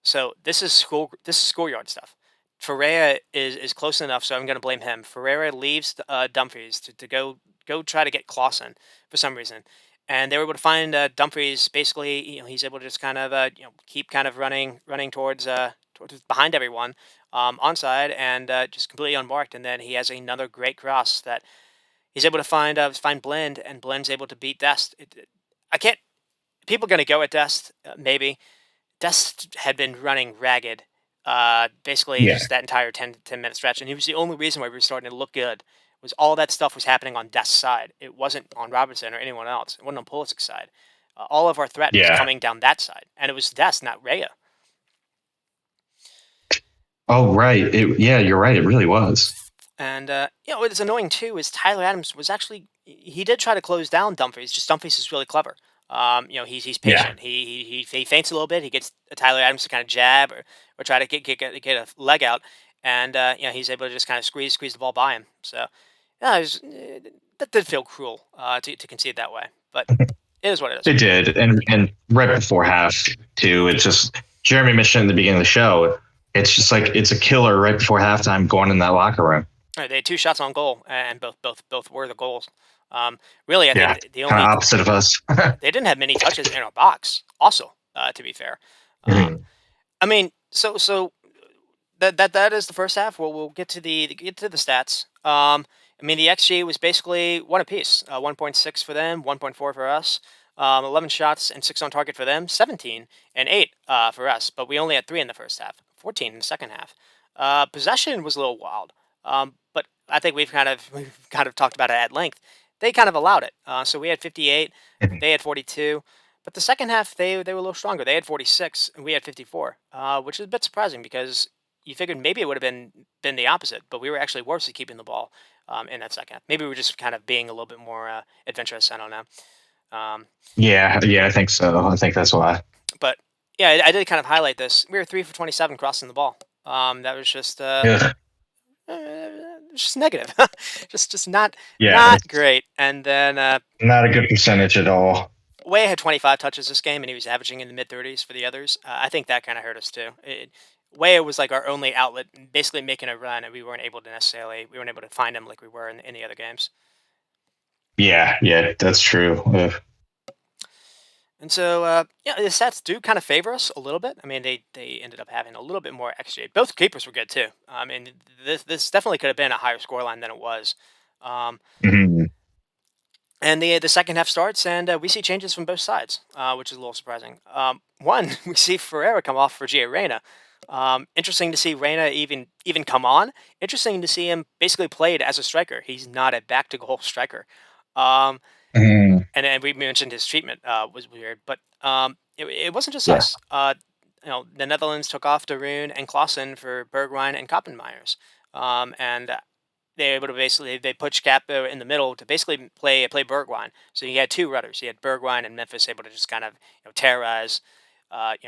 A: So this is schoolyard stuff. Ferreira is close enough, so I'm going to blame him. Ferreira leaves Dumfries to go try to get Clausen for some reason, and they were able to find Dumfries. Basically, he's able to just kind of keep kind of running towards behind everyone onside and just completely unmarked. And then he has another great cross that he's able to find Blend, and Blend's able to beat Dest. I can't. People are going to go at Dest maybe. Dest had been running ragged, basically
C: Yeah.
A: just that entire 10-minute stretch, and he was the only reason why we were starting to look good. Was all that stuff was happening on Dest's side. It wasn't on Robertson or anyone else. It wasn't on Pulisic's side. All of our threat was
C: Yeah.
A: coming down that side, and it was Dest, not Raya.
C: Oh, right. Yeah, you're right. It really was.
A: And what's annoying too is Tyler Adams was actually he did try to close down Dumfries. Just Dumfries is really clever. He's
C: Yeah.
A: patient. He feints a little bit. He gets Tyler Adams to kind of jab or try to get a leg out, and he's able to just kind of squeeze the ball by him. So yeah, that did feel cruel to concede that way, but it is what it is.
C: It did, and right before half too. It's just Jeremy mentioned in the beginning of the show. It's just like it's a killer right before halftime going in that locker room.
A: All right, they had two shots on goal, and both were the goals. Really, I think
C: Yeah,
A: the
C: kind of
A: only
C: opposite of us.
A: they didn't have many touches in our box. Also, to be fair, um,
C: Mhm.
A: I mean, so that is the first half. We'll get to the stats. I mean, the XG was basically one apiece. 1.6 for them, 1.4 for us. 11 shots and 6 on target for them, 17 and 8 for us. But we only had 3 in the first half, 14 in the second half. Possession was a little wild, but I think we've kind of talked about it at length. They kind of allowed it. So we had 58, they had 42. But the second half, they were a little stronger. They had 46, and we had 54, which is a bit surprising because you figured maybe it would have been the opposite, but we were actually worse at keeping the ball in that second half. Maybe we were just kind of being a little bit more adventurous. I don't know. Um,
C: Yeah, I think so. I think that's why.
A: but yeah, I did kind of highlight this. We were 3 for 27 crossing the ball. That was
C: Yeah,
A: just negative, just
C: yeah,
A: not
C: it's
A: great. And then
C: not a good percentage at all.
A: Way had 25 touches this game, and he was averaging in the mid 30s for the others. I think that kind of hurt us too. Way was like our only outlet, basically making a run, and we weren't able to find him like we were in the other games.
C: Yeah, that's true.
A: And so, the stats do kind of favor us a little bit. I mean, they ended up having a little bit more XG. Both keepers were good too. And this definitely could have been a higher scoreline than it was. Um,
C: Mhm.
A: and the second half starts, and we see changes from both sides, which is a little surprising. One, we see Ferreira come off for Gio Reyna. Interesting to see Reyna even come on. Interesting to see him basically played as a striker. He's not a back to goal striker. Um,
C: Mhm.
A: and we mentioned his treatment was weird, but it wasn't just
C: Yeah,
A: us. The Netherlands took off De Roon and Klaassen for Bergwijn and Koppenmeyers, and they were able to basically they put Capo in the middle to basically play Bergwijn. So he had two rudders. He had Bergwijn and Memphis able to just kind of terrorize,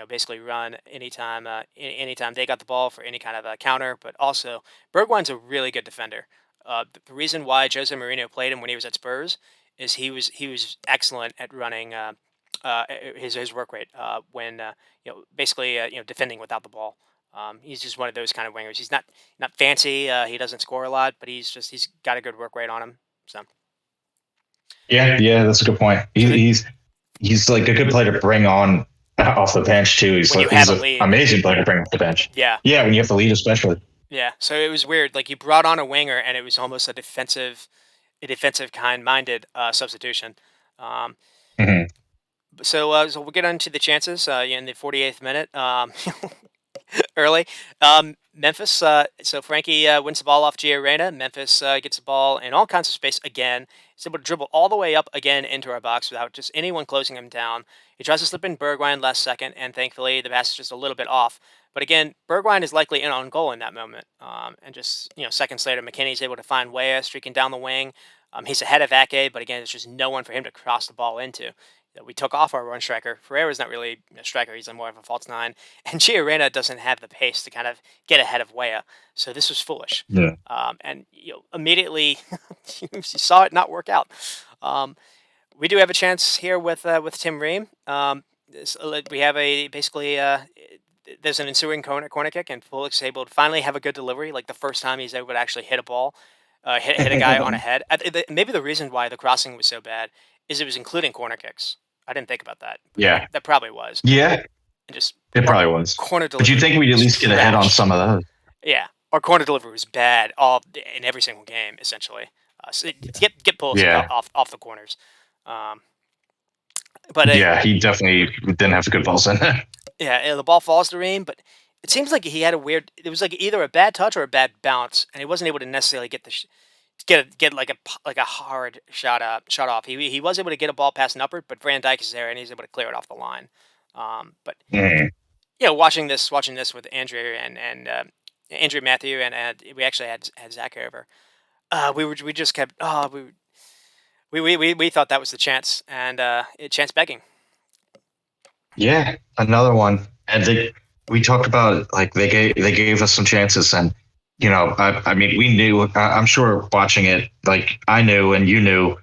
A: basically run anytime anytime they got the ball for any kind of a counter. But also Bergwijn's a really good defender. The reason why Jose Mourinho played him when he was at Spurs is he was excellent at running his work rate when basically defending without the ball. He's just one of those kind of wingers. He's not fancy. He doesn't score a lot, but he's got a good work rate on him. So
C: yeah, that's a good point.
A: so
C: He's like a good player to bring on off the bench too.
A: when you
C: He's
A: have a
C: an
A: lead,
C: amazing player to bring off the bench.
A: yeah,
C: Yeah, when you have to lead, especially.
A: yeah. So it was weird. Like you brought on a winger, and it was almost a defensive kind-minded substitution. Um,
C: Mhm.
A: so we'll get into the chances in the 48th minute. early. Memphis. So Frankie wins the ball off Gio Reyna. Memphis gets the ball in all kinds of space again. He's able to dribble all the way up again into our box without just anyone closing him down. He tries to slip in Bergwijn last second, and thankfully the pass is just a little bit off. But again, Bergwijn is likely in on goal in that moment. And just seconds later, McKinney's able to find Weah streaking down the wing. He's ahead of Ake, but again, there's just no one for him to cross the ball into. We took off our run striker. Ferreira's not really a striker; he's more of a false nine. And Giorena doesn't have the pace to kind of get ahead of Weah, so this was foolish.
C: Yeah.
A: And immediately you saw it not work out. We do have a chance here with Tim Ream. We have there's an ensuing corner kick, and Pulic's able to finally have a good delivery, like the first time he's able to actually hit a ball, hit a guy on a head. Maybe the reason why the crossing was so bad is it was including corner kicks. I didn't think about that.
C: Yeah.
A: That probably was.
C: Yeah.
A: And just
C: It probably was.
A: corner
C: But you
A: delivery.
C: think we'd at least get ahead on some of those?
A: Yeah, our corner delivery was bad all in every single game, essentially. So get Pulisic
C: Yeah.
A: off the corners. But
C: Yeah, he definitely didn't have good balls in.
A: yeah, the ball falls to Ream, but it seems like he had a weird. It was like either a bad touch or a bad bounce, and he wasn't able to necessarily get like a hard shot off. He was able to get a ball past Nuppert, but Van Dijk is there and he's able to clear it off the line. But watching this with Andrew and Andrew Matthew and we actually had Zach over. We just kept we thought that was the chance and chance begging.
C: Yeah, another one. And we talked about like they gave us some chances, and I mean we knew. I'm sure watching it, like I knew and you knew,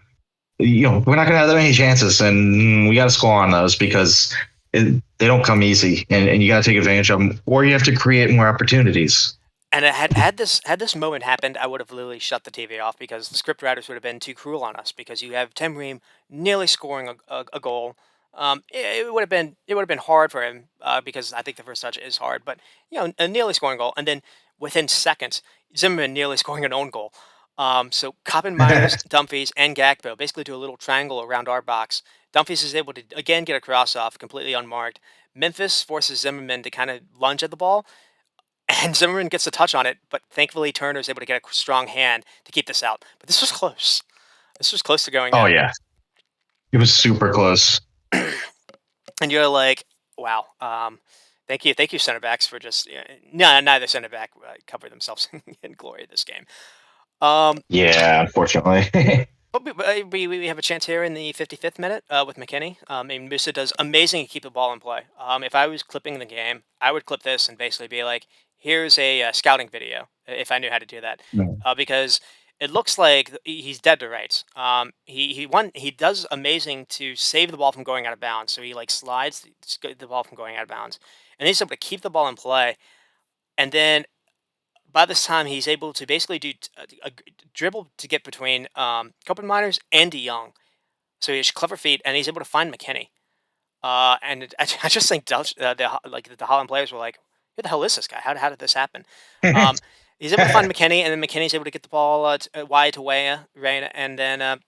C: we're not gonna have that many chances, and we got to score on those because they don't come easy, and you got to take advantage of them, or you have to create more opportunities.
A: And had this moment happened, I would have literally shut the TV off because the script writers would have been too cruel on us because you have Tim Ream nearly scoring a goal. It would have been hard for him because I think the first touch is hard, but a nearly scoring goal, and then within seconds, Zimmerman nearly scoring an own goal. So Myers, Dumfries, and Gakpo basically do a little triangle around our box. Dumfries is able to again get a cross off completely unmarked. Memphis forces Zimmerman to kind of lunge at the ball, and Zimmerman gets a touch on it, but thankfully Turner is able to get a strong hand to keep this out. But this was close. This was close to going out.
C: Oh yeah, it was super close.
A: And you're like, wow. Thank you, center backs, for just neither center back covered themselves in glory this game.
C: Yeah, unfortunately.
A: But we have a chance here in the 55th minute with McKinney. And Musa does amazing to keep the ball in play. If I was clipping the game, I would clip this and basically be like, here's a scouting video, if I knew how to do that. Because it looks like he's dead to rights. He does amazing to save the ball from going out of bounds. So he slides the ball from going out of bounds. And he's able to keep the ball in play. And then by this time, he's able to basically do a dribble to get between Kopenminers and De Jong. So he has clever feet, and he's able to find McKinney. And I just think the Holland players were like, "Who the hell is this guy? How did this happen?" He's able to find McKinney, and then McKinney's able to get the ball wide to Weah, and then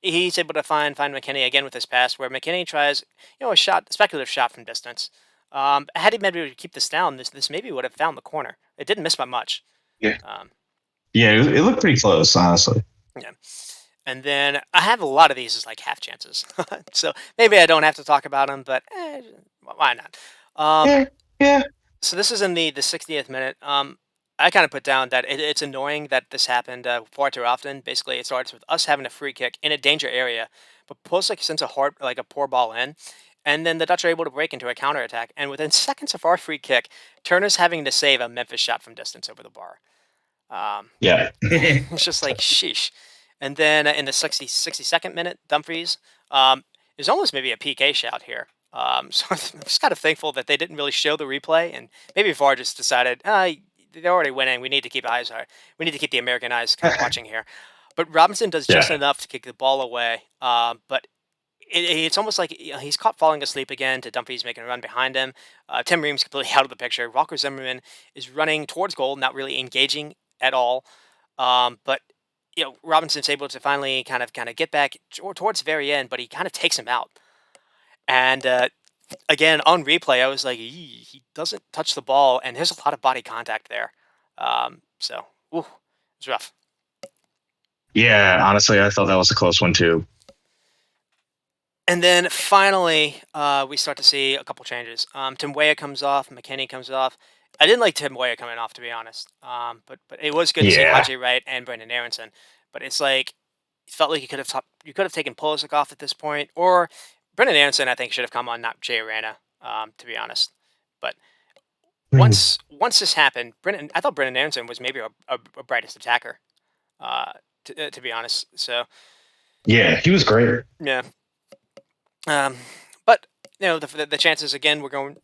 A: he's able to find McKinney again with his pass, where McKinney tries a speculative shot from distance. Had he maybe keep this down, this maybe would have found the corner. It didn't miss by much.
C: Yeah. Yeah, it looked pretty close, honestly.
A: Yeah. And then I have a lot of these as half chances. So maybe I don't have to talk about them, but why not?
C: Yeah.
A: So this is in the 60th minute. I kind of put down that it's annoying that this happened far too often. Basically, it starts with us having a free kick in a danger area, but Pulisic sends a poor ball in, and then the Dutch are able to break into a counterattack. And within seconds of our free kick, Turner's having to save a Memphis shot from distance over the bar.
C: Yeah.
A: It's just like, sheesh. And then in the 62nd minute, Dumfries, there's almost maybe a PK shout here. So I'm just kind of thankful that they didn't really show the replay, and maybe VAR just decided, they're already winning. We need to keep the American eyes kind of watching here. But Robinson does just enough to kick the ball away. But it's almost like he's caught falling asleep again to Dumfries making a run behind him. Tim Ream's completely out of the picture. Walker Zimmerman is running towards goal, not really engaging at all. But Robinson's able to finally kind of get back towards the very end, but he kind of takes him out. And again, on replay, I was like, he doesn't touch the ball, and there's a lot of body contact there. So, ooh, it's rough.
C: Yeah, honestly, I thought that was a close one too.
A: And then finally, we start to see a couple changes. Tim Weah comes off, McKinney comes off. I didn't like Tim Weah coming off, to be honest. But it was good to see
C: Yeah.
A: Haji Wright and Brendan Aronson. But it's like it felt like you could have taken Pulisic off at this point, or Brendan Aronson. I think should have come on, not Jay Arena, to be honest. But
C: Mhm.
A: once this happened, I thought Brendan Aronson was maybe our brightest attacker, uh, to be honest. So
C: Yeah, he was great.
A: yeah. Um, but the chances again we're going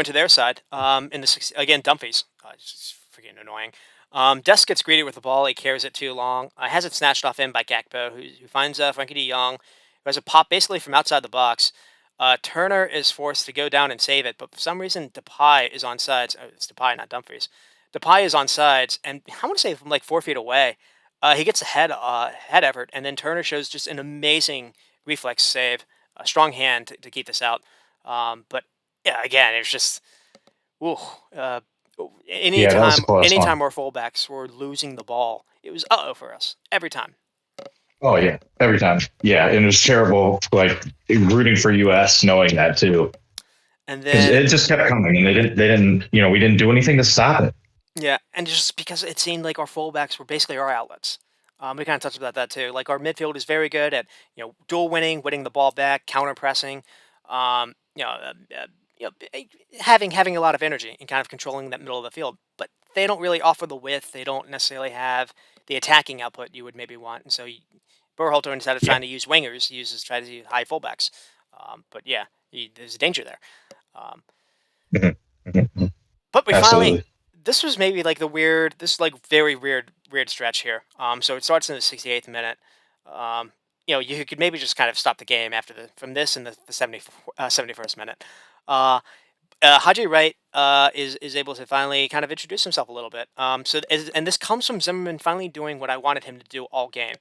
A: to their side. In again Dumfries, it's just freaking annoying. Dest gets greedy with the ball. He carries it too long. Has it snatched off in by Gakpo, who finds Frankie De Jong, who has a pop basically from outside the box. Turner is forced to go down and save it, but for some reason Depay is on sides. It's Depay, not Dumfries. Depay is on sides, and I want to say from like 4 feet away. He gets a head effort, and then Turner shows just an amazing reflex save, a strong hand to keep this out. But yeah, again, it's just ooh, uh,
C: Yeah, that was a close one.
A: anytime our fullbacks were losing the ball, it was for us every time.
C: Oh yeah, every time. Yeah, and it was terrible. Like rooting for US, knowing that too,
A: And
C: because
A: then
C: it just kept coming, and they didn't. You know, we didn't do anything to stop it.
A: yeah, and just because it seemed like our fullbacks were basically our outlets. We kind of touched about that too. Like our midfield is very good at dual winning the ball back, counter pressing, um, you know, uh, uh, having a lot of energy and kind of controlling that middle of the field. But they don't really offer the width. They don't necessarily have the attacking output you would maybe want. And so Berhalter, instead of
C: Yeah.
A: trying to use wingers, tries to use high fullbacks. But yeah, there's a danger there. Um,
C: Mhm. Mhm.
A: but we finally,
C: Absolutely.
A: this was maybe like this is like very weird stretch here. So it starts in the 68th minute. Um, you could maybe just kind of stop the game after from this in the 71st minute. Uh, Haji Wright is able to finally kind of introduce himself a little bit. And this comes from Zimmerman finally doing what I wanted him to do all game.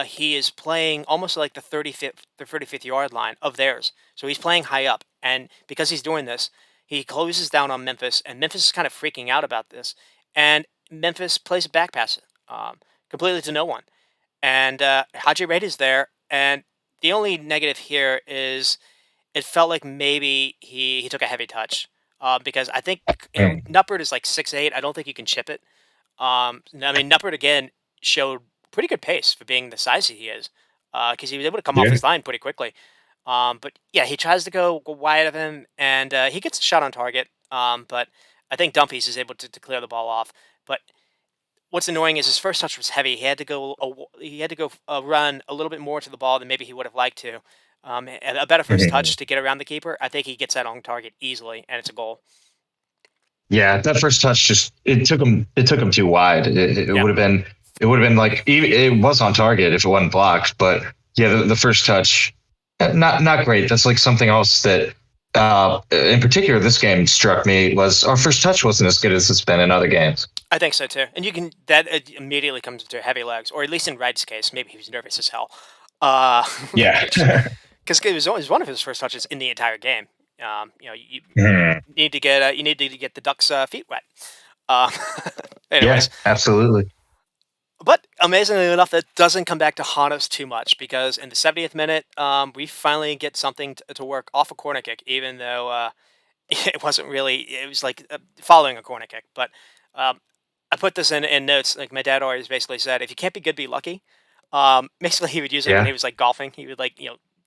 A: He is playing almost like the 35th yard line of theirs. So he's playing high up, and because he's doing this, he closes down on Memphis, and Memphis is kind of freaking out about this. And Memphis plays a back pass completely to no one, and Haji Wright is there. And the only negative here is it felt like maybe he took a heavy touch, because I think
C: Mhm.
A: Nuppert is like 6'8". I don't think you can chip it. I mean Nuppert again showed pretty good pace for being the size he is, because he was able to come off
C: Yeah.
A: his line pretty quickly. But yeah, he tries to go wide of him, and he gets a shot on target. But I think Dumfries is able to clear the ball off. But what's annoying is his first touch was heavy. He had to go run a little bit more to the ball than maybe he would have liked to. And a better first
C: Mhm.
A: touch to get around the keeper. I think he gets that on target easily, and it's a goal.
C: Yeah, that first touch just it took him too wide. It
A: Yeah,
C: would have been like it was on target if it wasn't blocked. But yeah, the first touch, not great. That's like something else that in particular this game struck me was our first touch wasn't as good as it's been in other games.
A: I think so too. And that immediately comes into heavy legs, or at least in Wright's case, maybe he was nervous as hell. Uh,
C: Yeah.
A: which because it was one of his first touches in the entire game. You
C: Mhm.
A: you need to get the Ducks' feet wet. Uh,
C: Yeah,
A: anyways,
C: absolutely.
A: but amazingly enough, that doesn't come back to haunt us too much because in the 70th minute, we finally get something to work off a corner kick, even though it wasn't really. It was like following a corner kick. But um, I put this in notes. Like my dad always basically said, if you can't be good, be lucky. Basically, he would use it when
C: Yeah.
A: he was like golfing. He would like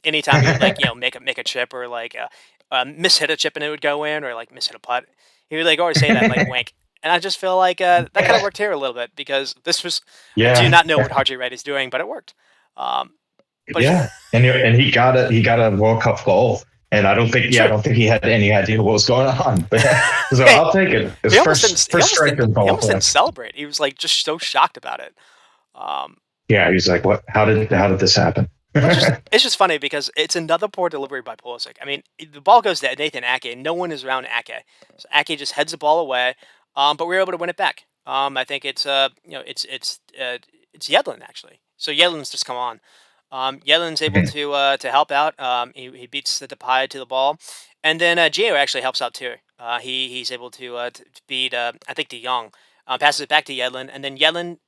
A: anytime he would like make a chip or like miss hit a chip and it would go in or like miss hit a putt. He would like always say that like wink. And I just feel like that kind of worked here a little bit because this was I do
C: Yeah.
A: not know what Haji Wright is doing, but it worked. Um, but
C: Yeah, and he got a World Cup goal, and I
A: true.
C: don't think he had any idea what was going on. But so
A: Hey,
C: I'll take it. His
A: he almost didn't. He
C: first
A: almost
C: strike
A: didn't.
C: in
A: He
C: ball
A: almost didn't
C: play.
A: celebrate. He was like just so shocked about it. Um,
C: Yeah, he's like, what? How did this happen?
A: Which is it's just funny because it's another poor delivery by Pulisic. I mean, the ball goes to Nathan Ake, and no one is around Ake. So Ake just heads the ball away, but we are able to win it back. I think it's it's Yedlin actually. So Yedlin's just come on. Yedlin's able
C: Mhm.
A: to help out. He beats the Depay to the ball, and then Gio actually helps out too. He's able to beat I think De Jong, passes it back to Yedlin, and then Yedlin,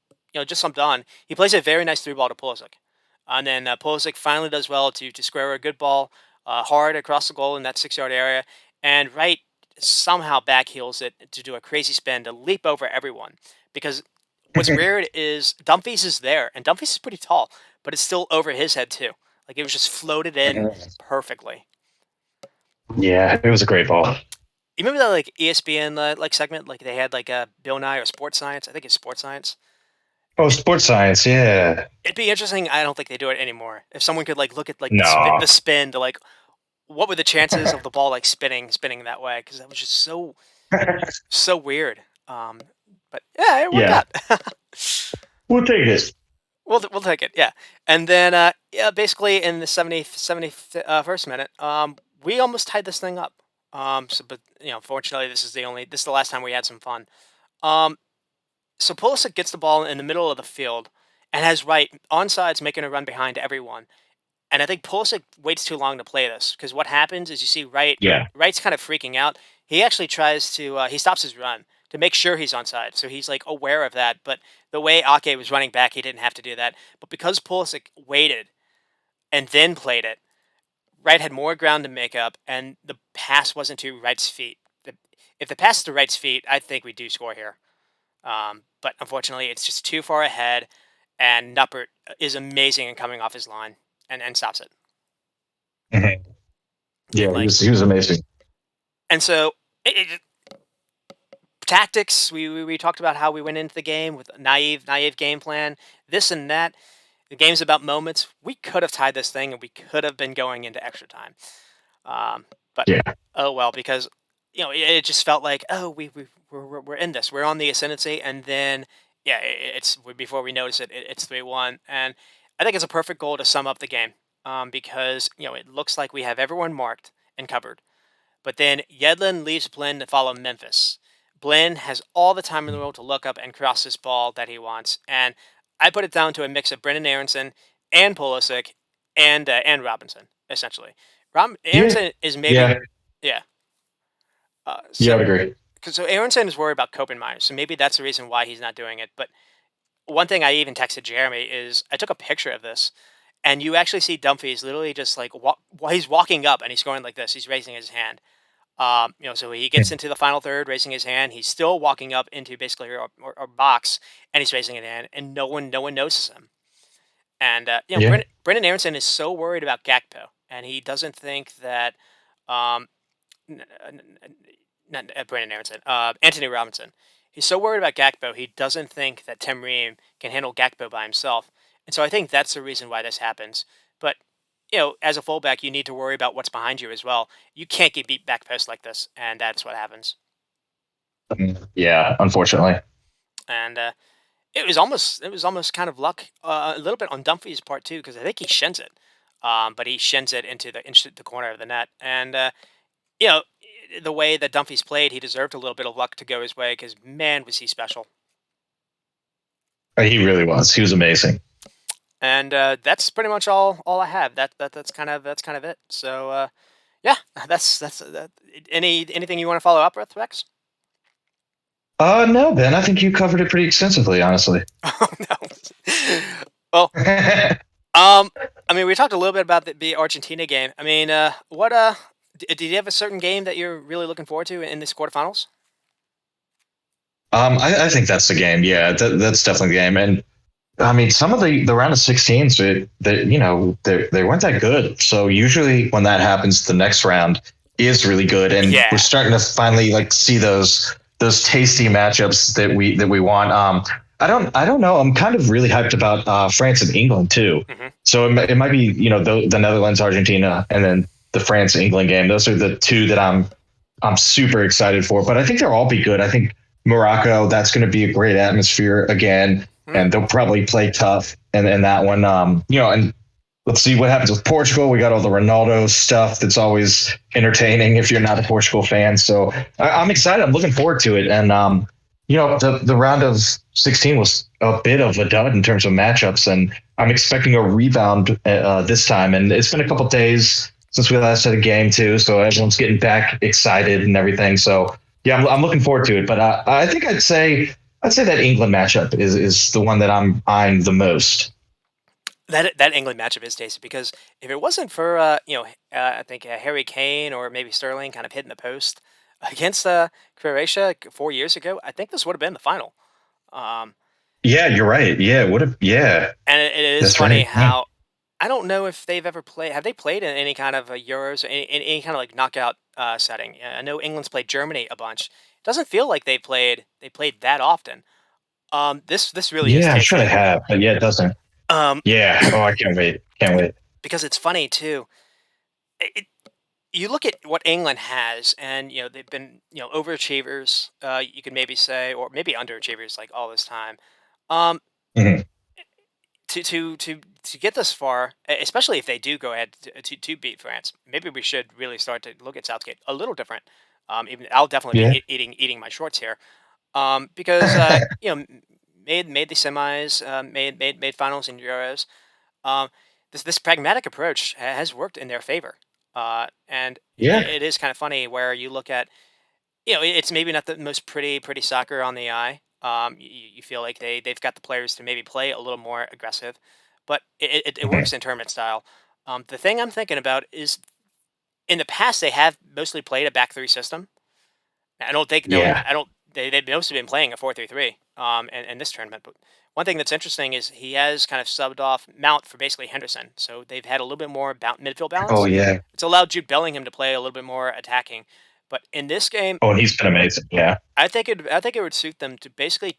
A: just slumped on. He plays a very nice through ball to Pulisic, and then Pulisic finally does well to square a good ball hard across the goal in that 6 yard area, and Wright somehow backheels it to do a crazy spin to leap over everyone because what's weird is Dumfries is there, and Dumfries is pretty tall, but it's still over his head too. Like it was just floated in perfectly.
C: Yeah, it was a great ball.
A: You remember that like ESPN like segment, like they had like Bill Nye or Sports Science? I think it's Sports Science.
C: Oh, sports science. Yeah.
A: It'd be interesting. I don't think they do it anymore. If someone could like look at like
C: No.
A: the spin to like what were the chances of the ball like spinning that way? Because that was just so weird. Um, but yeah, it worked
C: Yeah.
A: out.
C: We'll take this.
A: We'll take it, yeah. And then yeah, basically in the 71st minute, we almost tied this thing up. But fortunately, this is the last time we had some fun. Um, so Pulisic gets the ball in the middle of the field and has Wright onsides making a run behind everyone. And I think Pulisic waits too long to play this because what happens is you see
C: Yeah.
A: Wright's kind of freaking out. He actually tries to he stops his run to make sure he's onside, so he's like aware of that. But the way Ake was running back, he didn't have to do that. But because Pulisic waited and then played it, Wright had more ground to make up, and the pass wasn't to Wright's feet. If the pass is to Wright's feet, I think we do score here. But unfortunately, it's just too far ahead, and Nuppert is amazing in coming off his line and stops it.
C: Mhm. Yeah,
A: Like,
C: he was amazing.
A: and so tactics. We talked about how we went into the game with a naive game plan, this and that. The game's about moments. We could have tied this thing, and we could have been going into extra time. But
C: Yeah.
A: oh well, because it just felt like we're in this. We're on the ascendancy, and then yeah, it's before we notice it, it's 3-1, and I think it's a perfect goal to sum up the game because it looks like we have everyone marked and covered. But then Yedlin leaves Blinn to follow Memphis. Blinn has all the time in the world to look up and cross this ball that he wants, and I put it down to a mix of Brendan Aronson and Pulisic and Robinson, essentially.
C: Yeah.
A: Aronson is maybe,
C: Yeah.
A: yeah.
C: Yeah, I
A: So
C: would agree.
A: so Aronson is worried about Copenhagen, so maybe that's the reason why he's not doing it. But one thing I even texted Jeremy is I took a picture of this, and you actually see Dumfries literally just like while he's walking up and he's going like this. He's raising his hand. So he gets into the final third, raising his hand. He's still walking up into basically our box, and he's raising his hand, and no one notices him. And
C: Yeah.
A: Brendan Aronson is so worried about Gakpo, and he doesn't think that um, not Brendan Aronson, Anthony Robinson. He's so worried about Gakpo, he doesn't think that Tim Ream can handle Gakpo by himself, and so I think that's the reason why this happens. But as a fullback, you need to worry about what's behind you as well. You can't get beat back post like this, and that's what happens.
C: Yeah, unfortunately.
A: And it was almost kind of luck, a little bit on Dumfries' part too, because I think he shins it, but he shins it into the corner of the net, and you know the way that Dumfries played, he deserved a little bit of luck to go his way because man was he special.
C: He really was. He was amazing.
A: And that's pretty much all I have. That's kind of it. So yeah, that's that. Anything you want to follow up with, Rex?
C: No, Ben, I think you covered it pretty extensively, honestly.
A: Oh no. Well, I mean, we talked a little bit about the Argentina game. I mean, what did you have a certain game that you're really looking forward to in this quarterfinals?
C: I think that's the game. Yeah, that's definitely the game. And I mean, some of the round of 16s, they weren't that good. So usually when that happens, the next round is really good, and
A: Yeah.
C: we're starting to finally like see those tasty matchups that we want. I don't know. I'm kind of really hyped about France and England too.
A: Mhm.
C: So it might be the Netherlands, Argentina, and then the France England game. Those are the two that I'm super excited for. But I think they'll all be good. I think Morocco, that's going to be a great atmosphere again, and they'll probably play tough. And that one, and let's see what happens with Portugal. We got all the Ronaldo stuff that's always entertaining if you're not a Portugal fan. So I'm excited. I'm looking forward to it. And the round of 16 was a bit of a dud in terms of matchups, and I'm expecting a rebound this time. And it's been a couple days since we last had a game too, so everyone's getting back excited and everything. So yeah, I'm looking forward to it. But I think I'd say that England matchup is the one that I'm eyeing the most.
A: That England matchup is tasty because if it wasn't for I think Harry Kane or maybe Sterling kind of hitting the post against Croatia 4 years ago, I think this would have been the final. Um,
C: Yeah, you're right. Yeah, what if? Yeah,
A: and it is
C: that's
A: funny
C: right. Yeah.
A: how I don't know if they've ever played. Have they played in any kind of Euros, or any kind of like knockout setting? I know England's played Germany a bunch. It doesn't feel like they played that often. This really is
C: Yeah, I'm sure they
A: tasty.
C: have, but yeah, it doesn't.
A: Um,
C: Yeah. Oh, I can't wait. Can't wait.
A: because it's funny too. It, you look at what England has, and they've been overachievers. You could maybe say, or maybe underachievers, like all this time. Um,
C: Mhm.
A: to get this far, especially if they do go ahead to beat France, maybe we should really start to look at Southgate a little different. Even I'll definitely
C: Yeah.
A: be eating my shorts here, because made the semis, made finals in Euros. Um, this pragmatic approach has worked in their favor, and
C: Yeah.
A: it is kind of funny where you look at it's maybe not the most pretty soccer on the eye. You feel like they've got the players to maybe play a little more aggressive, but it
C: Mhm.
A: works in tournament style. The thing I'm thinking about is in the past they have mostly played a back three system. I don't think no one.
C: Yeah.
A: I don't. They've mostly been playing a 4-3-3. In this tournament, but one thing that's interesting is he has kind of subbed off Mount for basically Henderson, so they've had a little bit more midfield
C: Oh,
A: balance.
C: yeah.
A: It's allowed Jude Bellingham to play a little bit more attacking, but in this game,
C: Oh, and he's been amazing. Yeah.
A: I think it would suit them to basically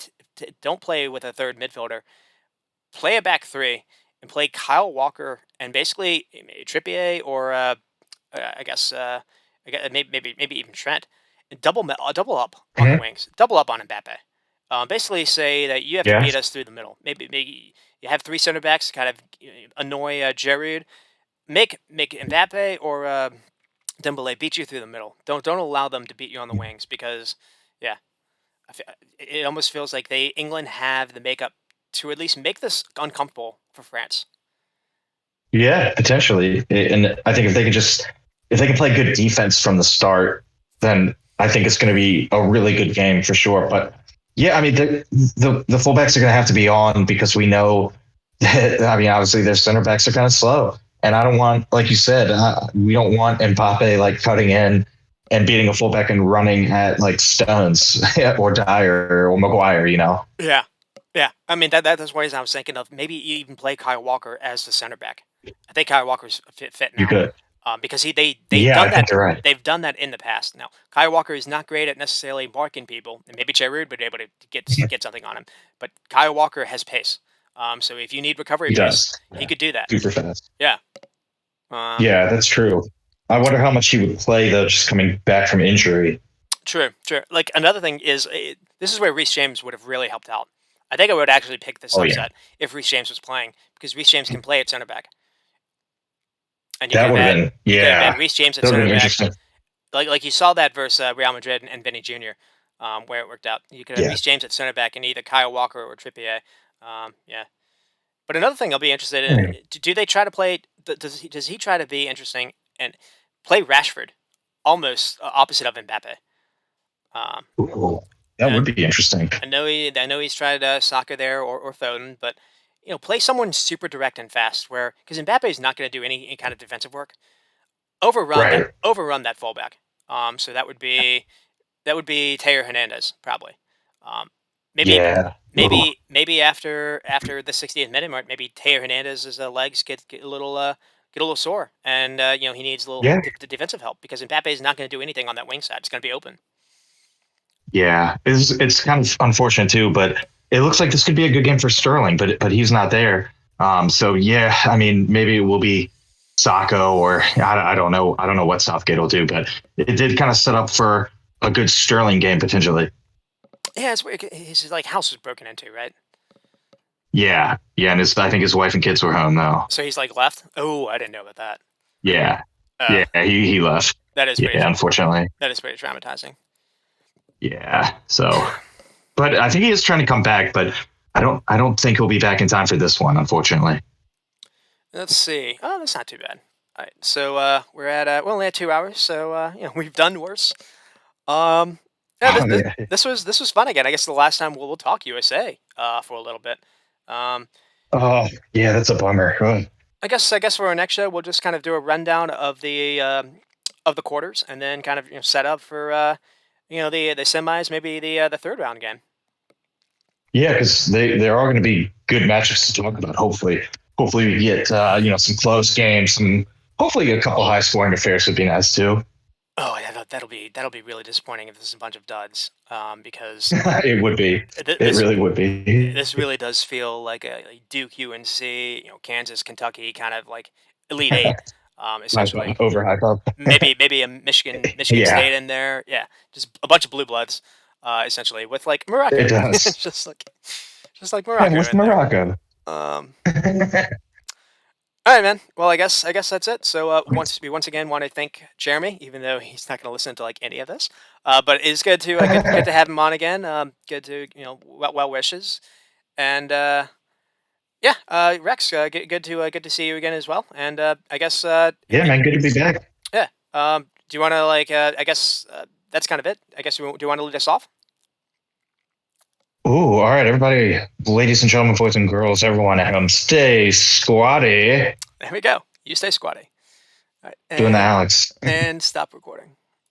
A: don't play with a third midfielder, play a back three, and play Kyle Walker and basically Trippier or I guess maybe even Trent, and double up on the
C: Mhm.
A: wings, double up on Mbappe. Basically say that you have to
C: Yeah.
A: beat us through the middle. Maybe you have three center backs to kind of annoy Giroud. Make Mbappe or Dembele beat you through the middle. Don't allow them to beat you on the wings because yeah, it almost feels like England have the makeup to at least make this uncomfortable for France.
C: Yeah, potentially. And I think if they can play good defense from the start, then I think it's going to be a really good game for sure. But yeah, I mean, the fullbacks are going to have to be on because we know that, I mean, obviously their center backs are kind of slow. And I don't want, like you said, we don't want Mbappe like cutting in and beating a fullback and running at like Stones or Dyer or Maguire.
A: Yeah, yeah. I mean that's why I was thinking of maybe you even play Kyle Walker as the center back. I think Kyle Walker's fit
C: You
A: now,
C: could.
A: because they've
C: Yeah,
A: done
C: I
A: that.
C: think they're right.
A: They've done that in the past. Now Kyle Walker is not great at necessarily marking people, and maybe Giroud would be able to get something on him. But Kyle Walker has pace. So if you need recovery
C: He
A: pace,
C: does.
A: he
C: Yeah.
A: could do that.
C: Super fast.
A: Yeah. Um,
C: Yeah, that's true. I wonder how much he would play though, just coming back from injury.
A: True, true. Like another thing is, this is where Reece James would have really helped out. I think I would actually pick this
C: Oh yeah,
A: upset if Reece James was playing because Reece James can play at center back, and
C: that would have been.
A: you could have had
C: Yeah,
A: Reece James at
C: that would have
A: center
C: been
A: back,
C: interesting.
A: like you saw that versus Real Madrid and Vinny Jr. Where it worked out. You could have
C: Yeah.
A: Reece James at center back and either Kyle Walker or Trippier. Yeah. But another thing I'll be interested in:
C: Hmm.
A: do they try to play? Does he try to be interesting and play Rashford almost opposite of Mbappe? Um,
C: Ooh, that
A: and
C: would be interesting.
A: I know he's tried soccer there or Foden, but play someone super direct and fast. Where because Mbappe is not going to do any kind of defensive work.
C: Right.
A: Overrun that fullback. So that would be Taylor Hernandez probably. Um, maybe
C: Yeah. Ooh.
A: maybe after the 60th minute mark, maybe Taylor Hernandez's legs get a little sore, and he needs a little
C: Yeah.
A: defensive help because Mbappe is not going to do anything on that wing side. It's going to be open.
C: Yeah. It's kind of unfortunate too, but it looks like this could be a good game for Sterling, but he's not there. So yeah, I mean, maybe it will be Sacco or I don't know. I don't know what Southgate will do, but it did kind of set up for a good Sterling game potentially.
A: Yeah, it's weird. His like house was broken into, right?
C: Yeah. Yeah. And I think his wife and kids were home though.
A: So he's like left. Oh, I didn't know about that.
C: Yeah.
A: Uh,
C: Yeah. He left.
A: that is pretty.
C: Yeah. Unfortunately.
A: That is pretty traumatizing.
C: Yeah. So, but I think he is trying to come back. But I don't think he'll be back in time for this one, unfortunately.
A: Let's see. Oh, that's not too bad. All right, so we're only at 2 hours, so we've done worse. Um, yeah,
C: Oh, yeah.
A: this was fun again. I guess the last time we'll talk USA for a little bit. Um,
C: Oh, yeah, that's a bummer. Ugh.
A: I guess for our next show we'll just kind of do a rundown of the quarters, and then kind of set up for the semis, maybe the third round game.
C: Yeah, because they're all going to be good matchups to talk about. Hopefully we get some close games, some hopefully a couple high scoring affairs would be nice too.
A: Oh, yeah, that'll be really disappointing if this is a bunch of duds. Because
C: It would be. It
A: this
C: really would be.
A: this really does feel like a Duke, UNC, Kansas, Kentucky kind of like Elite Eight, essentially.
C: Overhype up.
A: Maybe a Michigan
C: Yeah,
A: State in there. Yeah, just a bunch of blue bloods, essentially with like
C: it
A: Morocco,
C: does.
A: just like
C: Yeah,
A: Morocco
C: with
A: in there.
C: Morocco.
A: Um, all right, man. Well, I guess that's it. So once again want to thank Jeremy, even though he's not going to listen to like any of this. But it's good to good to have him on again. Good to well wishes, and yeah, Rex, good to see you again as well. And I guess
C: Yeah, man, good to be back.
A: yeah. Do you want to like? I guess that's kind of it. I guess do you want to lead us off?
C: Ooh, all right, everybody, ladies and gentlemen, boys and girls, everyone at home, stay squatty.
A: There we go. You stay squatty. All right,
C: Doing the Alex.
A: and stop recording.